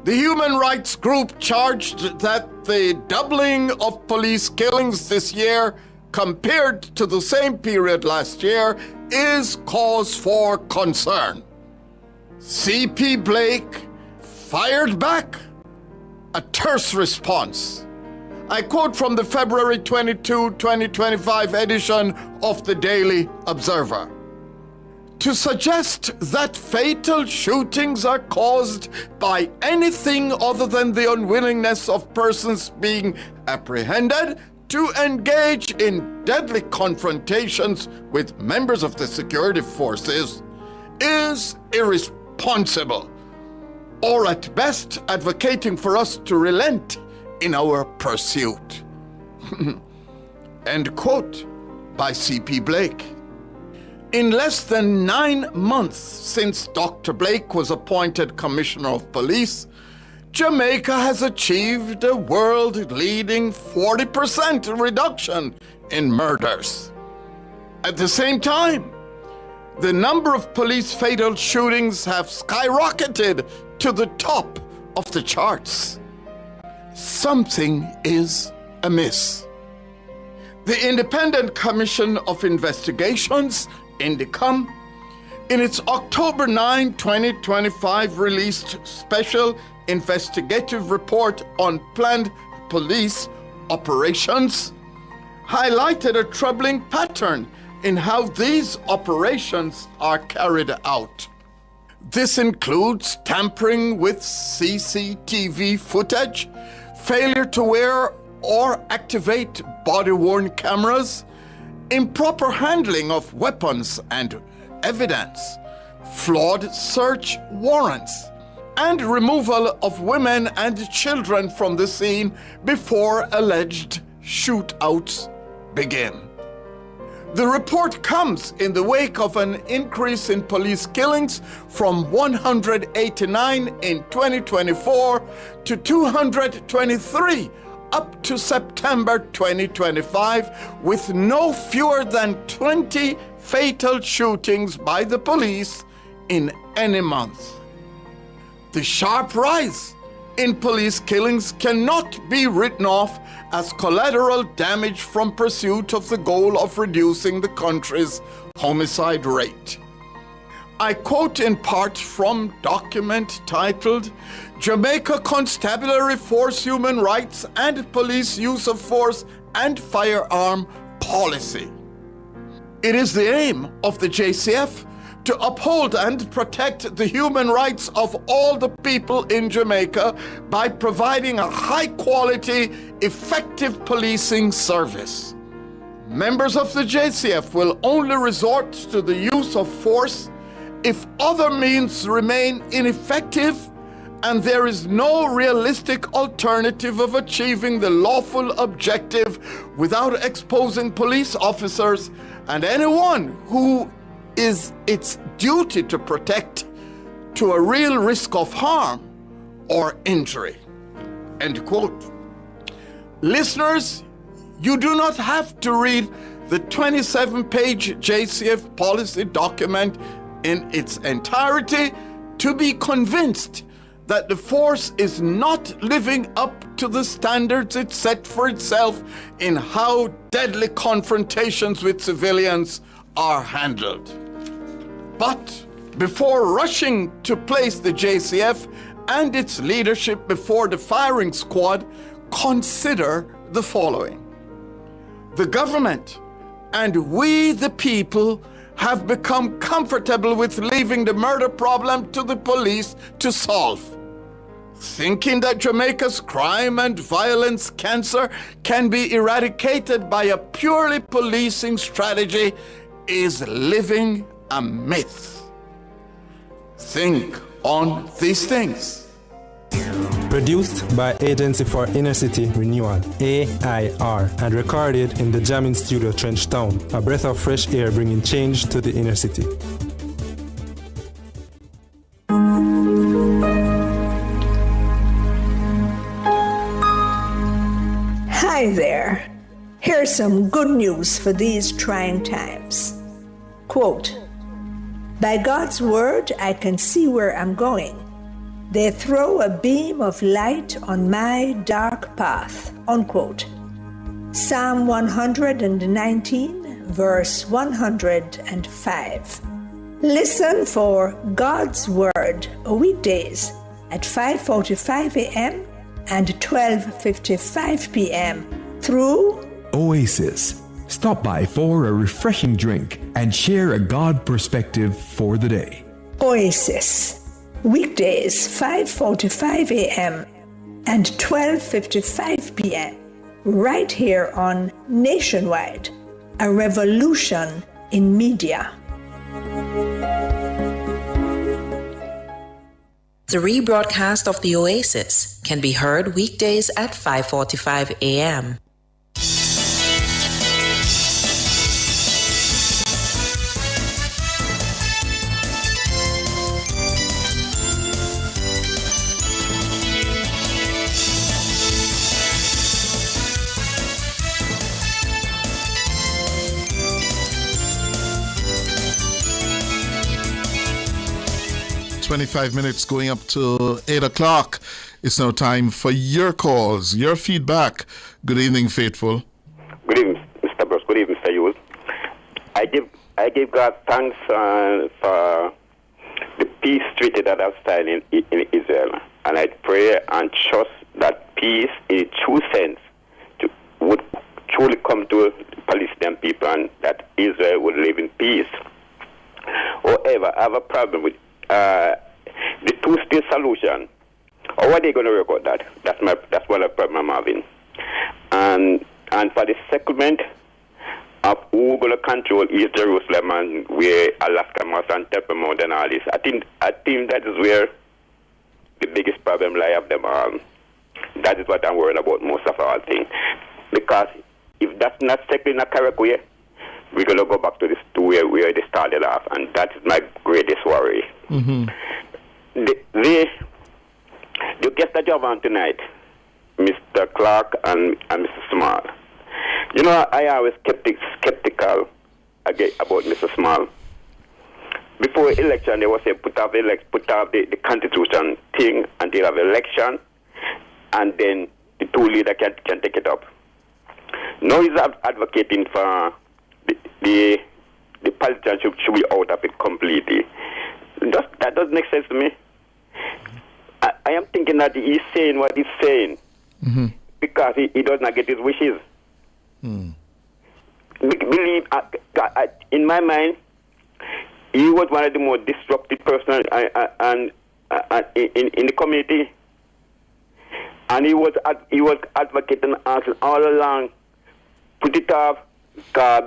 The human rights group charged that the doubling of police killings this year compared to the same period last year is cause for concern. CP Blake fired back a terse response. I quote from the February 22, 2025 edition of the Daily Observer. To suggest that fatal shootings are caused by anything other than the unwillingness of persons being apprehended to engage in deadly confrontations with members of the security forces is irresponsible, or at best advocating for us to relent in our pursuit. End quote by C.P. Blake. In less than 9 months since Dr. Blake was appointed Commissioner of Police, Jamaica has achieved a world-leading 40% reduction in murders. At the same time, the number of police fatal shootings have skyrocketed to the top of the charts. Something is amiss. The Independent Commission of Investigations, INDECOM, in its October 9, 2025 released special investigative report on planned police operations, highlighted a troubling pattern in how these operations are carried out. This includes tampering with CCTV footage, failure to wear or activate body-worn cameras, improper handling of weapons and evidence, flawed search warrants, and removal of women and children from the scene before alleged shootouts begin. The report comes in the wake of an increase in police killings from 189 in 2024 to 223 up to September 2025, with no fewer than 20 fatal shootings by the police in any month. The sharp rise in police killings cannot be written off as collateral damage from pursuit of the goal of reducing the country's homicide rate. I quote in part from document titled Jamaica Constabulary Force Human Rights and Police Use of Force and Firearm Policy. It is the aim of the JCF to uphold and protect the human rights of all the people in Jamaica by providing a high-quality, effective policing service. Members of the JCF will only resort to the use of force if other means remain ineffective and there is no realistic alternative of achieving the lawful objective without exposing police officers and anyone who is its duty to protect to a real risk of harm or injury. End quote. Listeners, you do not have to read the 27-page JCF policy document in its entirety to be convinced that the force is not living up to the standards it set for itself in how deadly confrontations with civilians are handled. But before rushing to place the JCF and its leadership before the firing squad, consider the following. The government and we the people have become comfortable with leaving the murder problem to the police to solve. thinking that Jamaica's crime and violence cancer can be eradicated by a purely policing strategy is living a myth. Think on these things. Produced by Agency for Inner City Renewal, AIR, and recorded in the Jamming Studio, Trenchtown, a breath of fresh air bringing change to the inner city. Hi there. Here's some good news for these trying times. Quote, "By God's word, I can see where I'm going. They throw a beam of light on my dark path." Unquote. Psalm 119, verse 105. Listen for God's word weekdays at 5:45 a.m. and 12:55 p.m. through Oasis. Stop by for a refreshing drink and share a God perspective for the day. Oasis. Weekdays 5:45 a.m. and 12:55 p.m. right here on Nationwide, a revolution in media. The rebroadcast of the Oasis can be heard weekdays at 5:45 a.m. "25 minutes going up to 8 o'clock. It's now time for your calls, your feedback. Good evening, Faithful. Good evening, Mr. Bruce. Good evening, Mr. Hughes. I give God thanks for the peace treaty that I've signed in Israel. And I pray and trust that peace, in true sense, would truly come to the Palestinian people and that Israel would live in peace. However, I have a problem with the two-state solution. How are they going to work out that? That's one of the problem I'm having. And for the settlement of who going to control East Jerusalem and where Alaska Moss and Temple Mount and all this, I think that is where the biggest problem lie of them all. That is what I'm worried about most of all things. Because if that's not settled in a correct way, we're going to go back to this to where they started off, and that is my greatest worry. Mm-hmm. The guest that you have on tonight, Mr. Clark and Mr. Small. You know, I always skeptical again about Mr. Small. Before election, they was say put up the constitution thing until have election, and then the two leaders can take it up. Now he's advocating for the politicians should be out of it completely. That doesn't make sense to me. I am thinking that he's saying what he's saying because he does not get his wishes. Believe, in my mind, he was one of the more disruptive persons in the community, and he was advocating us all along. Put it off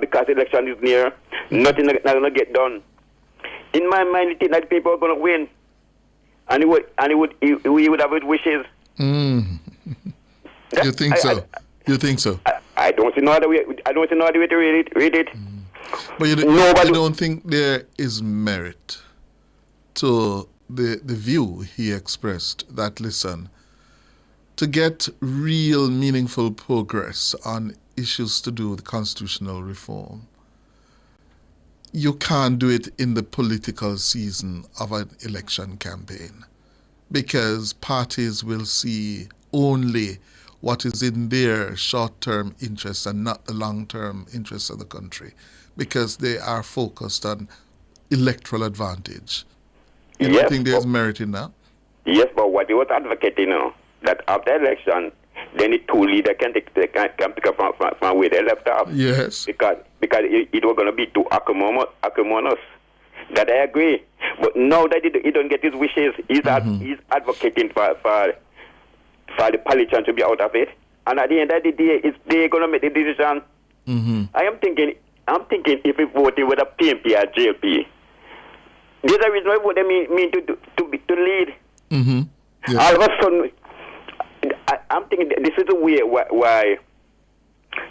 because election is near. Nothing not going to get done. In my mind, I think that people are going to win, and he would have his wishes. You think so? You think so? I don't see no other way. I don't see no other way to read it. But you don't think there is merit to the view he expressed that, listen, to get real meaningful progress on issues to do with constitutional reform, you can't do it in the political season of an election campaign, because parties will see only what is in their short-term interests and not the long-term interests of the country, because they are focused on electoral advantage. You don't think there's merit in that? Yes, but what he was advocating now, that after election, then the two leaders can pick up from where they left off. Yes. Because it was going to be too acrimonious. That I agree. But now that he don't get his wishes, he's advocating for the politician to be out of it. And at the end of the day, they're going to make the decision. I'm thinking if we voted with a PNP or JLP, there's a reason why what they mean to lead. Yes. All of a sudden, I'm thinking this is the way why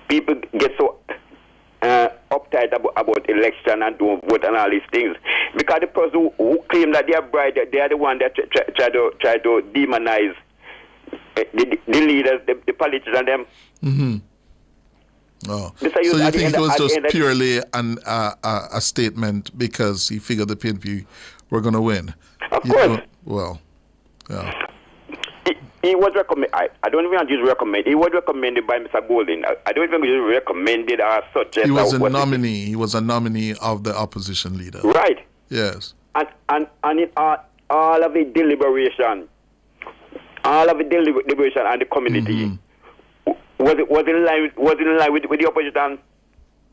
people get so uptight about election and don't vote and all these things. Because the person who claim that they are bright, they are the one that try to demonize the leaders, the politicians and them. Oh. So you think it was just purely a statement because he figured the PNP were going to win? Of course. Well, yeah. He was recommended. I don't even use recommend. He was recommended by Mr. Golding. I don't even use recommended as such. He was a nominee. He was a nominee of the opposition leader. Right. Yes. And in all of the deliberation, and the community was in line with the opposition.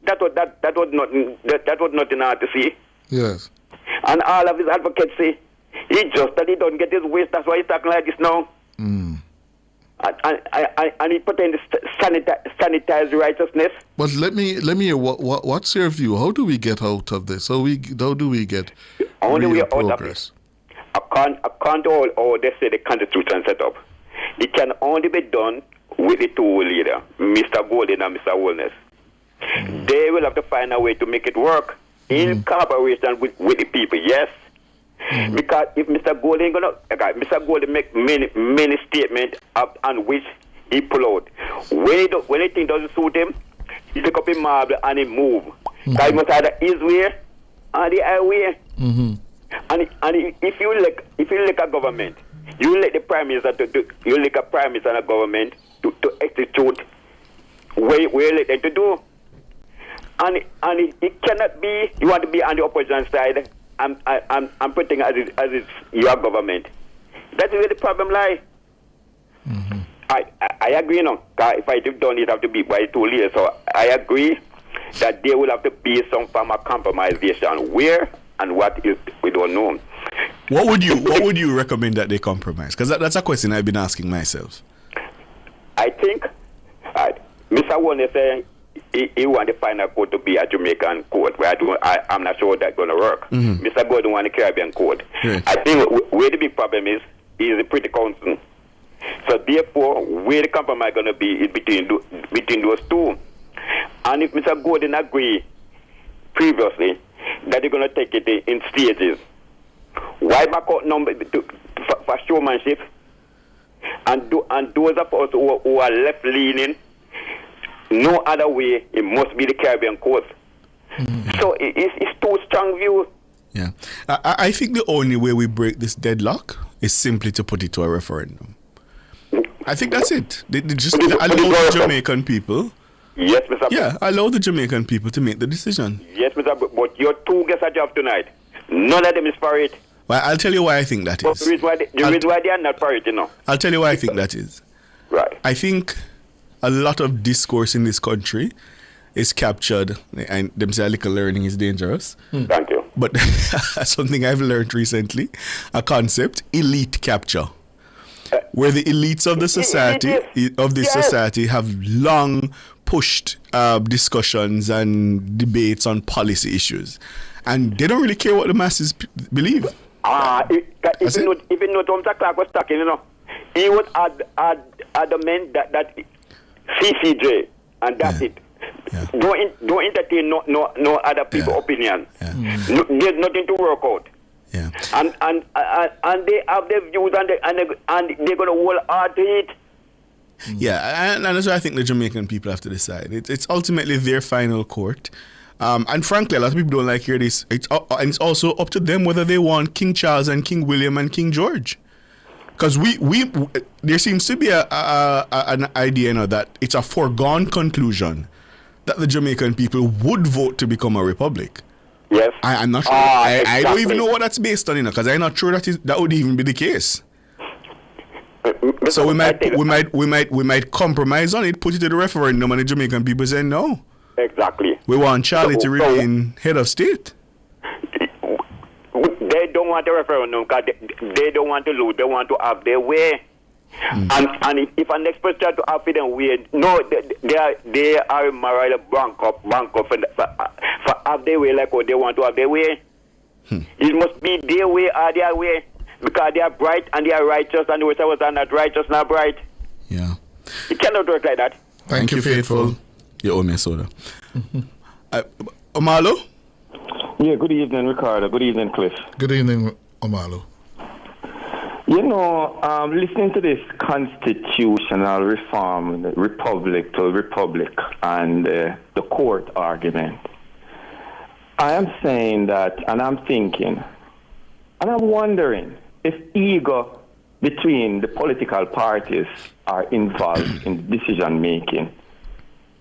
That was nothing hard to see. Yes. And all of his advocacy, he just that he don't get his waste. That's why he's talking like this now. And he pretends to sanitize righteousness. But let me hear what's your view? How do we get out of this? How do we get only real way out progress? Of it. I can't all they say the constitution set up. It can only be done with the two leaders, Mr. Golden and Mr. Wellness. They will have to find a way to make it work in collaboration with the people. Yes. Because if Mr. Golden make many statements on which he pull out. When anything doesn't suit him, he pick up a marble and he move. Because he must either his way or the highway. And if you like a government, you let the prime minister you like a prime minister and a government to execute where you let them to do. And it cannot be you want to be on the opposition side. I'm putting as it's your government. That's where the problem lies. I agree, you know. If I have done it, have to be by 2 years. So I agree that there will have to be some form of compromisation. Where and what is we don't know. What would you recommend that they compromise? Because that's a question I've been asking myself. I think Mr. Warner said he want the final court to be a Jamaican court. I'm not sure that's going to work. Mr. Gordon want the Caribbean court. Yes. I think where the big problem is the Privy Council. So therefore, where the compromise going to be is between those two. And if Mr. Gordon agree previously that they're going to take it in stages, why back out number for showmanship? And those of us who are left leaning, no other way, it must be the Caribbean coast. So it's too strong view. Yeah. I think the only way we break this deadlock is simply to put it to a referendum. I think that's it. They just allow the Jamaican people. Yes, Mr. Yeah, allow the Jamaican people to make the decision. Yes, Mr. But your 2 guests a job tonight. None of them is for it. Well, I'll tell you why I think that is. The reason why they are not for it, you know. I'll tell you why I think that is. Right. I think a lot of discourse in this country is captured, and them say a little learning is dangerous. Thank you. But something I've learned recently, a concept, elite capture, where the elites of the society have long pushed discussions and debates on policy issues, and they don't really care what the masses believe. Even though Tom Clark was talking, you know, he would adamant that CCJ, and that's it. Yeah. Don't entertain no other people's opinion. No, there's nothing to work out. Yeah. And they have their views and they're gonna hold hard to it. Yeah, and that's why I think the Jamaican people have to decide. It's ultimately their final court. And frankly, a lot of people don't like hear this. And it's also up to them whether they want King Charles and King William and King George. Because there seems to be an idea now that it's a foregone conclusion that the Jamaican people would vote to become a republic. Yes. I'm not sure. I don't even know what that's based on, because I'm not sure that would even be the case. So we might compromise on it, put it to the referendum, and the Jamaican people say no. Exactly. We want Charlie to remain head of state. don't want a referendum because they don't want to lose. They want to have their way. And if an next person try to have their way, no, they are morally bankrupt for have their way like what they want to have their way. It must be their way or their way because they are bright and they are righteous, and the rest of us are not righteous, not bright. Yeah. It cannot work like that. Thank you, Faithful. You owe me a soda. Omalo? Yeah, good evening, Ricardo. Good evening, Cliff. Good evening, Omalo. You know, listening to this constitutional reform, republic to republic, and the court argument, I am saying that, and I'm thinking, and I'm wondering if ego between the political parties are involved in decision making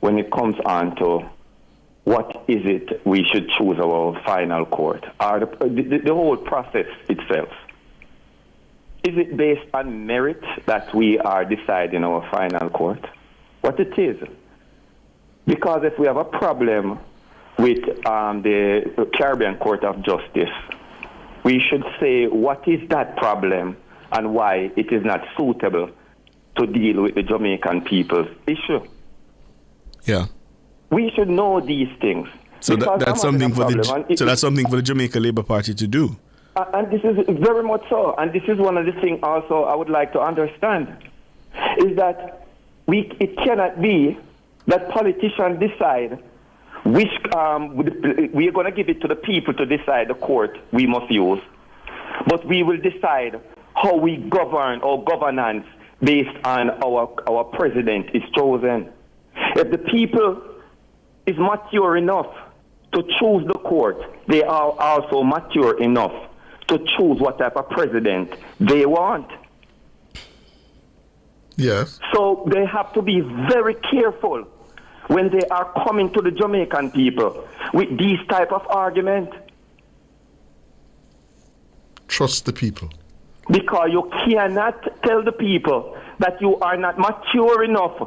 when it comes on to what is it we should choose our final court, or the whole process itself. Is it based on merit that we are deciding our final court? What it is? Because if we have a problem with the Caribbean Court of Justice, we should say what is that problem and why it is not suitable to deal with the Jamaican people's issue. Yeah. We should know these things. So that's something for that's something for the Jamaica Labour Party to do. And this is very much so. And this is one of the things also I would like to understand, is that it cannot be that politicians decide which we are going to give it to the people to decide the court we must use, but we will decide how we govern our governance based on our president is chosen. If the people is mature enough to choose the court, they are also mature enough to choose what type of president they want. Yes. So they have to be very careful when they are coming to the Jamaican people with these type of argument. Trust the people. Because you cannot tell the people that you are not mature enough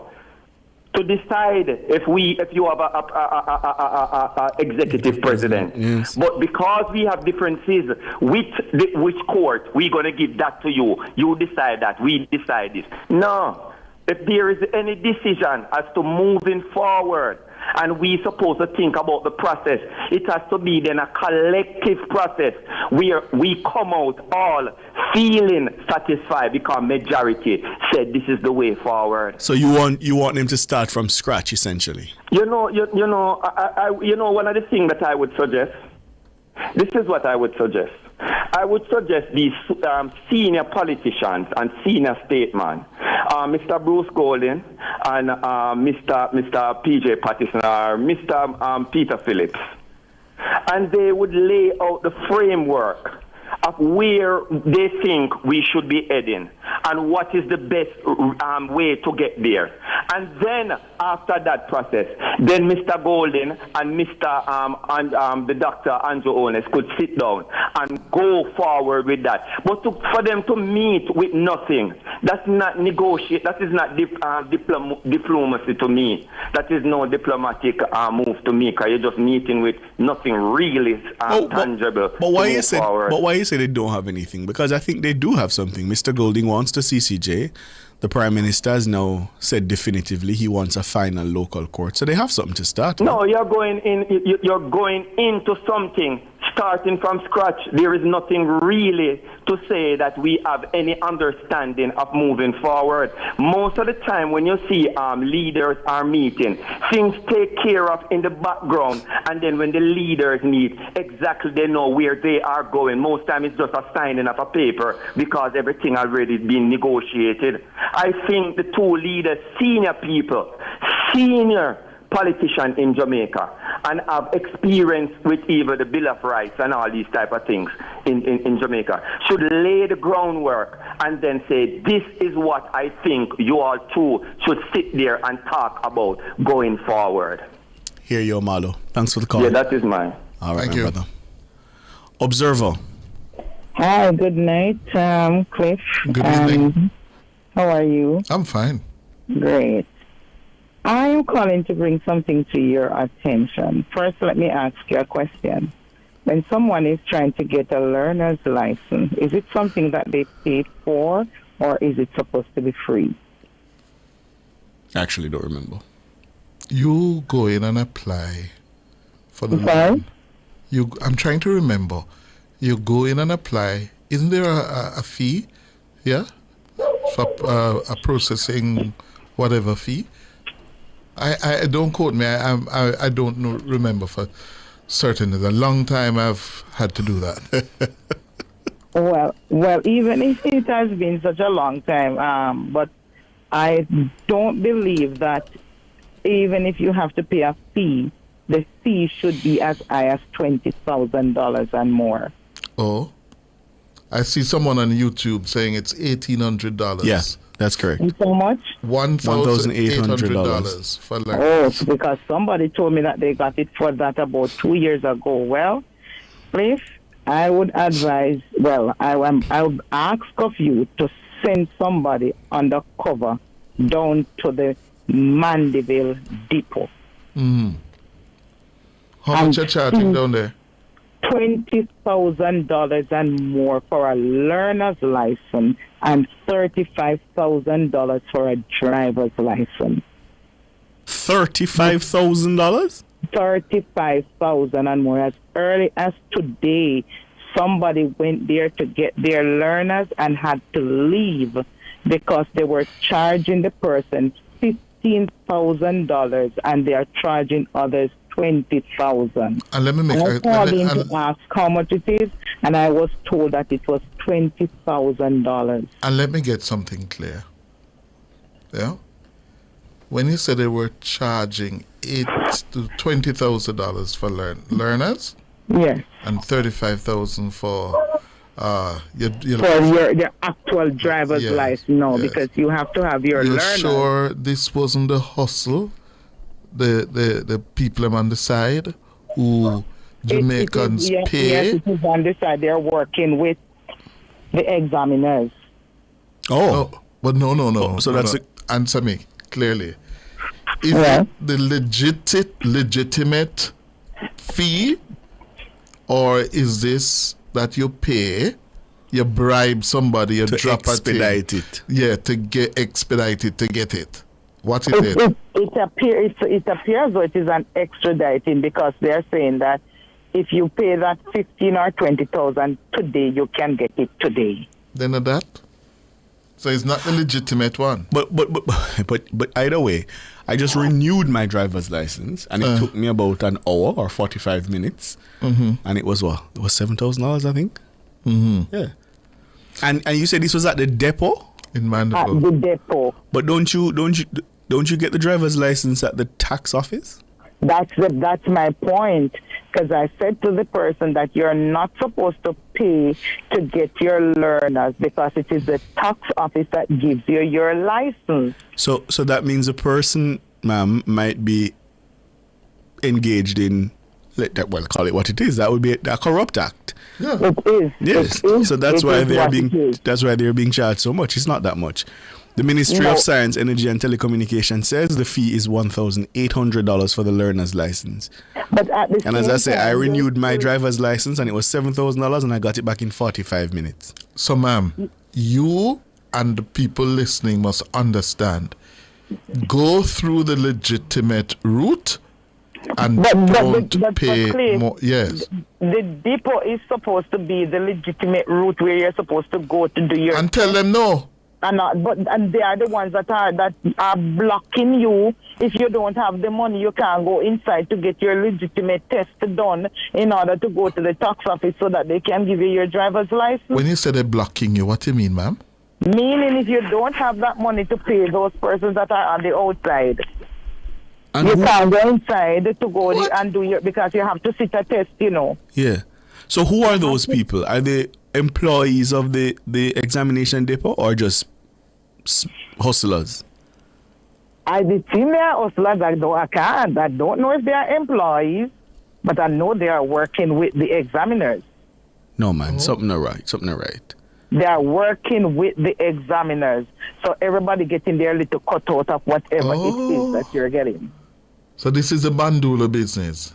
to decide if you have a executive president. Yes. But because we have differences with which court, we're going to give that to you. You decide that. We decide this. No. If there is any decision as to moving forward, and we supposed to think about the process, it has to be then a collective process where we come out all feeling satisfied because majority said this is the way forward. So you want them to start from scratch, essentially. You know, one of the things that I would suggest. This is what I would suggest. I would suggest these senior politicians and senior statesmen, Mr. Bruce Golding and Mr. P.J. Patterson or Mr. Peter Phillips, and they would lay out the framework of where they think we should be heading and what is the best way to get there. And then after that process, then Mr. Golden and the Dr. Andrew Ones could sit down and go forward with that. But for them to meet with nothing, that's not negotiate. That is not diplomacy to me. That is no diplomatic move to me, because you're just meeting with nothing really tangible. But why you say they don't have anything? Because I think they do have something. Mr. Golding wants the CCJ. The Prime Minister has now said definitively he wants a final local court. So they have something to start with. No, you're going into something starting from scratch. There is nothing really to say that we have any understanding of moving forward. Most of the time when you see leaders are meeting, things take care of in the background, and then when the leaders meet, exactly they know where they are going. Most time it's just a signing of a paper because everything already been negotiated. I think the two leaders, senior people, senior politician in Jamaica, and have experience with even the Bill of Rights and all these type of things in Jamaica, should lay the groundwork and then say, this is what I think you all two should sit there and talk about going forward. Hear you, Omalo. Thanks for the call. Yeah, that is mine. All right, my brother. Observer. Hi, good night, Cliff. Good evening. How are you? I'm fine. Great. I am calling to bring something to your attention. First, let me ask you a question. when someone is trying to get a learner's license, is it something that they pay for, or is it supposed to be free? Actually, don't remember. You go in and apply for the loan. I'm trying to remember. You go in and apply. Isn't there a fee? Yeah, for a processing whatever fee. I don't quote me. I don't remember for certain. It's a long time I've had to do that. Well, even if it has been such a long time, but I don't believe that even if you have to pay a fee, the fee should be as high as $20,000 and more. Oh, I see someone on YouTube saying it's $1,800. Yeah, that's correct. And so much? $1,800 for learning. Oh, because somebody told me that they got it for that about 2 years ago. Well, Cliff, I would advise, I would ask of you to send somebody undercover down to the Mandeville Depot. How much are you charging down there? $20,000 and more for a learner's license and $35,000 for a driver's license. $35,000? $35,000 and more. As early as today, somebody went there to get their learners and had to leave because they were charging the person $15,000 and they are charging others $20,000. And let me make I called in to ask how much it is, and I was told that it was $20,000. And let me get something clear. Yeah, when you said they were charging $8,000 to $20,000 for learners, yes, and $35,000 for your actual driver's license, because you have to have your You're learner. Sure, this wasn't the hustle. The people on the side who Jamaicans pay. Yes, it is on the side. They're working with the examiners. But no. So that's answer me clearly. Is it the legitimate fee, or is this that you pay? You bribe somebody, you drop expedite it. Yeah, to get expedited to get it. What is it? It appears though it is an extraditing, because they're saying that if you pay that $15,000 or $20,000 today, you can get it today. Then that. So it's not the legitimate one. But either way, I just renewed my driver's license, and it took me about an hour or 45 minutes, and it was what? It was $7,000, I think. Yeah. And you said this was at the depot in Mandeville. At the depot. But don't you get the driver's license at the tax office? That's my point, because I said to the person that you're not supposed to pay to get your learners, because it is the tax office that gives you your license. So that means a person, ma'am, might be engaged in, call it what it is. That would be a corrupt act. Yeah. It is. Yes. It is. So that's why they're being charged so much. It's not that much. The Ministry of Science, Energy and Telecommunication says the fee is $1,800 for the learner's license. But and as I say, I renewed my driver's license, and it was $7,000, and I got it back in 45 minutes. So, ma'am, you and the people listening must understand. Go through the legitimate route and don't pay more. Yes. The depot is supposed to be the legitimate route where you're supposed to go to do your... And tell them no. And they are the ones that are blocking you. If you don't have the money, you can't go inside to get your legitimate test done in order to go to the tax office so that they can give you your driver's license. When you say they're blocking you, what do you mean, ma'am? Meaning if you don't have that money to pay those persons that are on the outside, and you can't go inside to go and do because you have to sit a test, Yeah. So who are those people? Are they employees of the examination depot or just hustlers? I think they are hustlers. I don't know if they are employees, but I know they are working with the examiners. No, man, something not right. They are working with the examiners. So everybody getting their little cutout of whatever it is that you're getting. So this is a bandula business.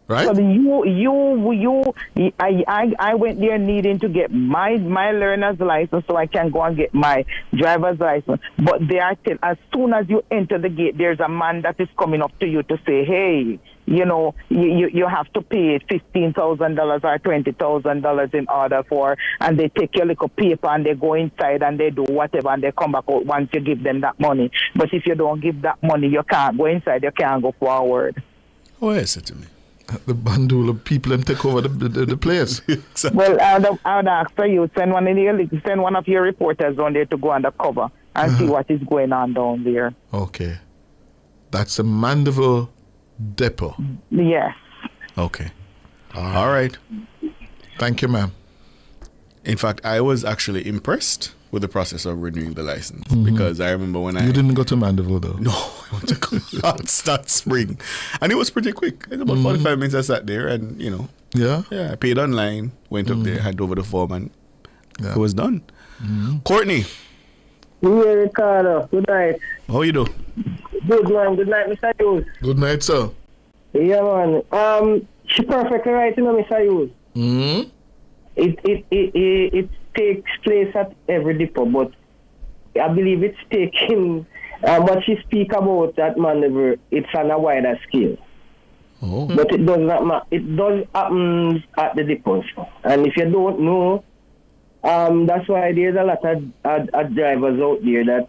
Right. So I went there needing to get my learner's license so I can go and get my driver's license. But they are as soon as you enter the gate, there's a man that is coming up to you to say, hey, you have to pay $15,000 or $20,000 in order for, and they take your little paper and they go inside and they do whatever and they come back out once you give them that money. But if you don't give that money, you can't go inside, you can't go forward. What is it to me? The bundle of people and take over the place. Well, I would ask for you, send one of your reporters down there to go undercover and see what is going on down there. Okay. That's the Mandeville Depot. Yes. Okay. All right. Thank you, ma'am. In fact, I was actually impressed with the process of renewing the license because I remember when You didn't go to Mandeville, though? No, I went to Hotstart Spring. And it was pretty quick. It's about 45 minutes I sat there and, Yeah? Yeah, I paid online, went up there, handed over the form, and it was done. Courtney. Yeah, Ricardo. Good night. How you do? Good, man. Good night, Mr. Hughes. Good night, sir. Yeah, man. She perfectly right, Mr. Hughes. It takes place at every depot, but I believe it's taking what she speak about that maneuver. It's on a wider scale. But it does not. It does happen at the depots, and if you don't know, that's why there's a lot of drivers out there that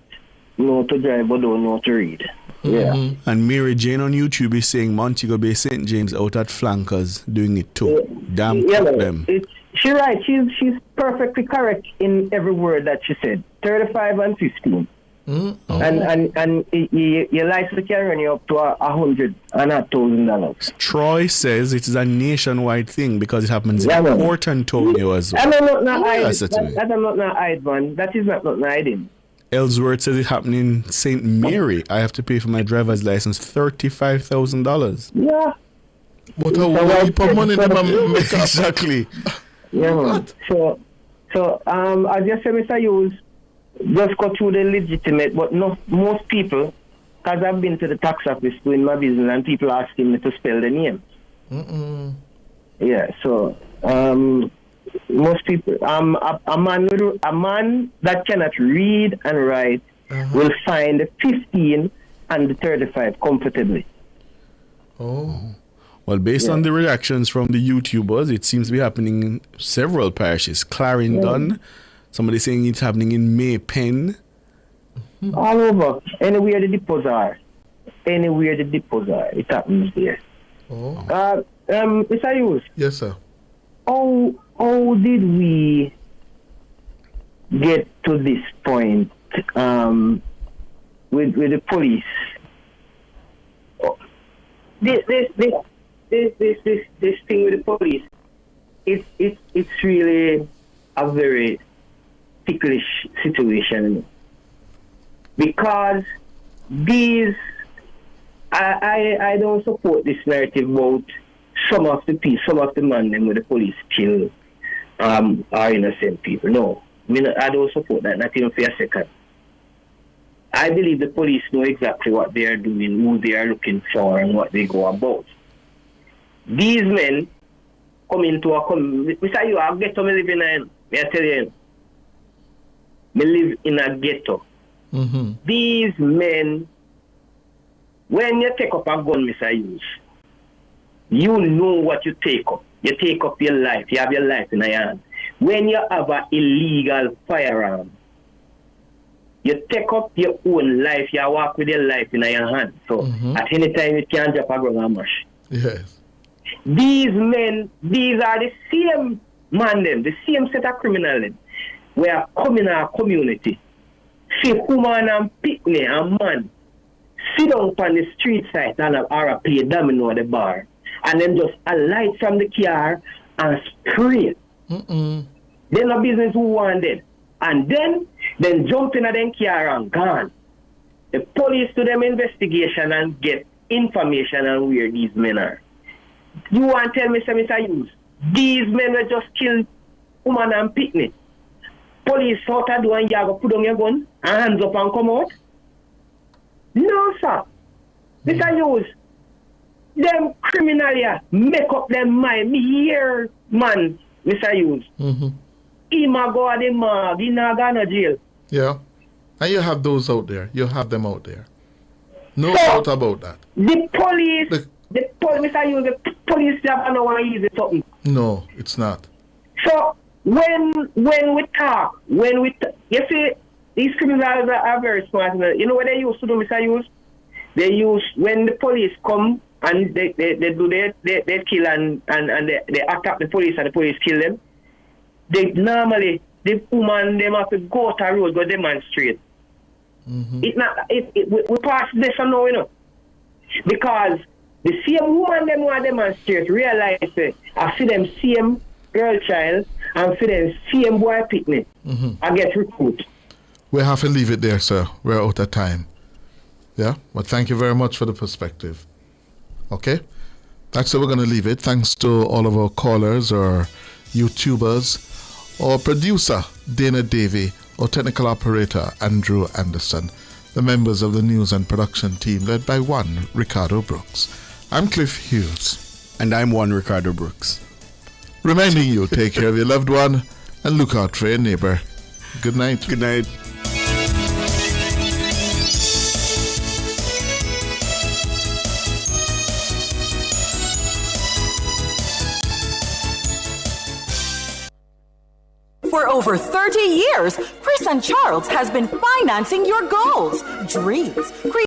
know to drive but don't know to read. Yeah. And Mary Jane on YouTube is saying Montego Bay St. James out at flankers doing it too. Damn them. She's right. She's perfectly correct in every word that she said. 35 and 15. And your license can run you up to $100 and $1,000. Troy says it is a nationwide thing because it happens in Port Antonio as well. I'm not hiding. That is not hiding. Ellsworth says it happened in St. Mary. I have to pay for my driver's license $35,000. Yeah. What a heap of money them make. Exactly. Yeah, man. So I just say, Mr. Hughes, just go through the legitimate, but most people, because I've been to the tax office doing my business and people asking me to spell the name. Yeah, so most people, a man that cannot read and write will find the 15 and the 35 comfortably. Well, based on the reactions from the YouTubers, it seems to be happening in several parishes. Clarendon, somebody saying it's happening in Maypen. All over. Anywhere the depots are. It happens there. Mr. Hughes. Yes, sir. How did we get to this point with the police? This thing with the police, it's really a very ticklish situation, because these I don't support this narrative about some of the men with the police kill are innocent people. No, I don't support that, not even for a second. I believe the police know exactly what they are doing, who they are looking for, and what they go about. These men come into a Mr. You a ghetto me live in I tell you. Me live in a ghetto. These men, when you take up a gun, Mr. Hughes, you know what you take up. You take up your life. You have your life in your hand. When you have an illegal firearm, you take up your own life. You walk with your life in your hand. So at any time you can drop a gun and mash. Yes. These men, these are the same man, the same set of criminals we are coming in our community. See woman and picnic and man sit down on the street side and or play domino at the bar, and then just alight from the car and spray. They no business who want it. And then jump in at them car and gone. The police do them investigation and get information on where these men are. You want to tell me, Mr. Hughes, these men were just killed woman and picnic. Police out of the and you go put on your gun and hands up and come out? No, sir. Mr. Hughes, them criminal here make up them mind. Me here, man, Mr. Hughes. Mm-hmm. He ma go at the morgue, he not go to jail. Yeah. And you have those out there. You have them out there. No doubt about that. The police, Mr. Hughes, the police have no easy something. No, it's not. So when we talk, you see, these criminals are very smart. You know what they used to do, Mr. Hughes? They use, when the police come and they kill and they attack the police and the police kill them, they normally, the woman, them have to go to the road, go demonstrate. Mm-hmm. We pass this now, you know. Because the same woman them want to demonstrate realize I see them same girl child and see them same boy picnic. Mm-hmm. I get recruit. We have to leave it there, sir. We're out of time. Yeah? But thank you very much for the perspective. Okay? That's where we're going to leave it. Thanks to all of our callers, our YouTubers, our producer, Dana Davey, our technical operator, Andrew Anderson, the members of the news and production team led by one Ricardo Brooks. I'm Cliff Hughes. And I'm one Ricardo Brooks. Reminding you, take care of your loved one and look out for your neighbor. Good night. Good night. For over 30 years, Chris and Charles has been financing your goals, dreams,